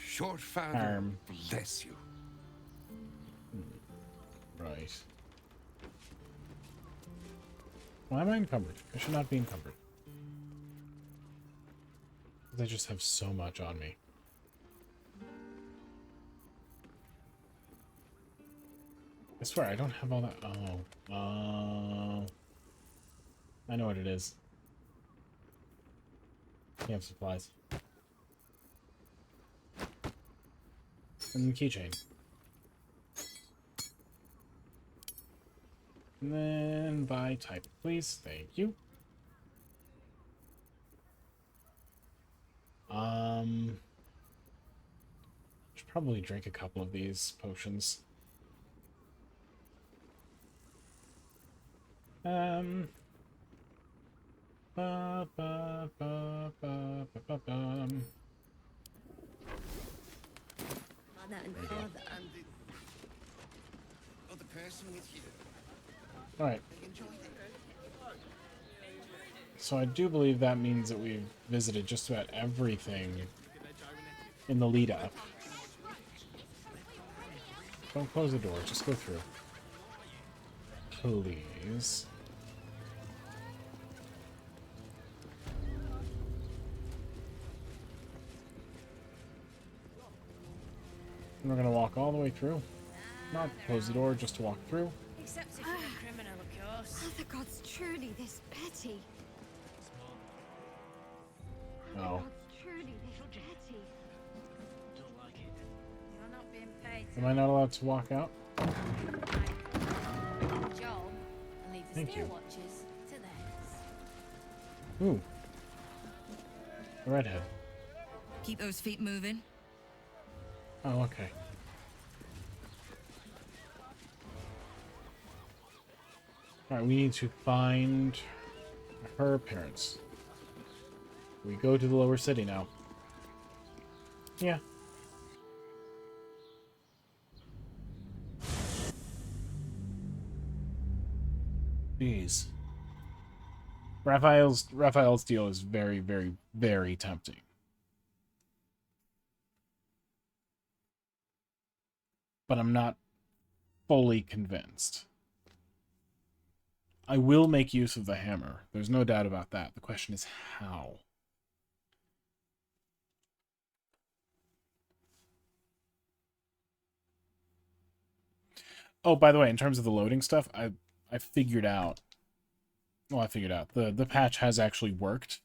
Speaker 10: Short father, bless you.
Speaker 1: Right. Why am I encumbered? I should not be encumbered. They just have so much on me. I swear, I don't have all that. Oh. I know what it is. Camp supplies. And keychain. And then buy type, please. Thank you. Should probably drink a couple of these potions. Alright. So I do believe that means that we've visited just about everything in the lead up. Don't close the door, just go through. Please. And we're gonna walk all the way through. Not close the door, just to walk through.
Speaker 6: Except if you're a criminal, of course.
Speaker 3: Are the gods truly this petty?
Speaker 1: No.
Speaker 3: Are the gods truly this petty?
Speaker 6: You're not being paid.
Speaker 1: Am I not allowed to walk out?
Speaker 6: Job and leave
Speaker 1: Thank you.
Speaker 20: Watches to theirs.
Speaker 1: Ooh. A redhead.
Speaker 4: Keep those feet moving.
Speaker 1: Oh, okay. Alright, we need to find her parents. We go to the lower city now. Yeah. Jeez. Raphael's deal is very, very, very tempting. But I'm not fully convinced. I will make use of the hammer. There's no doubt about that. The question is how. Oh, by the way, in terms of the loading stuff, I figured out. Well, I figured out the patch has actually worked.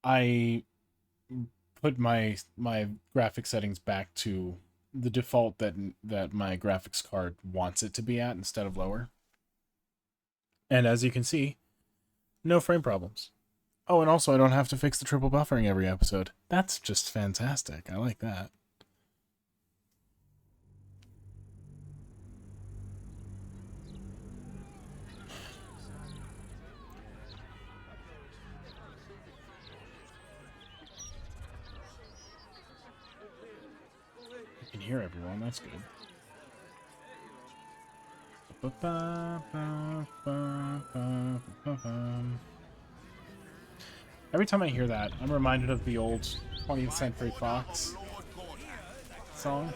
Speaker 1: I put my graphic settings back to the default that my graphics card wants it to be at instead of lower. And as you can see, no frame problems. Oh, and also I don't have to fix the triple buffering every episode. That's just fantastic. I like that. I can hear everyone. That's good. Every time I hear that, I'm reminded of the old 20th Century Fox song.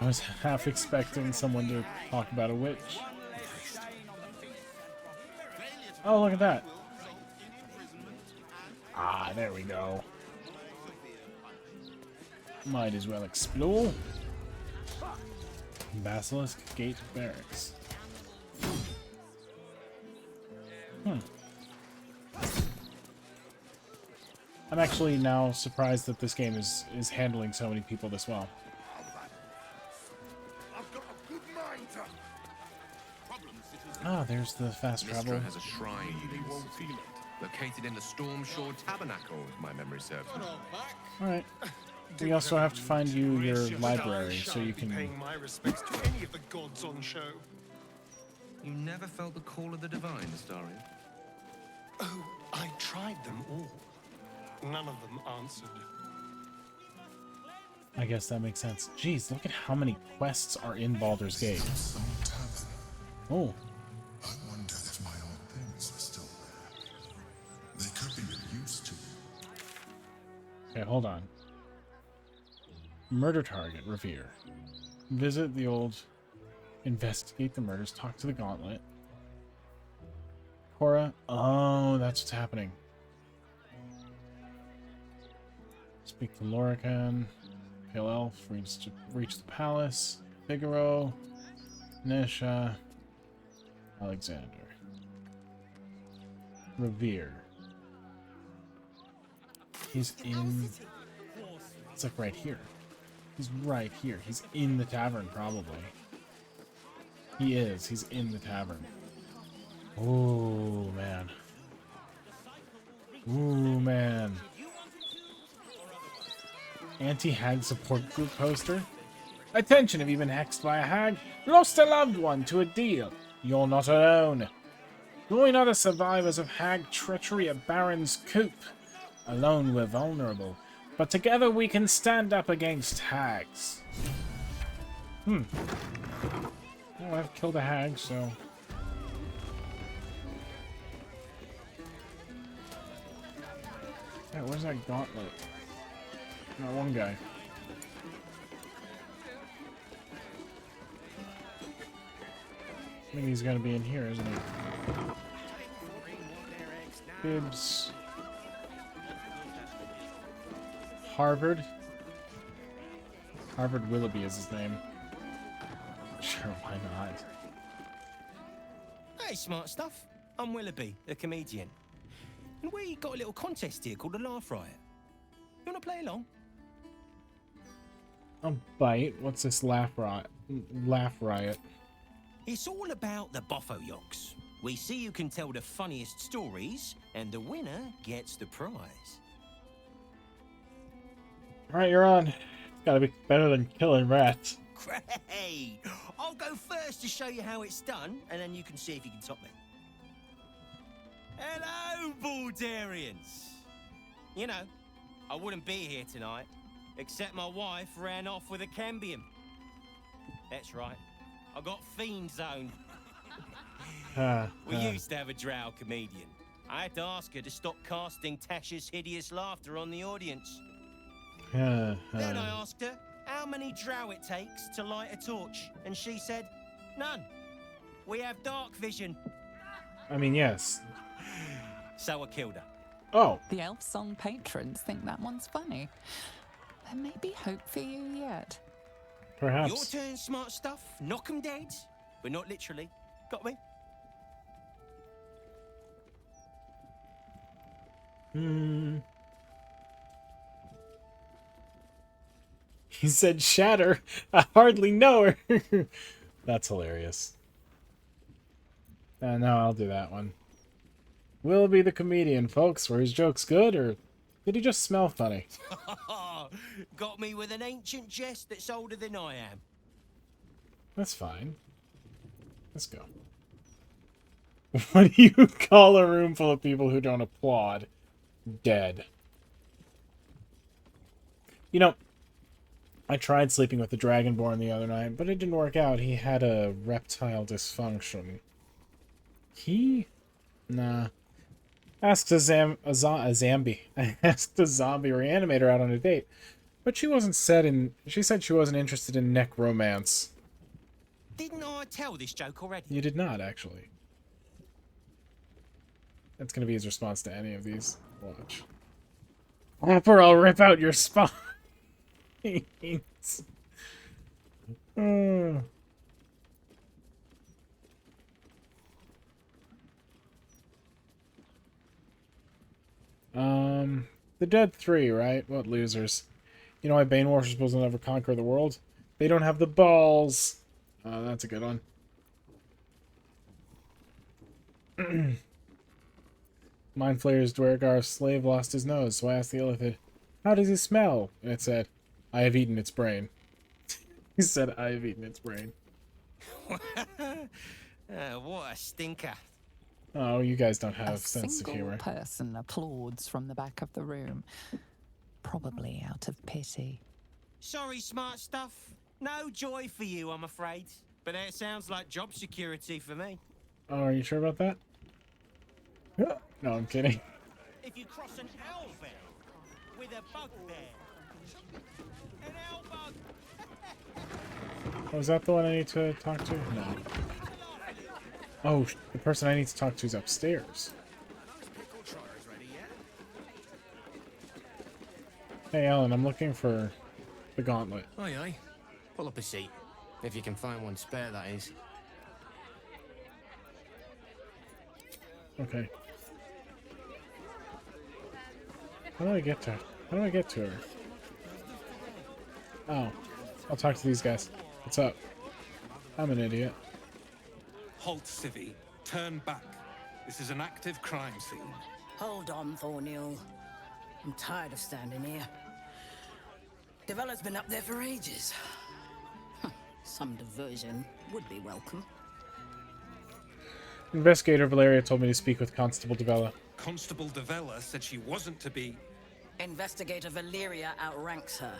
Speaker 1: I was half expecting someone to talk about a witch. Oh, look at that. Ah, there we go. Might as well explore. Basilisk Gate Barracks. I'm actually now surprised that this game is handling so many people this well. Ah, there's the fast travel.
Speaker 2: Mistra has a shrine in Wallfield, located in the Stormshore Tabernacle, if my memory serves me.
Speaker 1: Alright. We also have to find you your library so you can...
Speaker 9: Paying my respects to any of the gods on show.
Speaker 2: You never felt the call of the divine, Astarion?
Speaker 9: Oh, I tried them all. None of them answered.
Speaker 1: I guess that makes sense. Jeez, look at how many quests are in Baldur's Gate. Oh.
Speaker 11: I wonder if my old things are still there. They could be of use to you.
Speaker 1: Okay, hold on. Murder target, Revere. Visit the old... Investigate the murders. Talk to the Gauntlet. Cora. Oh, that's what's happening. Speak to Lorican. Pale Elf. Reach the palace. Figaro. Nesha. Alexander. Revere. He's in... It's like right here. He's right here. He's in the tavern, probably. He is. He's in the tavern. Oh, man. Ooh, man. Anti-hag support group poster. Attention, have you been hexed by a hag? Lost a loved one to a deal? You're not alone. Join other survivors of hag treachery at Baron's Coop. Alone we're vulnerable, but together we can stand up against hags. Oh, I've killed a hag, so... Hey, where's that gauntlet? Not one guy. I think he's gonna be in here, isn't he? Bibbs. Harvard. Harvard Willoughby is his name. Sure, why not?
Speaker 14: Hey, smart stuff. I'm Willoughby, the comedian. And we got a little contest here called the Laugh Riot. You wanna play along?
Speaker 1: A bite? What's this laugh riot? Laugh riot.
Speaker 14: It's all about the Boffoyoks. We see who can tell the funniest stories, and the winner gets the prize.
Speaker 1: Alright, you're on. It's gotta be better than killing rats.
Speaker 14: Great! I'll go first to show you how it's done, and then you can see if you can top me. Hello, Baldurians! You know, I wouldn't be here tonight, except my wife ran off with a cambion. That's right, I got fiend zoned. We used to have a drow comedian. I had to ask her to stop casting Tasha's hideous laughter on the audience. Then I asked her how many drow it takes to light a torch, and she said, none. We have dark vision.
Speaker 1: I mean, yes.
Speaker 14: So I killed her.
Speaker 1: Oh.
Speaker 5: The elf song patrons think that one's funny. There may be hope for you yet.
Speaker 1: Perhaps.
Speaker 14: Your turn, smart stuff. Knock 'em dead, but not literally. Got me?
Speaker 1: He said shatter. I hardly know her. That's hilarious. No, I'll do that one. Willoughby the comedian, folks. Were his jokes good, or did he just smell funny?
Speaker 14: Got me with an ancient jest that's older than I am.
Speaker 1: That's fine. Let's go. What do you call a room full of people who don't applaud? Dead. You know, I tried sleeping with the Dragonborn the other night, but it didn't work out. He had a reptile dysfunction. Nah. Asked a zombie reanimator out on a date, but she said she wasn't interested in necromance.
Speaker 14: Didn't I tell this joke already?
Speaker 1: You did not, actually. That's gonna be his response to any of these. Watch. Or I'll rip out your spine. The Dead 3, right? What losers. You know why Bane Worshippers will never conquer the world? They don't have the balls. That's a good one. Mind Flayer's Dwergar's slave lost his nose, so I asked the elephant, how does he smell? And it said, I have eaten its brain. He said, I have eaten its brain.
Speaker 14: What a stinker.
Speaker 1: Oh, you guys don't have sense of
Speaker 5: A
Speaker 1: humor.
Speaker 5: single person applauds from the back of the room, probably out of pity.
Speaker 14: Sorry, smart stuff. No joy for you, I'm afraid. But that sounds like job security for me.
Speaker 1: Oh, are you sure about that? No, I'm kidding.
Speaker 14: If you cross an owlbear with a bugbear. An owlbug.
Speaker 1: Oh, is that the one I need to talk to? No. Oh, the person I need to talk to is upstairs. Hey, Alan, I'm looking for the gauntlet.
Speaker 2: Aye, aye. Pull up a seat. If you can find one spare, that is.
Speaker 1: Okay. How do I get to her? How do I get to her? Oh. I'll talk to these guys. What's up? I'm an idiot.
Speaker 10: Halt, Civvy. Turn back. This is an active crime scene.
Speaker 7: Hold on, Thornhill. I'm tired of standing here. Devella's been up there for ages. Some diversion would be welcome.
Speaker 1: Investigator Valeria told me to speak with Constable Devella.
Speaker 10: Constable Devella said she wasn't to be...
Speaker 7: Investigator Valeria outranks her.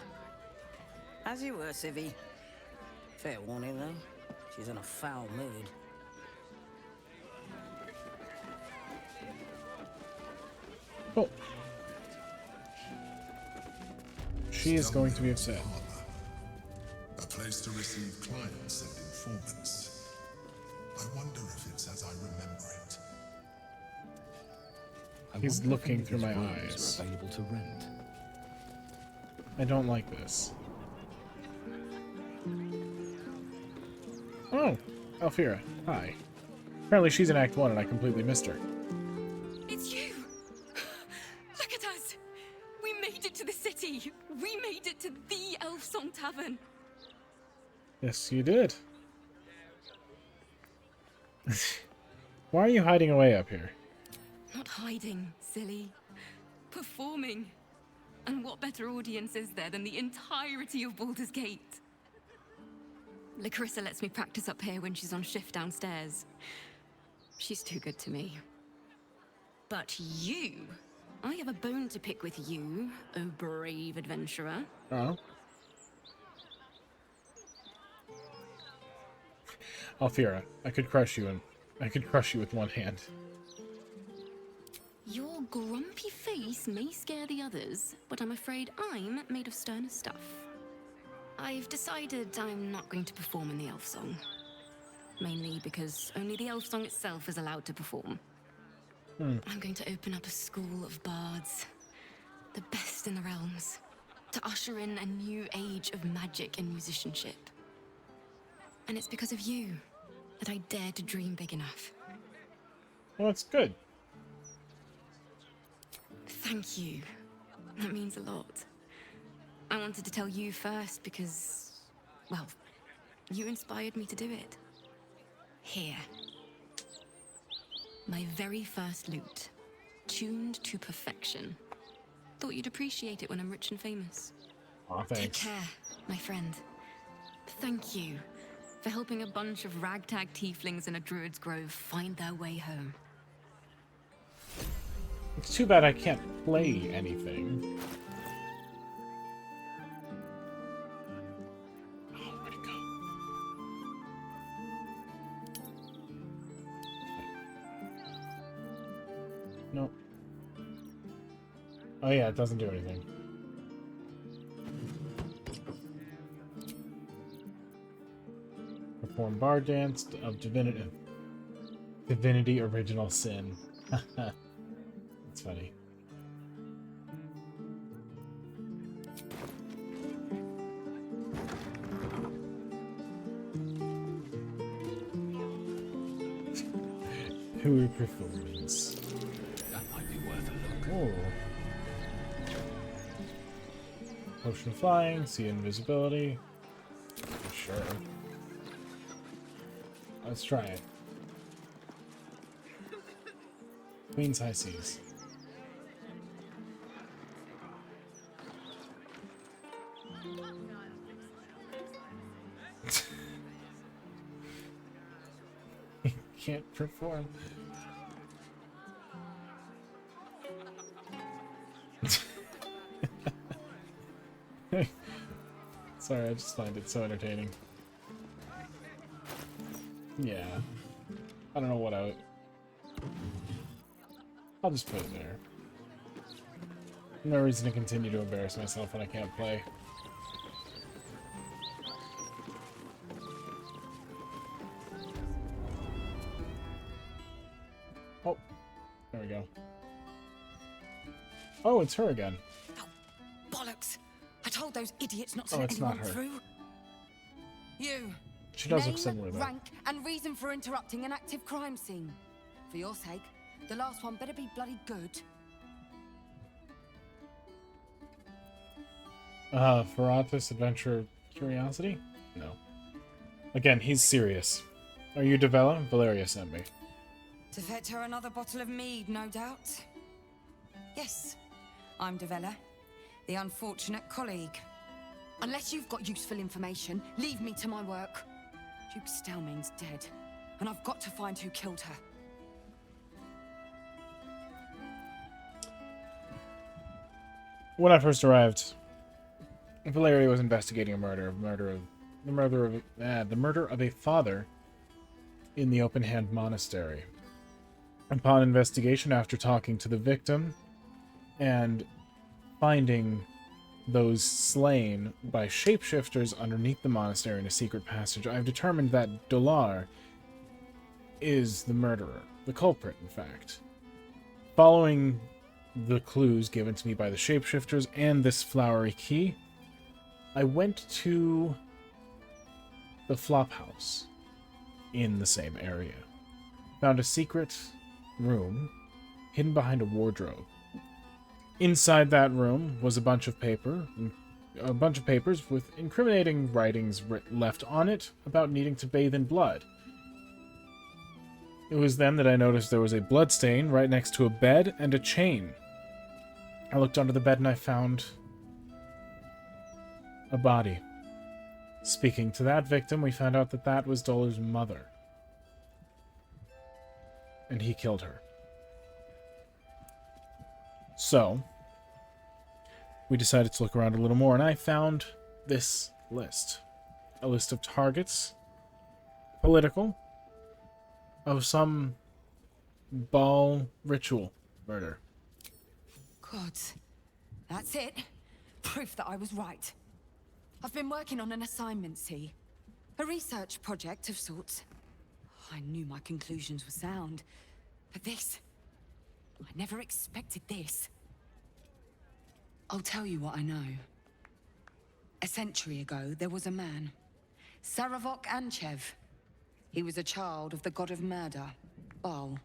Speaker 7: As you were, Civvy. Fair warning, though. She's in a foul mood.
Speaker 1: Oh. She is going to be upset.
Speaker 11: A place to receive clients and informants. I wonder if it's as I remember it.
Speaker 1: He's looking through my eyes.
Speaker 2: Available to rent.
Speaker 1: I don't like this. Oh, Alfira. Hi. Apparently she's in Act 1 and I completely missed her.
Speaker 18: It's you! Look at us! We made it to the city! We made it to the Elf Song Tavern.
Speaker 1: Yes, you did. Why are you hiding away up here?
Speaker 18: Not hiding, silly. Performing. And what better audience is there than the entirety of Baldur's Gate? Lacarissa lets me practice up here when she's on shift downstairs. She's too good to me. But you... I have a bone to pick with you, oh brave adventurer.
Speaker 1: Oh. Alfira, I could crush you with one hand.
Speaker 18: Your grumpy face may scare the others, but I'm afraid I'm made of sterner stuff. I've decided I'm not going to perform in the elf song. Mainly because only the elf song itself is allowed to perform. I'm going to open up a school of bards. The best in the realms. To usher in a new age of magic and musicianship. And it's because of you that I dare to dream big enough.
Speaker 1: Well, that's good.
Speaker 18: Thank you. That means a lot. I wanted to tell you first because, well, you inspired me to do it. Here. My very first lute. Tuned to perfection. Thought you'd appreciate it when I'm rich and famous.
Speaker 1: Aw, thanks.
Speaker 18: Take care, my friend. Thank you for helping a bunch of ragtag tieflings in a druid's grove find their way home.
Speaker 1: It's too bad I can't play anything. Oh, where'd it go? Nope. Oh yeah, it doesn't do anything. Perform bar dance of divinity original sin. That's funny. Who performs?
Speaker 19: That might be worth a look.
Speaker 1: Oh. Potion of flying, see invisibility. Sure. Let's try it. Queen's High Seas. Can't perform. Sorry, I just find it so entertaining. Yeah. I don't know what I'll just put it there. No reason to continue to embarrass myself when I can't play. Oh, there we go. Oh, it's her again.
Speaker 4: Bollocks! I told those idiots not to
Speaker 1: Oh,
Speaker 4: let
Speaker 1: it's
Speaker 4: anyone
Speaker 1: not her.
Speaker 4: through. You.
Speaker 1: She does
Speaker 4: Name,
Speaker 1: look similar, though.
Speaker 4: rank, and reason for interrupting an active crime scene. For your sake, the last one better be bloody good.
Speaker 1: Ferratus Adventure Curiosity? No. Again, he's serious. Are you Devella? Valeria sent me.
Speaker 4: To fetch her another bottle of mead, no doubt. Yes, I'm Devella, the unfortunate colleague. Unless you've got useful information, leave me to my work. Duke Stelmane's dead, and I've got to find who killed her.
Speaker 1: When I first arrived, Valeria was investigating the murder of a father in the Open Hand Monastery. Upon investigation, after talking to the victim and finding those slain by shapeshifters underneath the monastery in a secret passage, I've determined that Dolar is the murderer, the culprit, in fact. Following the clues given to me by the shapeshifters and this flowery key, I went to the Flophouse in the same area. Found a secret room hidden behind a wardrobe. Inside that room was a bunch of paper, a bunch of papers with incriminating writings left on it about needing to bathe in blood. It was then that I noticed there was a blood stain right next to a bed and a chain. I looked under the bed and I found a body. Speaking to that victim, we found out that that was Dollar's mother. And he killed her. So, we decided to look around a little more, and I found this list. A list of targets, political, of some Baal ritual murder.
Speaker 4: God, that's it. Proof that I was right. I've been working on an assignment, see? A research project of sorts. I knew my conclusions were sound. But this... I never expected this. I'll tell you what I know. A century ago, there was a man. Saravok Anchev. He was a child of the god of murder, Baal.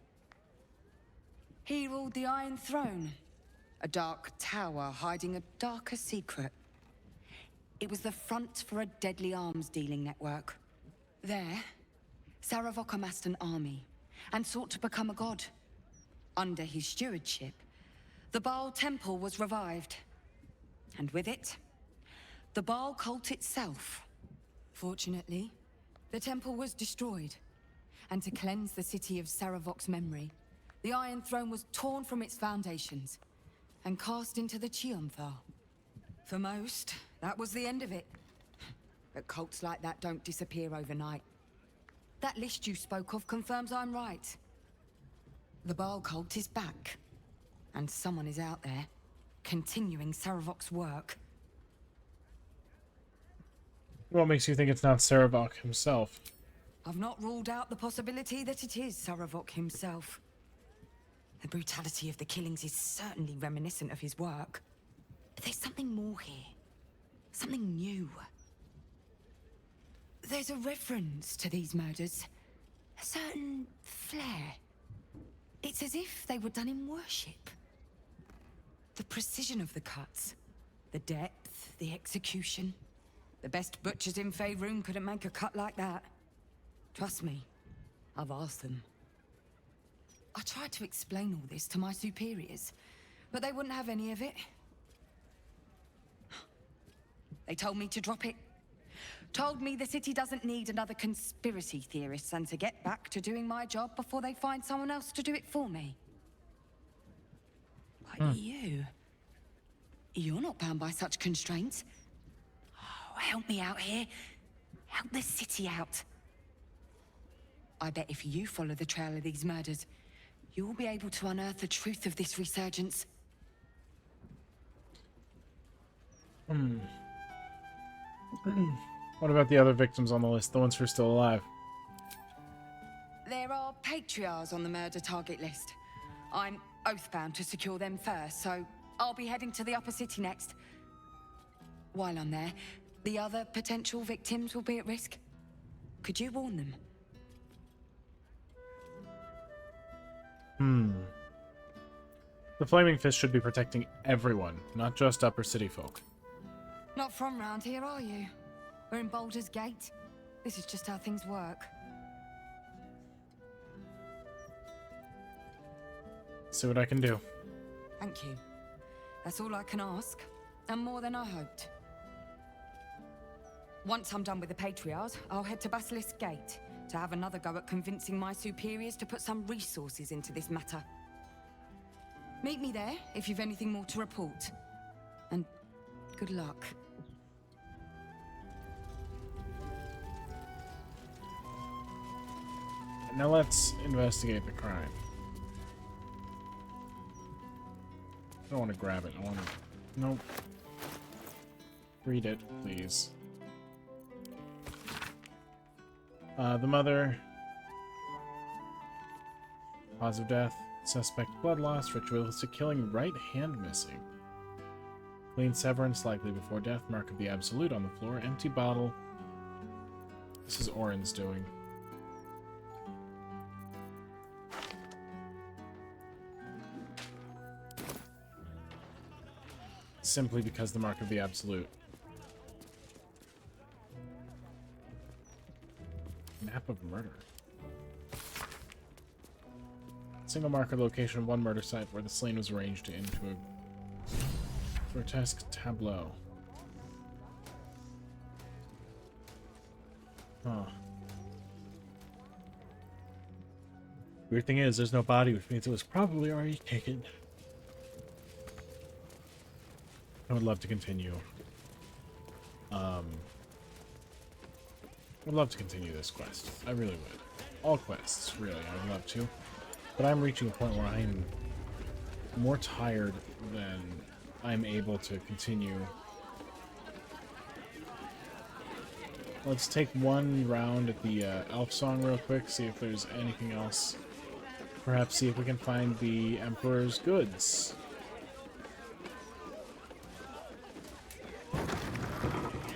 Speaker 4: He ruled the Iron Throne. A dark tower hiding a darker secret. It was the front for a deadly arms-dealing network. There, Saravok amassed an army and sought to become a god. Under his stewardship, the Baal temple was revived. And with it, the Baal cult itself. Fortunately, the temple was destroyed. And to cleanse the city of Saravok's memory, the Iron Throne was torn from its foundations and cast into the Chionthar. For most, that was the end of it. But cults like that don't disappear overnight. That list you spoke of confirms I'm right. The Baal cult is back. And someone is out there, continuing Saravok's work.
Speaker 1: What makes you think it's not Saravok himself?
Speaker 4: I've not ruled out the possibility that it is Saravok himself. The brutality of the killings is certainly reminiscent of his work. But there's something more here. Something new. There's a reference to these murders. A certain flair. It's as if they were done in worship. The precision of the cuts. The depth, the execution. The best butchers in Faerun couldn't make a cut like that. Trust me, I've asked them. I tried to explain all this to my superiors, but they wouldn't have any of it. They told me to drop it. Told me the city doesn't need another conspiracy theorist and to get back to doing my job before they find someone else to do it for me. But you're not bound by such constraints. Oh, help me out here. Help the city out. I bet if you follow the trail of these murders, you'll be able to unearth the truth of this resurgence.
Speaker 1: What about the other victims on the list, the ones who are still alive?
Speaker 4: There are patriarchs on the murder target list. I'm oathbound to secure them first, so I'll be heading to the upper city next. While I'm there, the other potential victims will be at risk. Could you warn them?
Speaker 1: The Flaming Fist should be protecting everyone, not just upper city folk.
Speaker 4: Not from round here, are you? We're in Baldur's Gate. This is just how things work.
Speaker 1: See what I can do.
Speaker 4: Thank you. That's all I can ask, and more than I hoped. Once I'm done with the Patriarchs, I'll head to Basilisk Gate to have another go at convincing my superiors to put some resources into this matter. Meet me there if you've anything more to report. And good luck.
Speaker 1: Now let's investigate the crime. I don't want to grab it. I want to... Nope. Read it, please. The mother. Cause of death. Suspect blood loss. Ritualistic killing. Right hand missing. Clean severance likely before death. Mark of the Absolute on the floor. Empty bottle. This is Orin's doing. Simply because the Mark of the Absolute. Map of murder. Single marker location of one murder site where the slain was arranged into a grotesque tableau. Huh. Weird thing is, there's no body, which means it was probably already taken. I would love to continue. I'd love to continue this quest. I really would. All quests, really, I would love to. But I'm reaching a point where I'm more tired than I'm able to continue. Let's take one round at the Elf Song real quick, see if there's anything else. Perhaps see if we can find the Emperor's goods.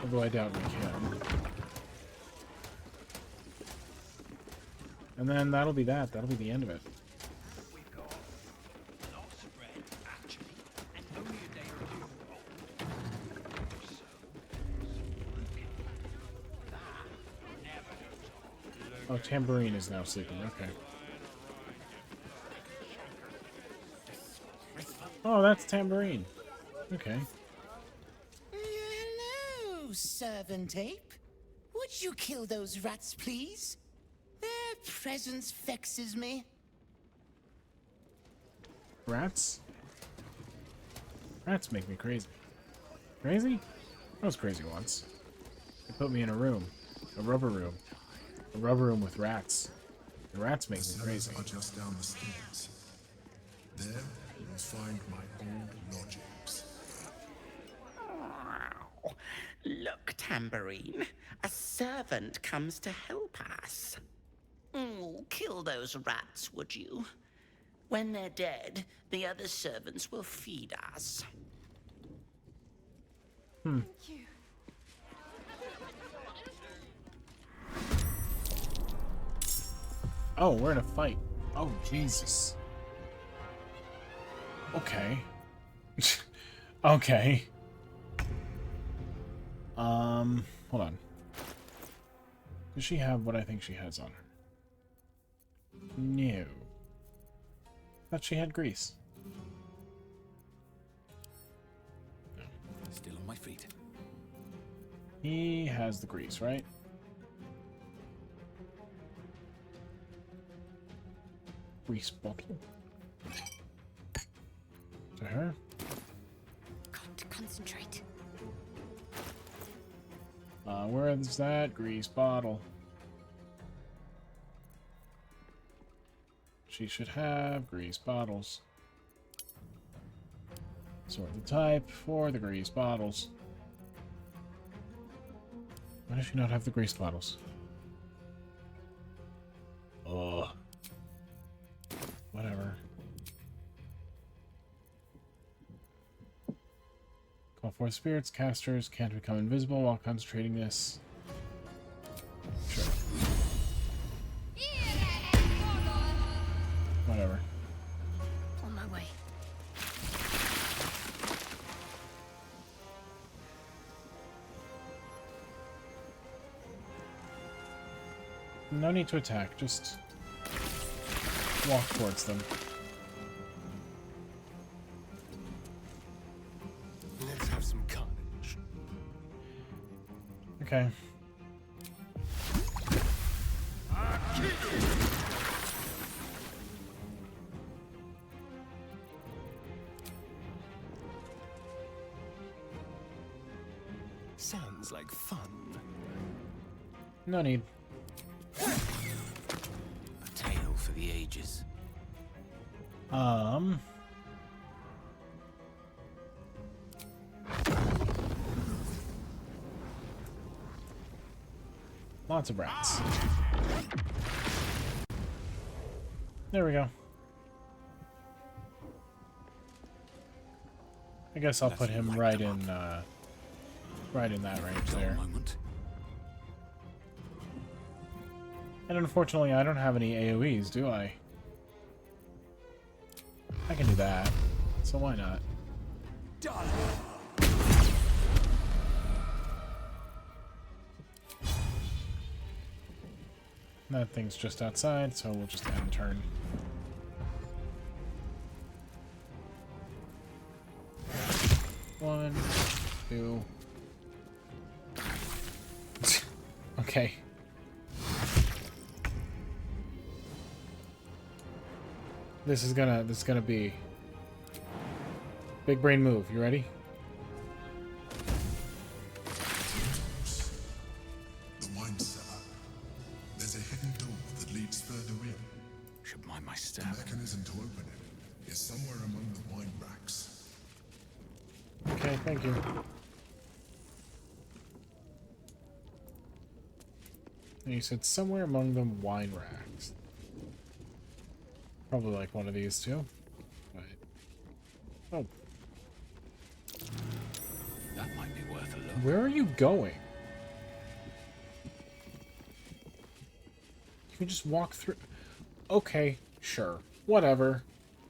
Speaker 1: Although I doubt we can. And then that'll be that. That'll be the end of it. Oh, Tambourine is now sleeping. Okay. Oh, that's Tambourine. Okay.
Speaker 8: Hello, servant ape. Would you kill those rats, please? Their presence vexes me.
Speaker 1: Rats? Rats make me crazy. Crazy? I was crazy once. They put me in a room. A rubber room. A rubber room with rats. The rats make me crazy.
Speaker 11: Are just down the stairs. There you will find my old lodgings.
Speaker 8: Oh, look, Tambourine. A servant comes to help us. Oh, kill those rats, would you? When they're dead, the other servants will feed us.
Speaker 1: Hmm.
Speaker 17: Thank you.
Speaker 1: Oh, we're in a fight. Oh, Jesus. Okay. Okay. Hold on. Does she have what I think she has on her? No. Thought she had grease.
Speaker 16: Still on my feet.
Speaker 1: He has the grease, right? Grease bottle. To her.
Speaker 3: Got to concentrate.
Speaker 1: Where is that grease bottle? She should have grease bottles. Sort the type for the grease bottles. Why does she not have the grease bottles? Ugh. Whatever. Call forth spirits. Casters can't become invisible while concentrating this. Sure. Whatever.
Speaker 3: On my way.
Speaker 1: No need to attack, just walk towards them.
Speaker 9: Let's have some carnage.
Speaker 1: Okay.
Speaker 9: Sounds like fun.
Speaker 1: No need.
Speaker 16: A tale for the ages.
Speaker 1: Lots of rats. There we go. I guess I'll put him right in that range there. And unfortunately, I don't have any AoEs, do I? I can do that, so why not? That thing's just outside, so we'll just end turn. One, two. Okay. This is gonna be big brain move. You ready?
Speaker 11: The wine cellar. There's a hidden door that leads further in.
Speaker 19: Should mind my
Speaker 11: The
Speaker 19: step.
Speaker 11: mechanism to open it is somewhere among the wine racks.
Speaker 1: Okay, thank you. And you said somewhere among the wine racks. Probably like one of these two. But... oh.
Speaker 19: That might be worth a look.
Speaker 1: Where are you going? You can just walk through... okay, sure. Whatever.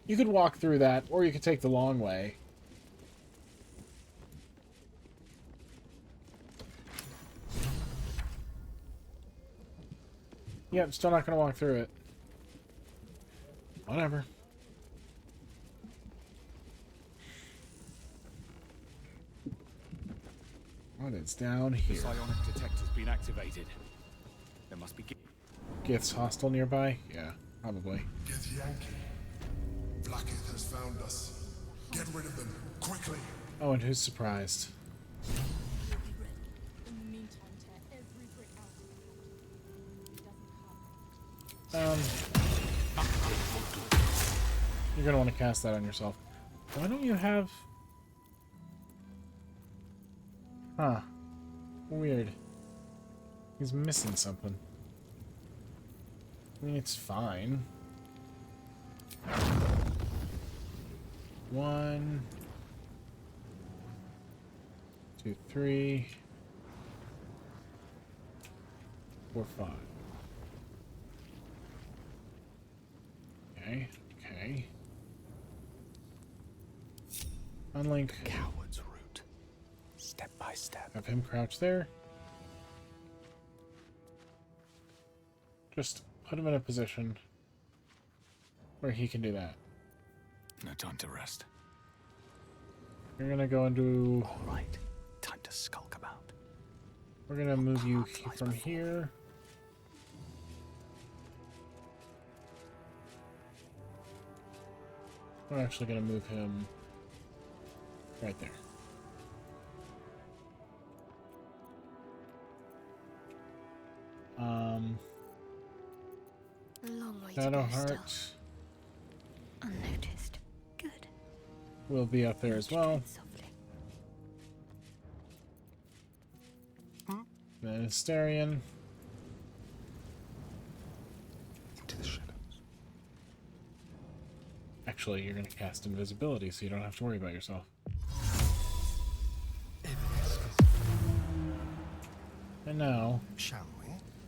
Speaker 1: You could walk through that, or you could take the long way. Yeah, I'm still not going to walk through it. Whatever. What is down
Speaker 21: The
Speaker 1: here?
Speaker 21: psionic detector's been activated. There must be
Speaker 1: Gith's hostile nearby? Yeah, probably.
Speaker 11: Get Yankee. Blackith has found us. Get rid of them, quickly.
Speaker 1: Oh, and who's surprised? You're gonna want to cast that on yourself. Why don't you have... huh. Weird. He's missing something. I mean, it's fine. 1, 2, 3, 4, 5. Okay, okay. Unlink.
Speaker 19: Coward's route. Step by step.
Speaker 1: Have him crouch there. Just put him in a position where he can do that.
Speaker 19: No time to rest.
Speaker 1: You're gonna go and do...
Speaker 19: all right. Time to skulk about.
Speaker 1: We're gonna move you from here. We're actually gonna move him right there.
Speaker 17: A long way to go
Speaker 1: Shadowheart
Speaker 17: still. Unnoticed. Good.
Speaker 1: will be up there as well. Then Asterion.
Speaker 19: Into the shadows.
Speaker 1: Actually, you're gonna cast invisibility, so you don't have to worry about yourself. And now,
Speaker 9: shall we?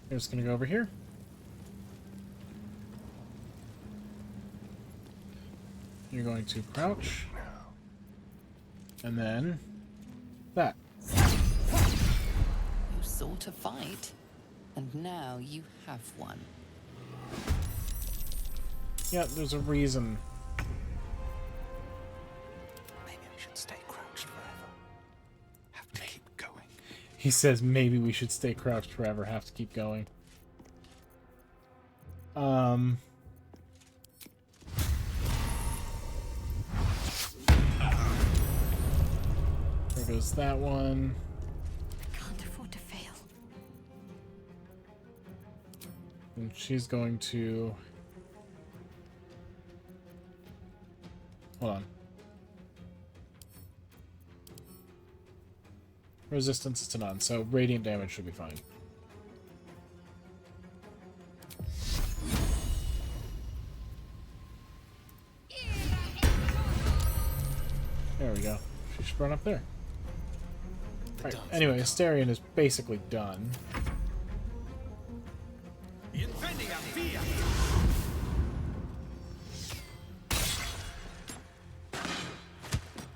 Speaker 1: you're just gonna go over here. You're going to crouch. And then that.
Speaker 5: You sought a fight, and now you have one.
Speaker 1: Yeah, there's a reason.
Speaker 19: Maybe we should stay crouched forever. Have to keep going.
Speaker 1: He says maybe we should stay crouched forever, have to keep going. There goes that one.
Speaker 17: Can't afford to fail.
Speaker 1: And she's going to... hold on. Resistance is to none, so radiant damage should be fine. There we go. She should run up there. Right, anyway, Asterion is basically done.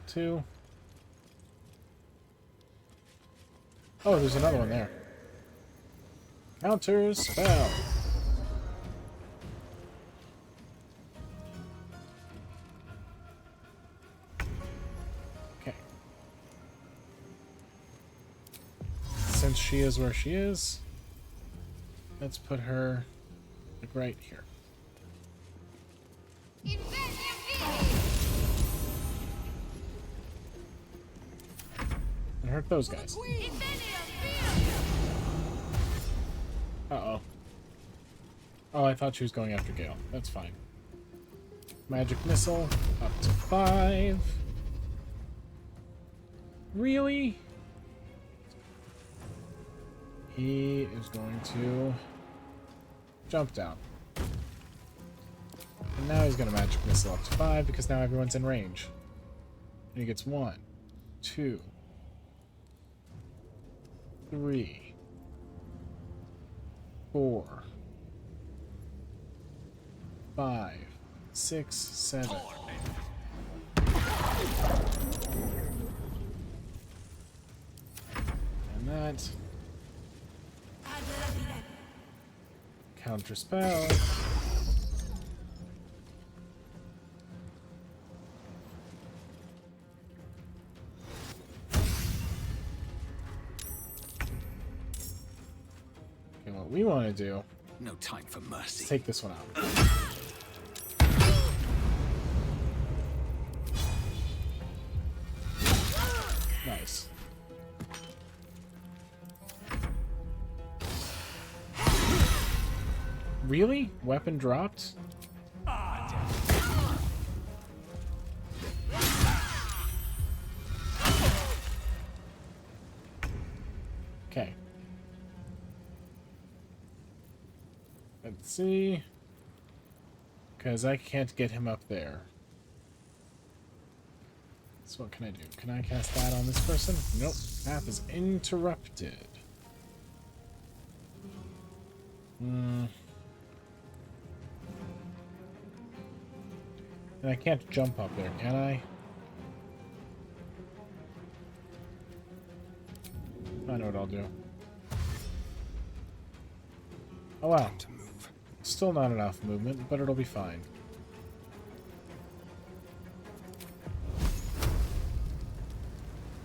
Speaker 1: Two. Oh, there's another one there. Counter spell. since she is where she is, let's put her like right here. And hurt those guys. Uh-oh. Oh, I thought she was going after Gale. That's fine. Magic missile up to 5. Really? He is going to jump down. And now he's going to magic missile up to 5 because now everyone's in range. And he gets 1, 2, 3, 4, 5, 6, 7. And that. Counter spell. Okay, what we want to do.
Speaker 21: No time for mercy.
Speaker 1: Let's take this one out. Nice. Really? Weapon dropped? Okay. Let's see. Because I can't get him up there. So what can I do? Can I cast that on this person? Nope. Path is interrupted. And I can't jump up there, can I? I know what I'll do. Oh wow. Still not enough movement, but it'll be fine.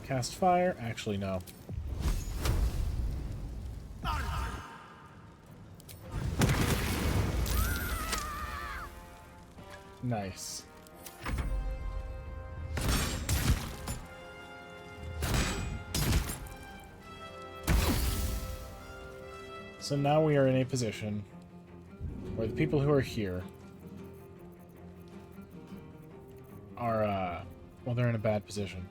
Speaker 1: Cast fire? Actually, no. Nice. So now we are in a position where the people who are here are, well, they're in a bad position.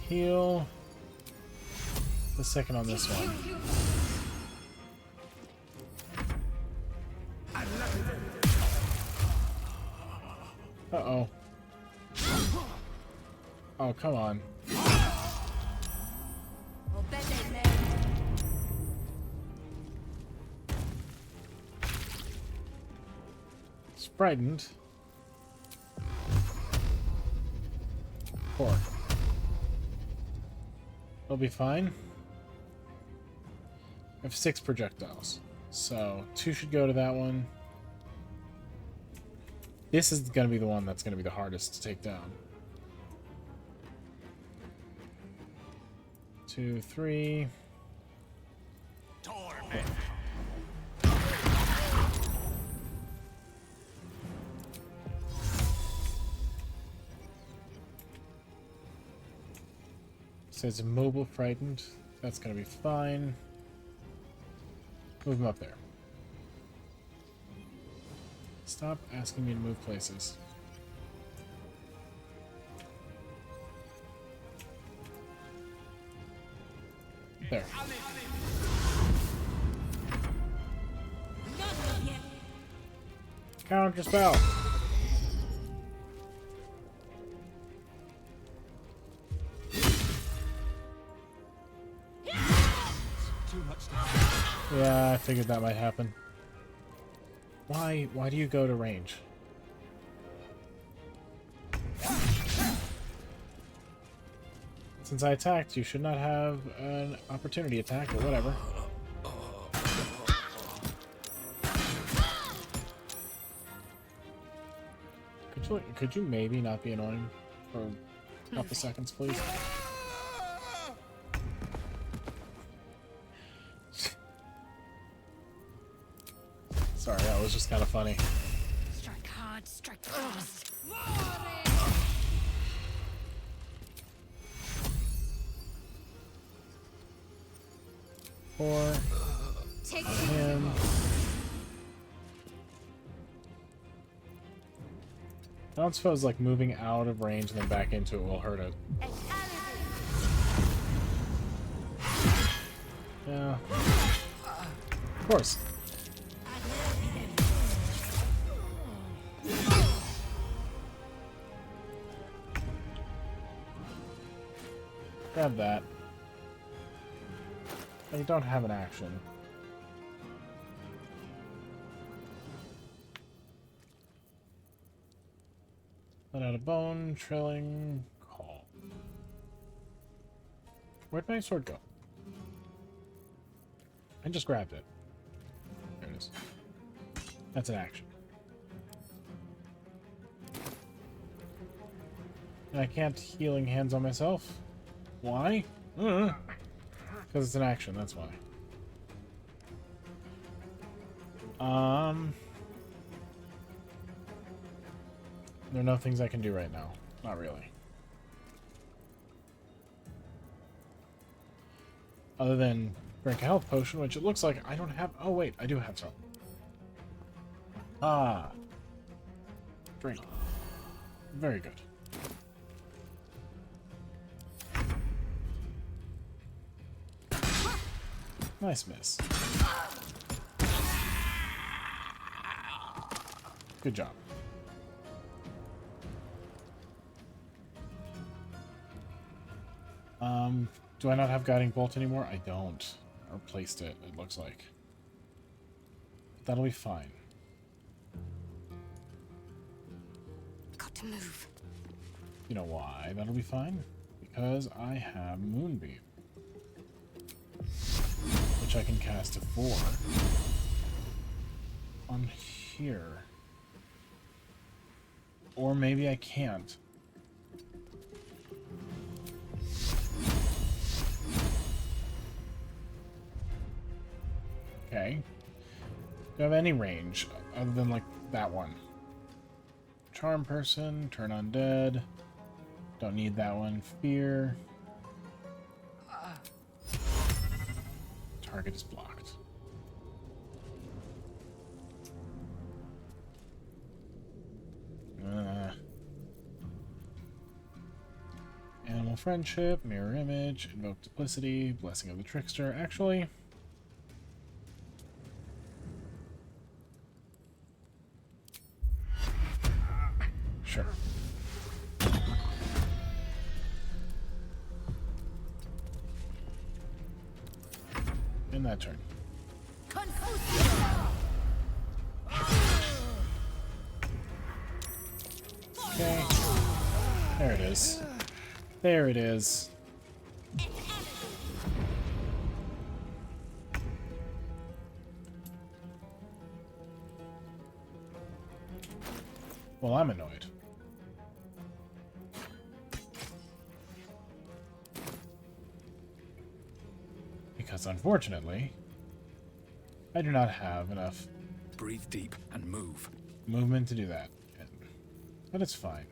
Speaker 1: Heal. The second on this one. Uh-oh. Oh, come on. It's frightened. Poor. It'll be fine. I have 6 projectiles. So 2 should go to that one. This is going to be the one that's going to be the hardest to take down. 2, 3. Says immobile, frightened. That's going to be fine. Move him up there. Stop asking me to move places. There. Counter spell. Yeah, I figured that might happen. Why do you go to range? Since I attacked, you should not have an opportunity attack, or whatever. Could you maybe not be annoying for a couple seconds, please? Sorry, that was just kind of funny.
Speaker 6: Strike hard, strike fast.
Speaker 1: For
Speaker 3: Take
Speaker 1: him. I don't suppose like moving out of range and then back into it will hurt it. Yeah. Of course. Grab that. I don't have an action. Let out a bone, trilling, call. Where'd my sword go? I just grabbed it. There it is. That's an action. And I can't healing hands on myself. Why? Because it's an action, that's why. There are no things I can do right now. Not really. Other than drink a health potion, which it looks like I don't have... Oh, wait, I do have some. Ah. Drink. Very good. Nice miss. Good job. Do I not have Guiding Bolt anymore? I don't. I replaced it, it looks like. That'll be fine.
Speaker 4: Got to move.
Speaker 1: You know why that'll be fine? Because I have Moonbeam. Which I can cast to 4. On here. Or maybe I can't. Okay. Do I have any range other than like that one? Charm person, turn undead. Don't need that one. Fear. Target is blocked. Animal friendship, mirror image, invoke duplicity, blessing of the trickster. Actually, sure. In that turn. Okay. There it is. There it is. Well, I'm annoyed. Because unfortunately, I do not have enough
Speaker 21: Breathe deep and move.
Speaker 1: movement to do that. But it's fine.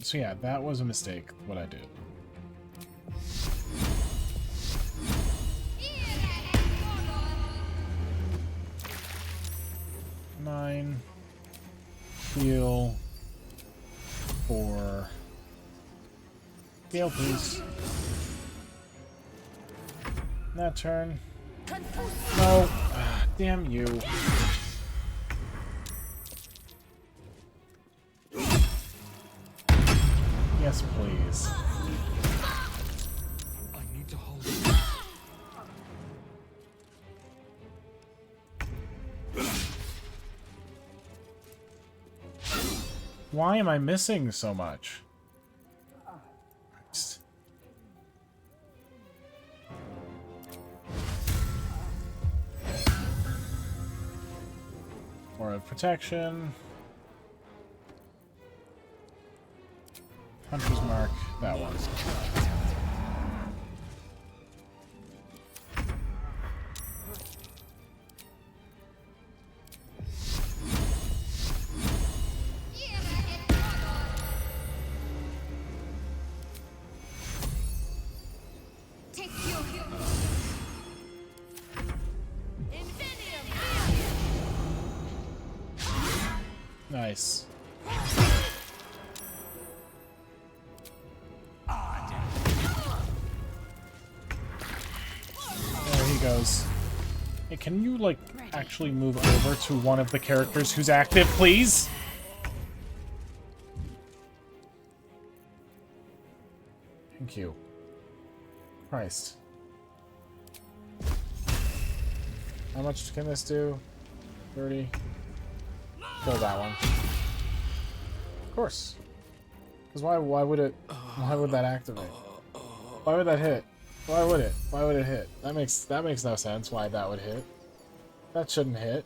Speaker 1: So yeah, that was a mistake, what I did. Nine. Heal. 4. Heal, please. That turn. No. Ah, damn you. Yes, please.
Speaker 21: I need to hold
Speaker 1: Why am I missing so much? Aura of Protection. Hunter's Mark, that one. Nice. There he goes. Hey, can you, like, actually move over to one of the characters who's active, please? Thank you. Christ. How much can this do? 30. Kill that one. Of course. Because why would that activate? Why would that hit? Why would it? Why would it hit? That makes no sense why that would hit. That shouldn't hit.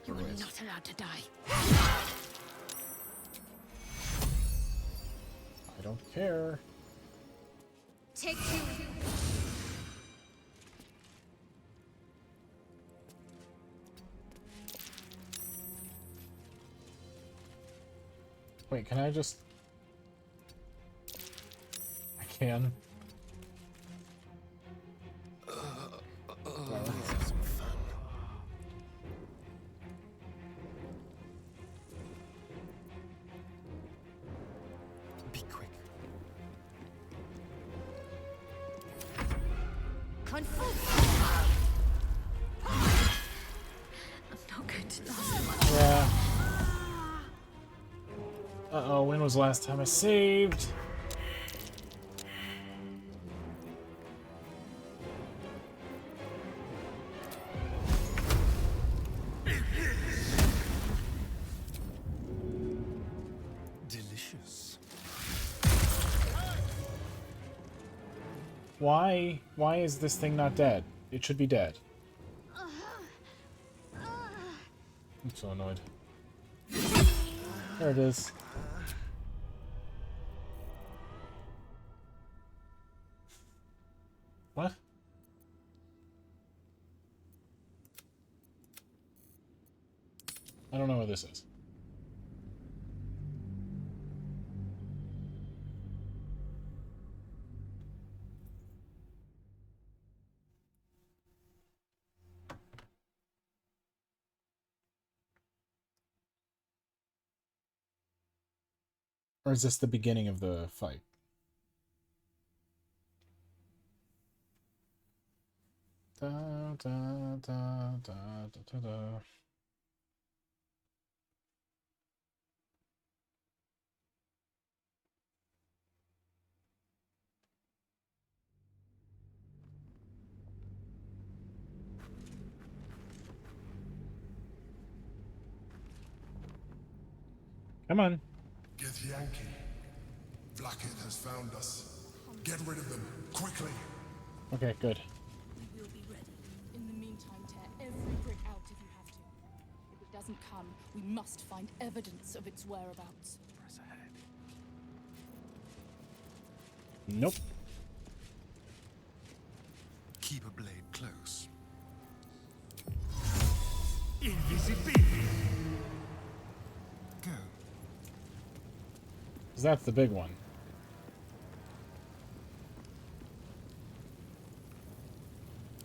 Speaker 6: You are not allowed to die.
Speaker 1: I don't care.
Speaker 3: Take two.
Speaker 1: Wait, can I just... I can.
Speaker 21: Be quick.
Speaker 6: I'm not going to last much.
Speaker 1: Yeah. Uh-oh, when was the last time I saved?
Speaker 21: Delicious.
Speaker 1: Why? Why is this thing not dead? It should be dead. I'm so annoyed. There it is. What? I don't know what this is. Or is this the beginning of the fight? Da, da, da, da, da, da, da. Come on.
Speaker 11: Get Yankee. Blackhead has found us. Get rid of them, quickly.
Speaker 1: Okay, good.
Speaker 12: We will be ready. In the meantime, tear every brick out if you have to. If it doesn't come, we must find evidence of its whereabouts. Press ahead.
Speaker 1: Nope.
Speaker 21: Keep a blade close. Invisibility. Go.
Speaker 1: 'Cause that's the big one.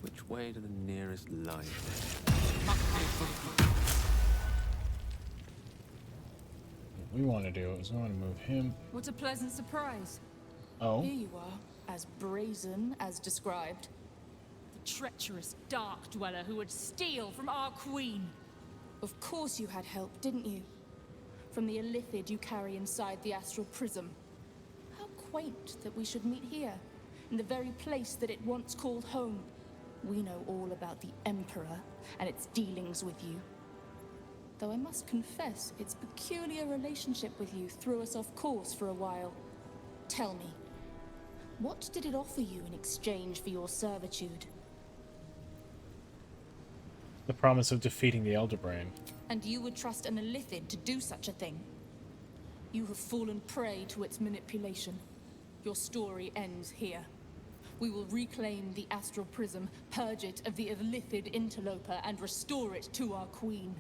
Speaker 2: Which way to the nearest light?
Speaker 1: What we want to do is we want to move him.
Speaker 12: What a pleasant surprise.
Speaker 1: Oh.
Speaker 12: Here you are, as brazen as described. The treacherous dark dweller who would steal from our queen. Of course you had help, didn't you? From the illithid you carry inside the astral prism. How quaint that we should meet here, in the very place that it once called home. We know all about the Emperor and its dealings with you. Though I must confess, its peculiar relationship with you threw us off course for a while. Tell me, what did it offer you in exchange for your servitude?
Speaker 1: The promise of defeating the Elder Brain.
Speaker 12: And you would trust an Illithid to do such a thing? You have fallen prey to its manipulation. Your story ends here. We will reclaim the Astral Prism, purge it of the Illithid interloper, and restore it to our queen.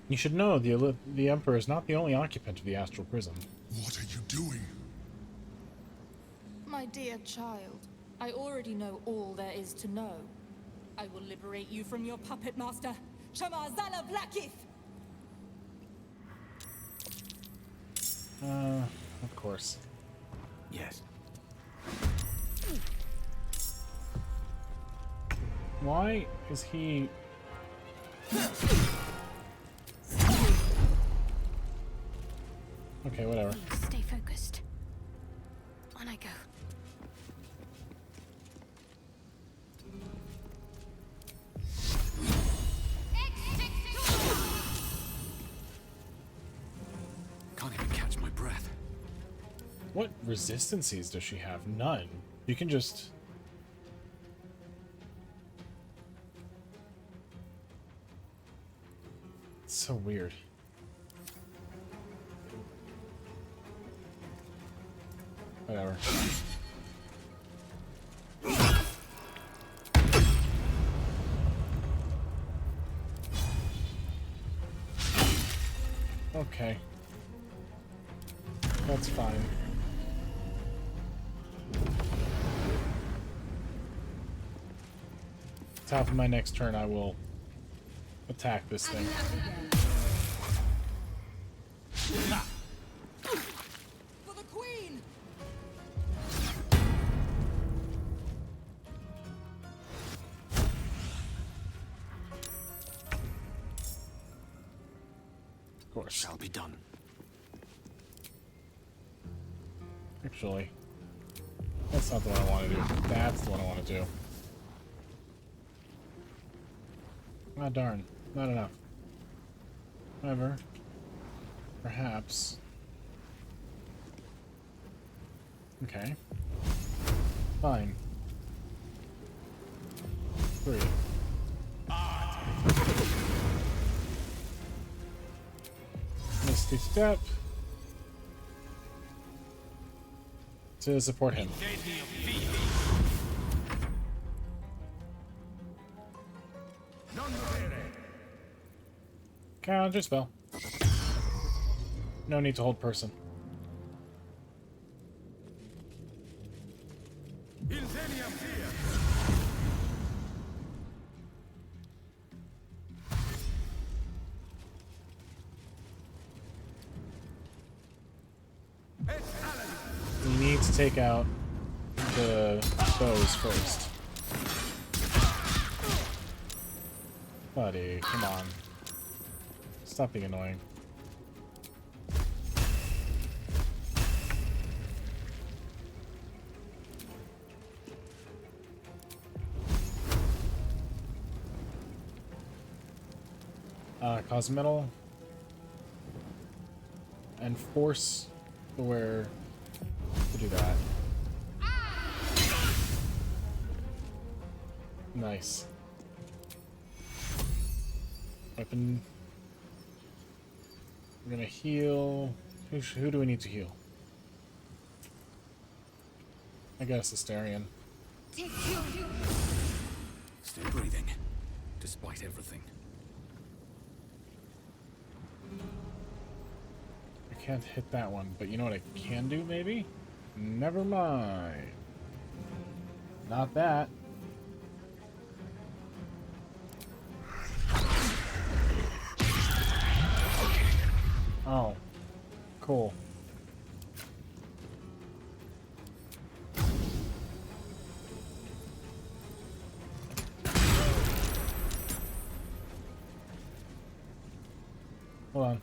Speaker 1: You should know the Emperor is not the only occupant of the Astral Prism.
Speaker 11: What are you doing?
Speaker 12: My dear child, I already know all there is to know. I will liberate you from your puppet master, Shamazala Blackith!
Speaker 1: Of course.
Speaker 16: Yes.
Speaker 1: Why is he... Okay, whatever.
Speaker 6: Stay focused. On I go.
Speaker 16: Can't even catch my breath.
Speaker 1: What resistances does she have? None. You can just... It's so weird. Whatever. Okay. That's fine. Top of my next turn, I will attack this thing.
Speaker 12: For the queen!
Speaker 1: Of course.
Speaker 16: Shall be done.
Speaker 1: Actually, that's not the one I want to do. That's the one I want to do. Ah, darn. Not enough. However, perhaps... Okay. Fine. 3. Misty Step. To support him. Counter spell. No need to hold person. We need to take out the bows first. Buddy, come on. Stop being annoying. Cosmetal and force where to do that. Nice. Weapon. We're gonna heal. Who do we need to heal? I guess Astarion.
Speaker 16: Still breathing, despite everything.
Speaker 1: I can't hit that one, but you know what I can do, maybe? Never mind. Not that. Oh. Cool. Hold on.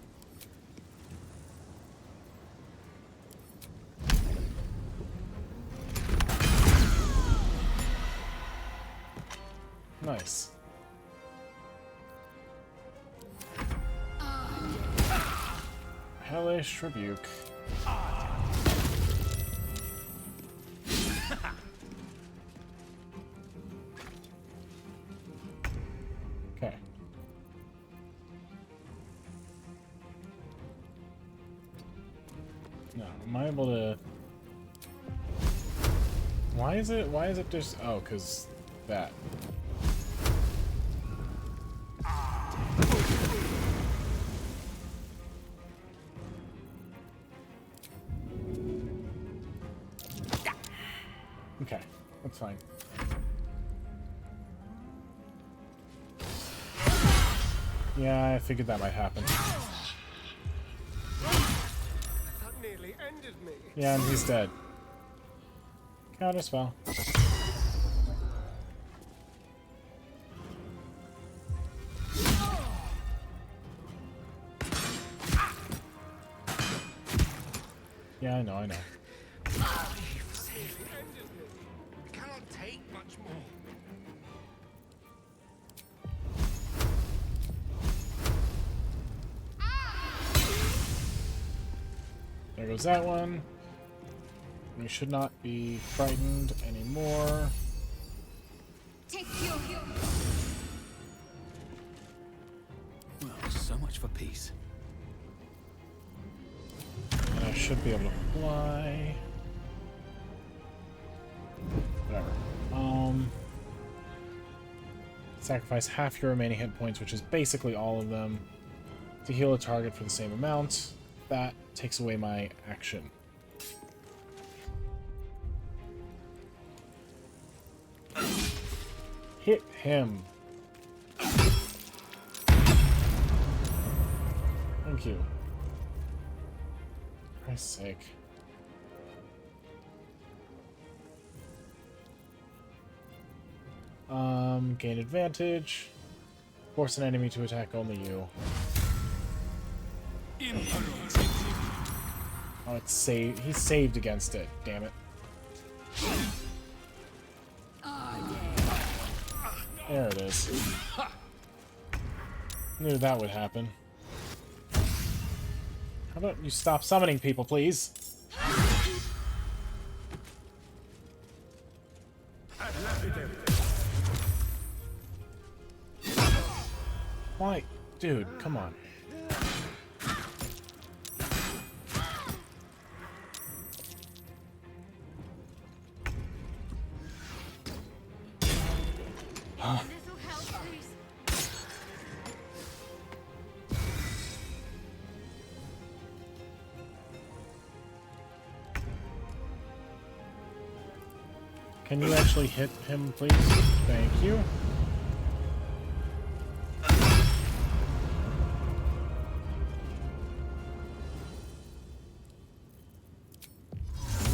Speaker 1: Nice. Hellish Rebuke. No, am I able to... Why is it just... Oh, because that. Okay, that's fine. Yeah, I figured that might happen.
Speaker 9: That nearly ended me.
Speaker 1: Yeah, and he's dead. Counterspell. Yeah, I know.
Speaker 10: Cannot take much more.
Speaker 1: There goes that one. We should not be frightened anymore.
Speaker 16: Well, so much for peace.
Speaker 1: And I should be able to fly. Whatever. Sacrifice half your remaining hit points, which is basically all of them, to heal a target for the same amount. That takes away my action. Hit him. Thank you. For Christ's sake. Gain advantage. Force an enemy to attack only you. Oh, it's saved. He saved against it. Damn it. There it is. Knew that would happen. How about you stop summoning people, please? Why? Dude, come on. Can you actually hit him, please? Thank you.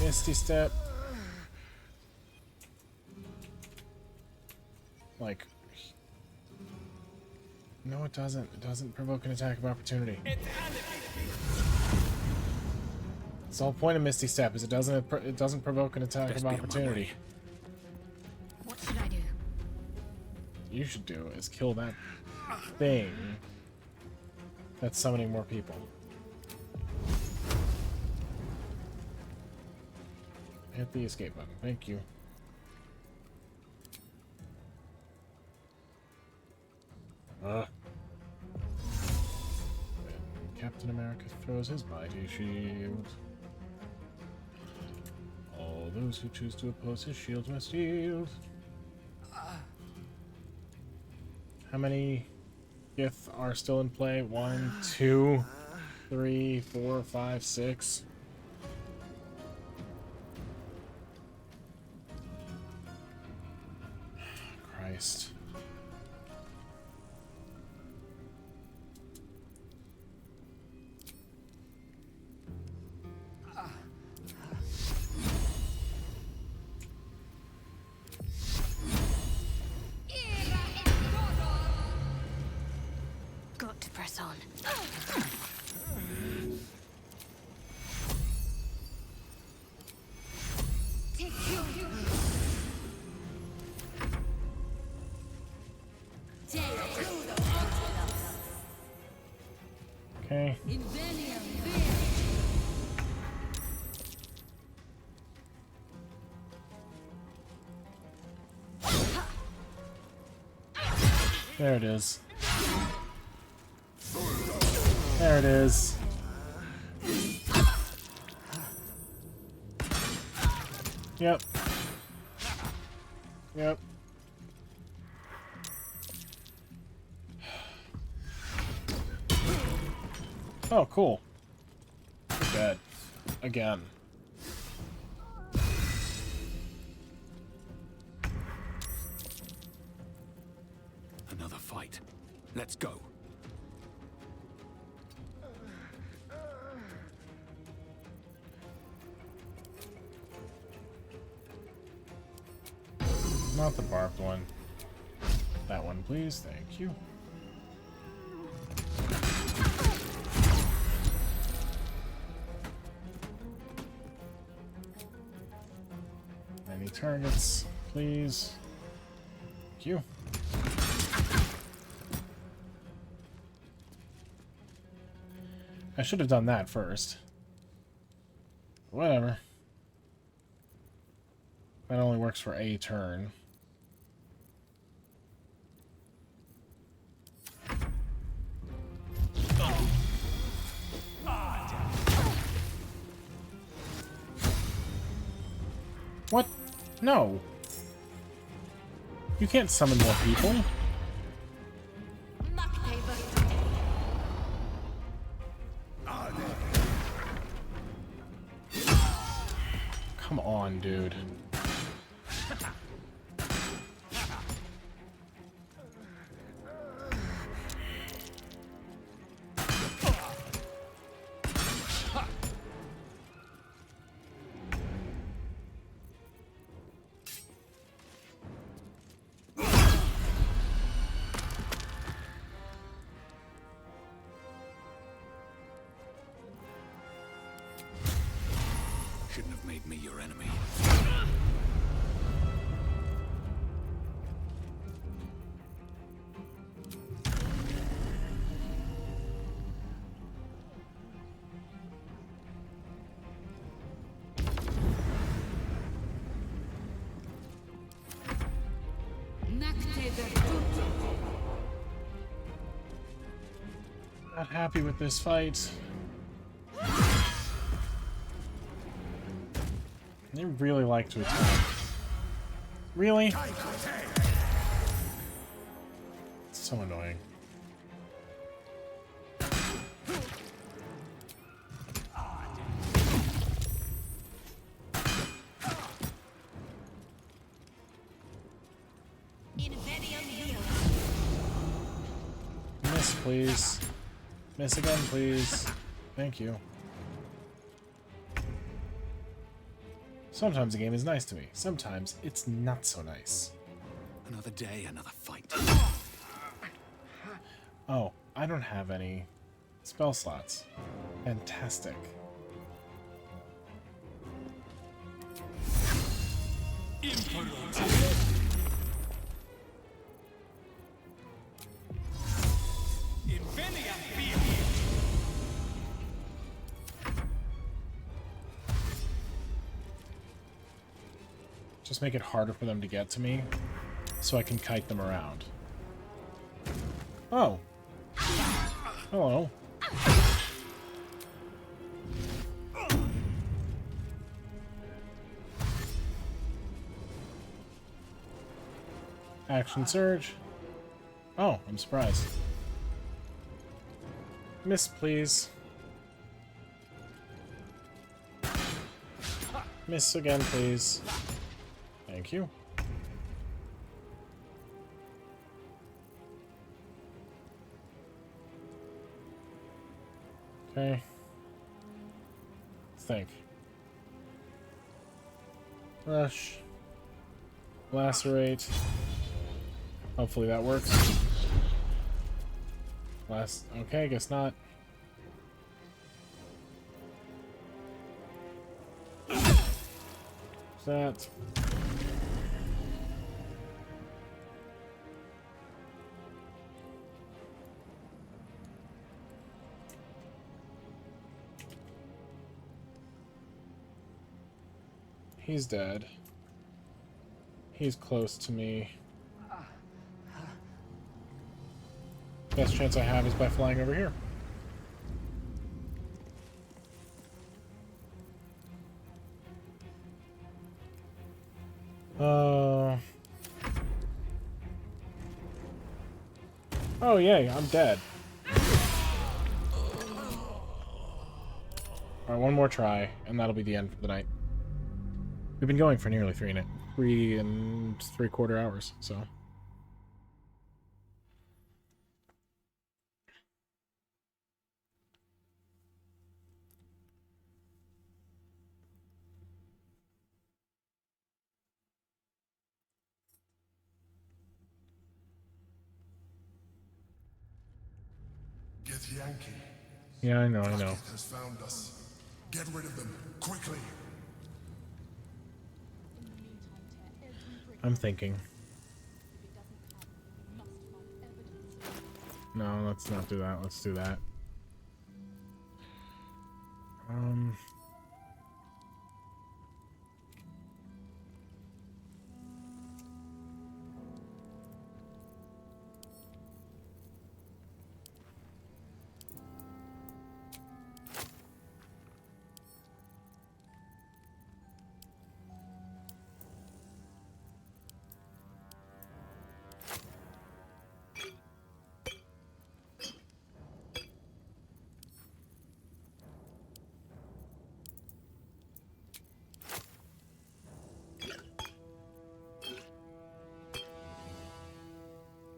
Speaker 1: Misty Step. Like... No, it doesn't. It doesn't provoke an attack of opportunity. It's the whole point of Misty Step, is it doesn't provoke an attack of opportunity.
Speaker 3: What should I do?
Speaker 1: You should do is kill that thing that's summoning more people. Hit the escape button. Thank you. Captain America throws his mighty shield. All those who choose to oppose his shield must yield. How many Gith are still in play? 1, 2, 3, 4, 5, 6. Christ.
Speaker 6: Got to press on.
Speaker 1: Okay. There it is. There it is. Yep. Yep. Oh, cool. You're dead. Again.
Speaker 19: Another fight. Let's go.
Speaker 1: Not the barbed one. That one, please. Thank you. Any targets, please? Thank you. I should have done that first. Whatever. That only works for a turn. What? No. You can't summon more people. Come on, dude.
Speaker 19: Shouldn't have made me your enemy.
Speaker 1: Not happy with this fight. They really like to attack. Really? It's so annoying. Miss, please. Miss again, please. Thank you. Sometimes the game is nice to me. Sometimes it's not so nice.
Speaker 19: Another day, another fight.
Speaker 1: Oh, I don't have any spell slots. Fantastic. Just make it harder for them to get to me, so I can kite them around. Oh. Hello. Action surge. Oh, I'm surprised. Miss, please. Miss again, please. Thank you. Okay. Let's think. Rush. Lacerate. Hopefully that works. Okay, guess not. That. He's dead. He's close to me. Best chance I have is by flying over here. Oh, yay, I'm dead. Alright, one more try, and that'll be the end for the night. We've been going for nearly 3 and 3/4 hours, so...
Speaker 11: Yankee.
Speaker 1: Yeah, I know, I know.
Speaker 11: Has found us. Get rid of them, quickly.
Speaker 1: I'm thinking. No, let's not do that. Let's do that.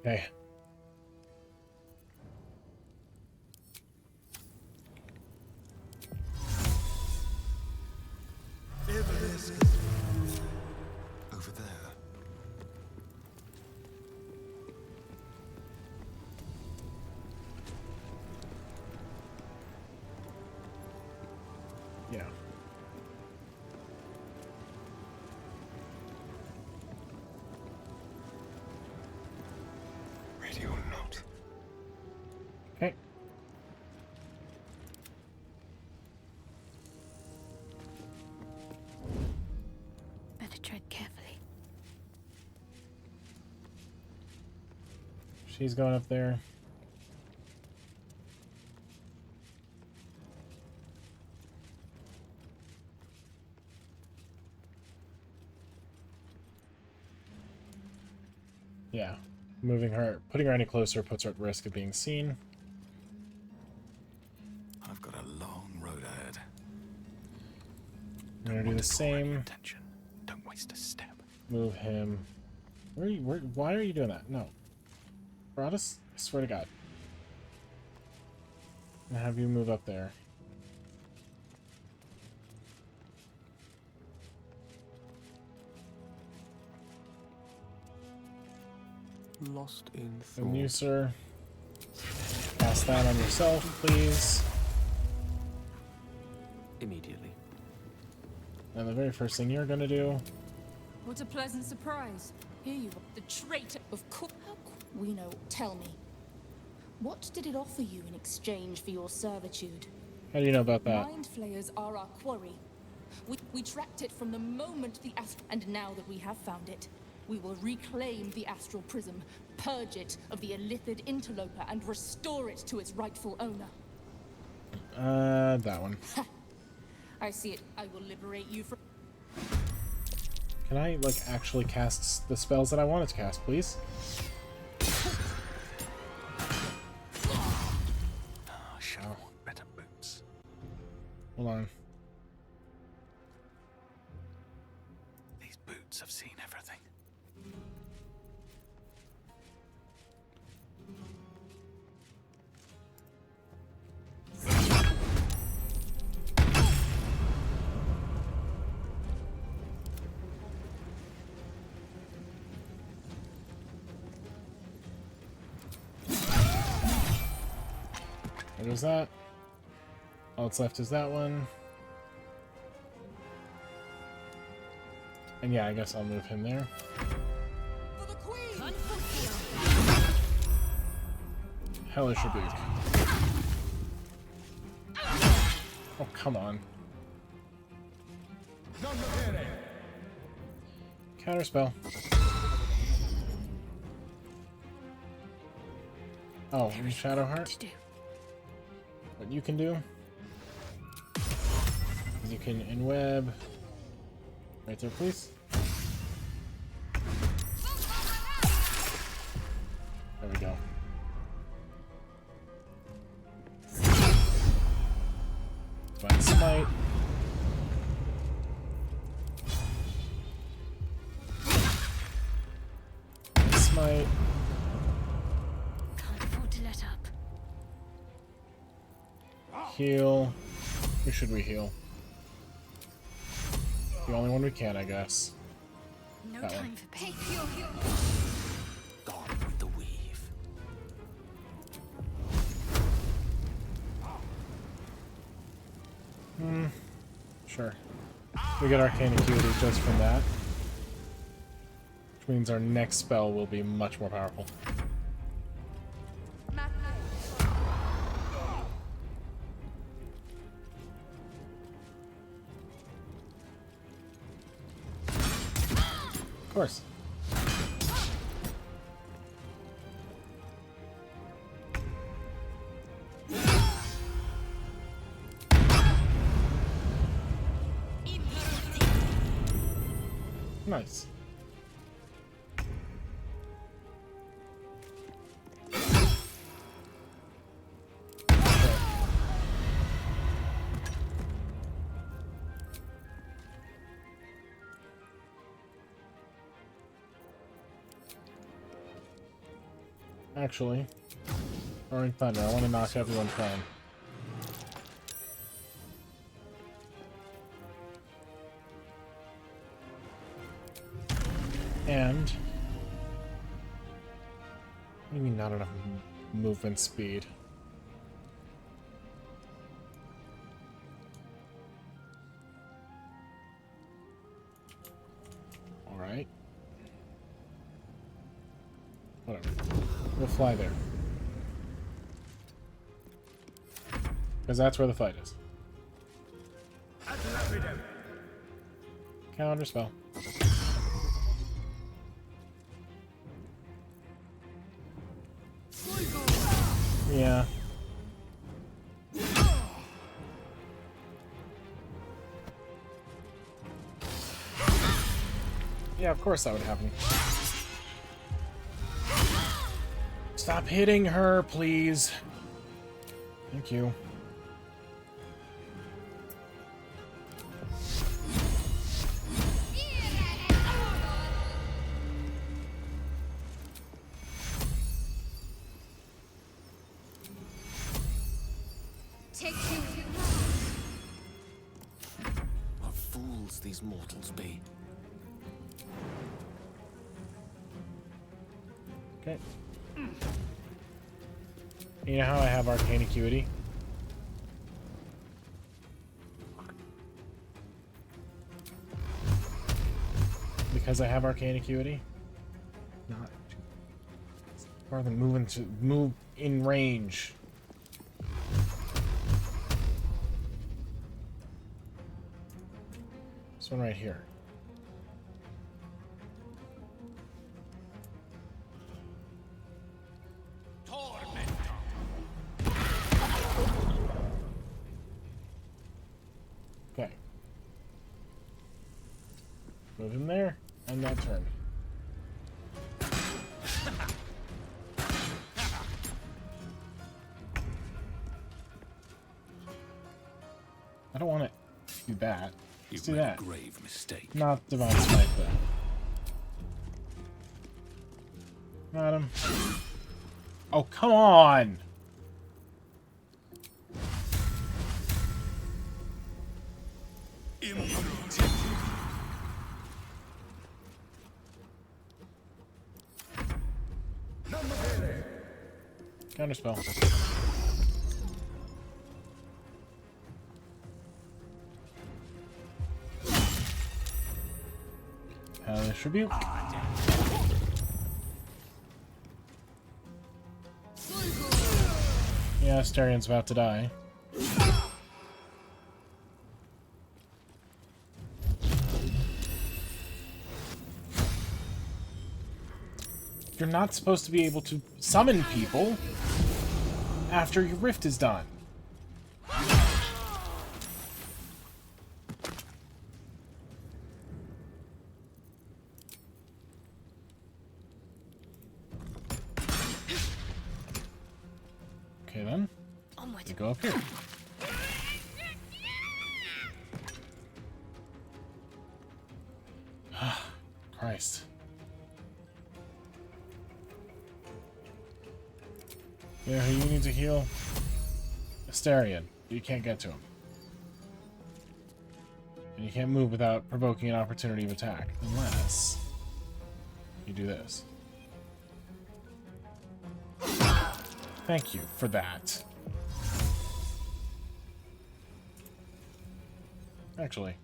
Speaker 1: Okay.
Speaker 21: Over there.
Speaker 1: Yeah.
Speaker 21: Radio note.
Speaker 1: Okay.
Speaker 6: Better tread carefully.
Speaker 1: She's going up there. Yeah. Moving her, putting her any closer puts her at risk of being seen.
Speaker 21: I've got a long road ahead.
Speaker 1: I'm gonna do the same.
Speaker 21: Don't waste a step.
Speaker 1: Move him. Where are you? Why are you doing that? No. Broadus? I swear to God. And have you move up there.
Speaker 9: Lost in thought.
Speaker 1: And you, sir. Pass that on yourself, please.
Speaker 9: Immediately.
Speaker 1: And the very first thing you're gonna do.
Speaker 12: What a pleasant surprise. Here you are, the traitor of course. We know. Tell me. What did it offer you in exchange for your servitude?
Speaker 1: How do you know about that?
Speaker 12: Mind flayers are our quarry. We tracked it from the moment the and now that we have found it, we will reclaim the astral prism, purge it of the illithid interloper, and restore it to its rightful owner.
Speaker 1: That one.
Speaker 12: I see it. I will liberate you from...
Speaker 1: Can I, like, actually cast the spells that I wanted to cast, please?
Speaker 21: Show better boots.
Speaker 1: Hold on.
Speaker 21: These boots have seen everything.
Speaker 1: What is that? All that's left is that one. And yeah, I guess I'll move him there. Hellish rebuke. Oh, come on. Counterspell. Oh, and Shadowheart? What you can do is you can inweb right there, please. Smite. Smite.
Speaker 6: Can't afford to let up.
Speaker 1: Heal. Who should we heal? The only one we can, I guess.
Speaker 6: No
Speaker 1: That
Speaker 6: time
Speaker 1: one.
Speaker 6: for pain.
Speaker 16: Gone with the weave.
Speaker 1: Sure. We get Arcane Acuity just from that. Which means our next spell will be much more powerful. Of course. Nice. Actually, Roaring Thunder, I want to knock everyone prone. And maybe not enough movement speed. Alright. Whatever. We'll fly there. Because that's where the fight is. Counter spell. Yeah. Yeah, of course that would happen. Stop hitting her, please. Thank you.
Speaker 16: What fools these mortals be.
Speaker 1: Okay. You know how I have Arcane Acuity? Because I have Arcane Acuity? Not rather than move in range. This one right here. Okay. Move him there, and that turn. I don't want to do that. Let's do that.
Speaker 16: Grave mistake.
Speaker 1: Not Divine Smite, though. Got him. Oh, come on! Counterspell. Hellish Rebuke. Yeah, Astarion's about to die. You're not supposed to be able to summon people after your rift is done. Okay then. We go up here. Christ. Yeah, who you need to heal? Astarion. You can't get to him. And you can't move without provoking an opportunity of attack. Unless you do this. Thank you for that. Actually.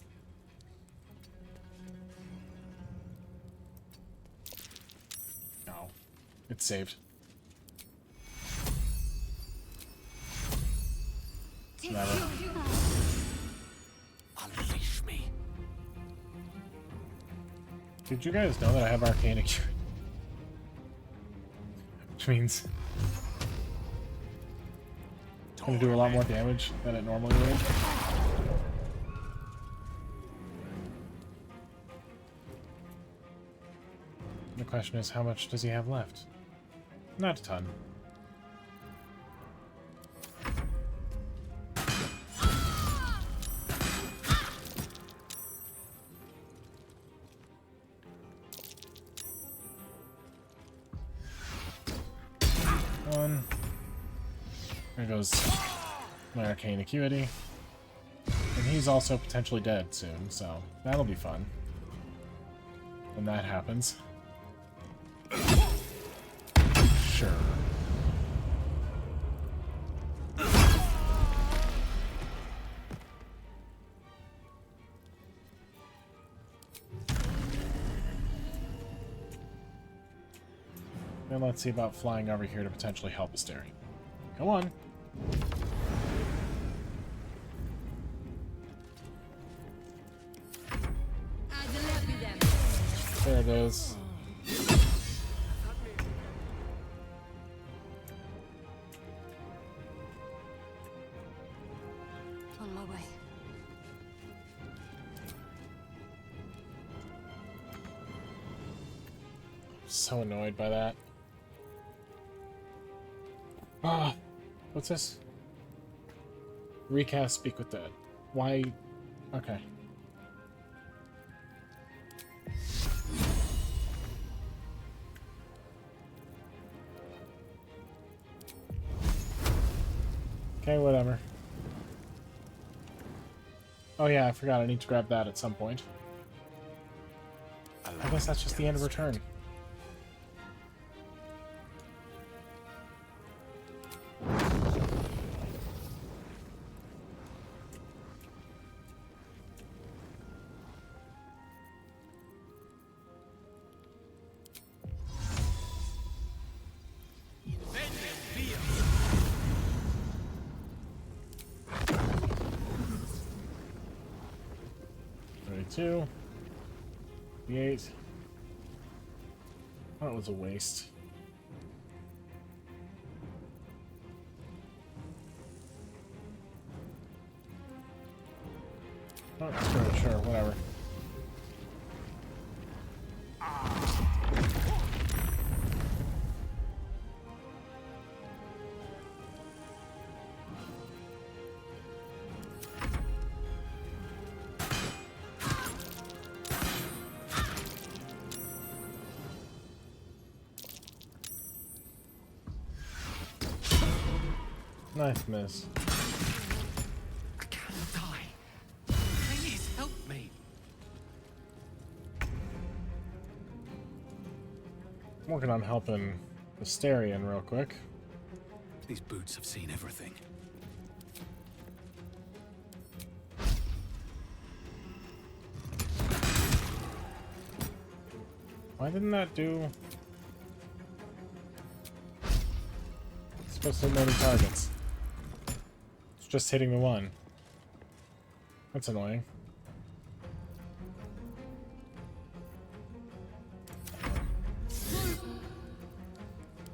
Speaker 1: No. It's saved. Never.
Speaker 16: Unleash me.
Speaker 1: Did you guys know that I have arcane acuity? Which means it's gonna do a lot more damage than it normally would. The question is, how much does he have left? Not a ton. One. There goes my arcane acuity. And he's also potentially dead soon, so that'll be fun when that happens. Sure. Then let's see about flying over here to potentially help Astarion. Come on. There it is.
Speaker 17: On my way.
Speaker 1: So annoyed by that. Ah, what's this? Recast Speak with Dead. Why? Okay. Okay, whatever. Oh yeah, I forgot I need to grab that at some point. I guess that's just the end of her turn. Two. The 8. That was a waste. Oh, sure, whatever. Nice miss.
Speaker 16: I can't die. Please help me.
Speaker 1: I'm working on helping Astarion real quick.
Speaker 21: These boots have seen everything.
Speaker 1: Why didn't that do? It's supposed to hit many targets. It's just hitting the one. That's annoying.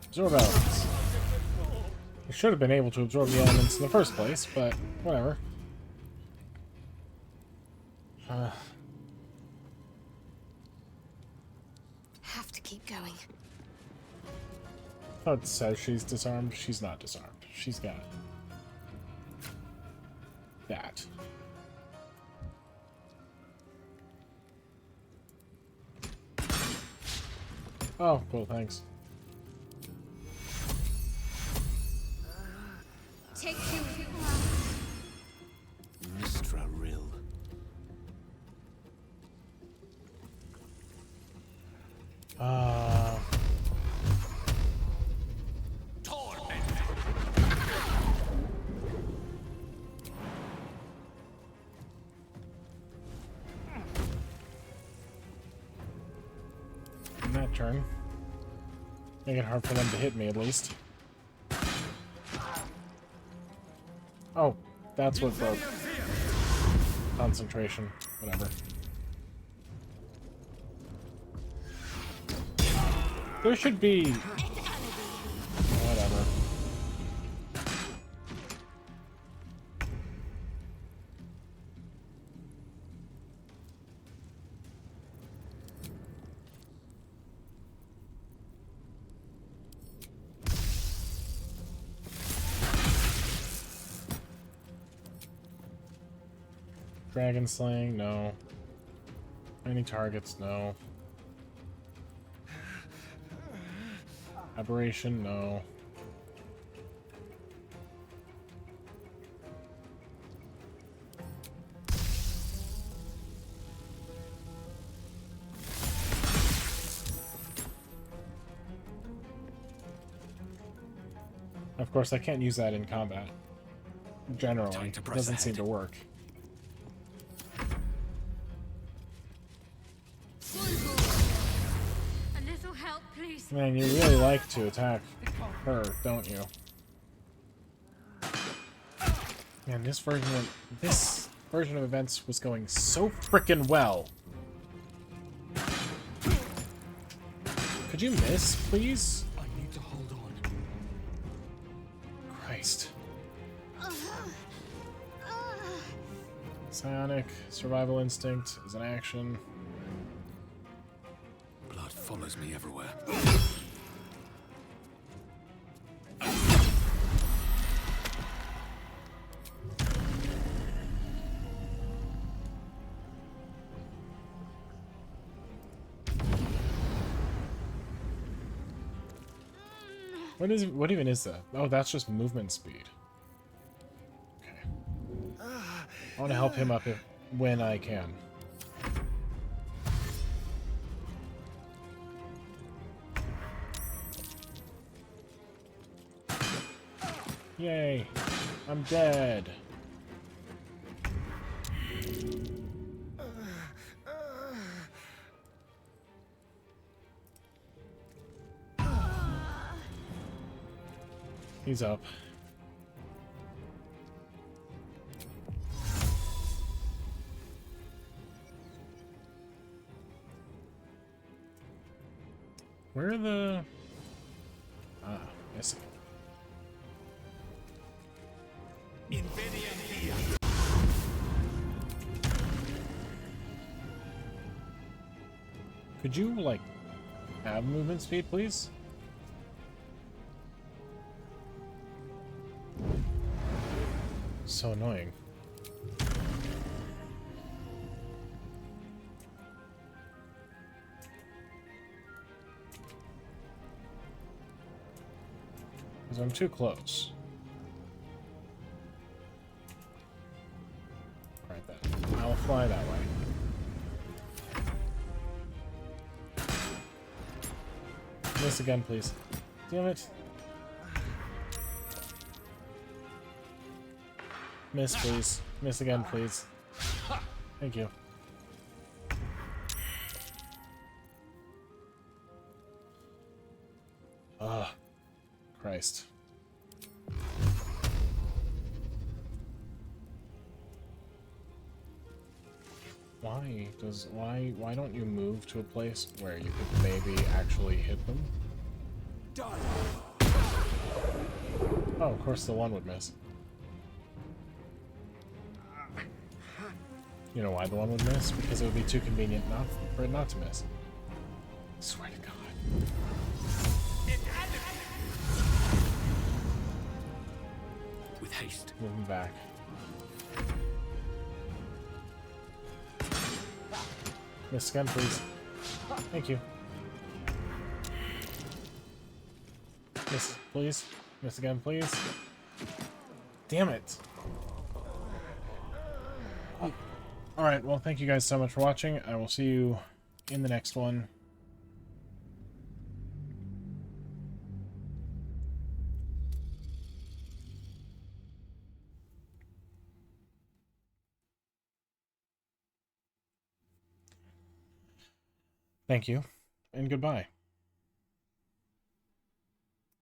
Speaker 1: Absorb elements. You should have been able to absorb the elements in the first place, but whatever.
Speaker 17: Have to keep going.
Speaker 1: Oh, it says she's disarmed. She's not disarmed. She's got that. Oh, cool, thanks.
Speaker 17: Take you.
Speaker 16: Mistra Rill.
Speaker 1: In that turn. Make it hard for them to hit me, at least. Oh, that's what broke. Concentration. Whatever. There should be... Whatever. Dragon slaying, no. Any targets, no. Aberration, no. Of course, I can't use that in combat. Generally, it doesn't seem to work.
Speaker 17: A little help, please.
Speaker 1: Man, you really like to attack her, don't you? Man, this version of events was going so frickin' well. Could you miss, please?
Speaker 16: I need to hold on.
Speaker 1: Christ. Psionic survival instinct is an action.
Speaker 16: Blood follows me everywhere.
Speaker 1: What even is that? Oh, that's just movement speed. Okay. I want to help him up when I can. Yay! I'm dead. He's up. Where are the... Ah, missing. Could you, like, have movement speed, please? So annoying. Because I'm too close. Alright then. I'll fly that way. Miss again, please. Damn it. Miss, please. Miss again, please. Thank you. Ah, Christ. Why don't you move to a place where you could maybe actually hit them? Oh, of course the one would miss. You know why the one would miss? Because it would be too convenient for it not to miss. I swear to God.
Speaker 16: With haste.
Speaker 1: Moving back. Miss again, please. Thank you. Miss, please. Miss again, please. Damn it. Alright, well, thank you guys so much for watching. I will see you in the next one. Thank you, and goodbye.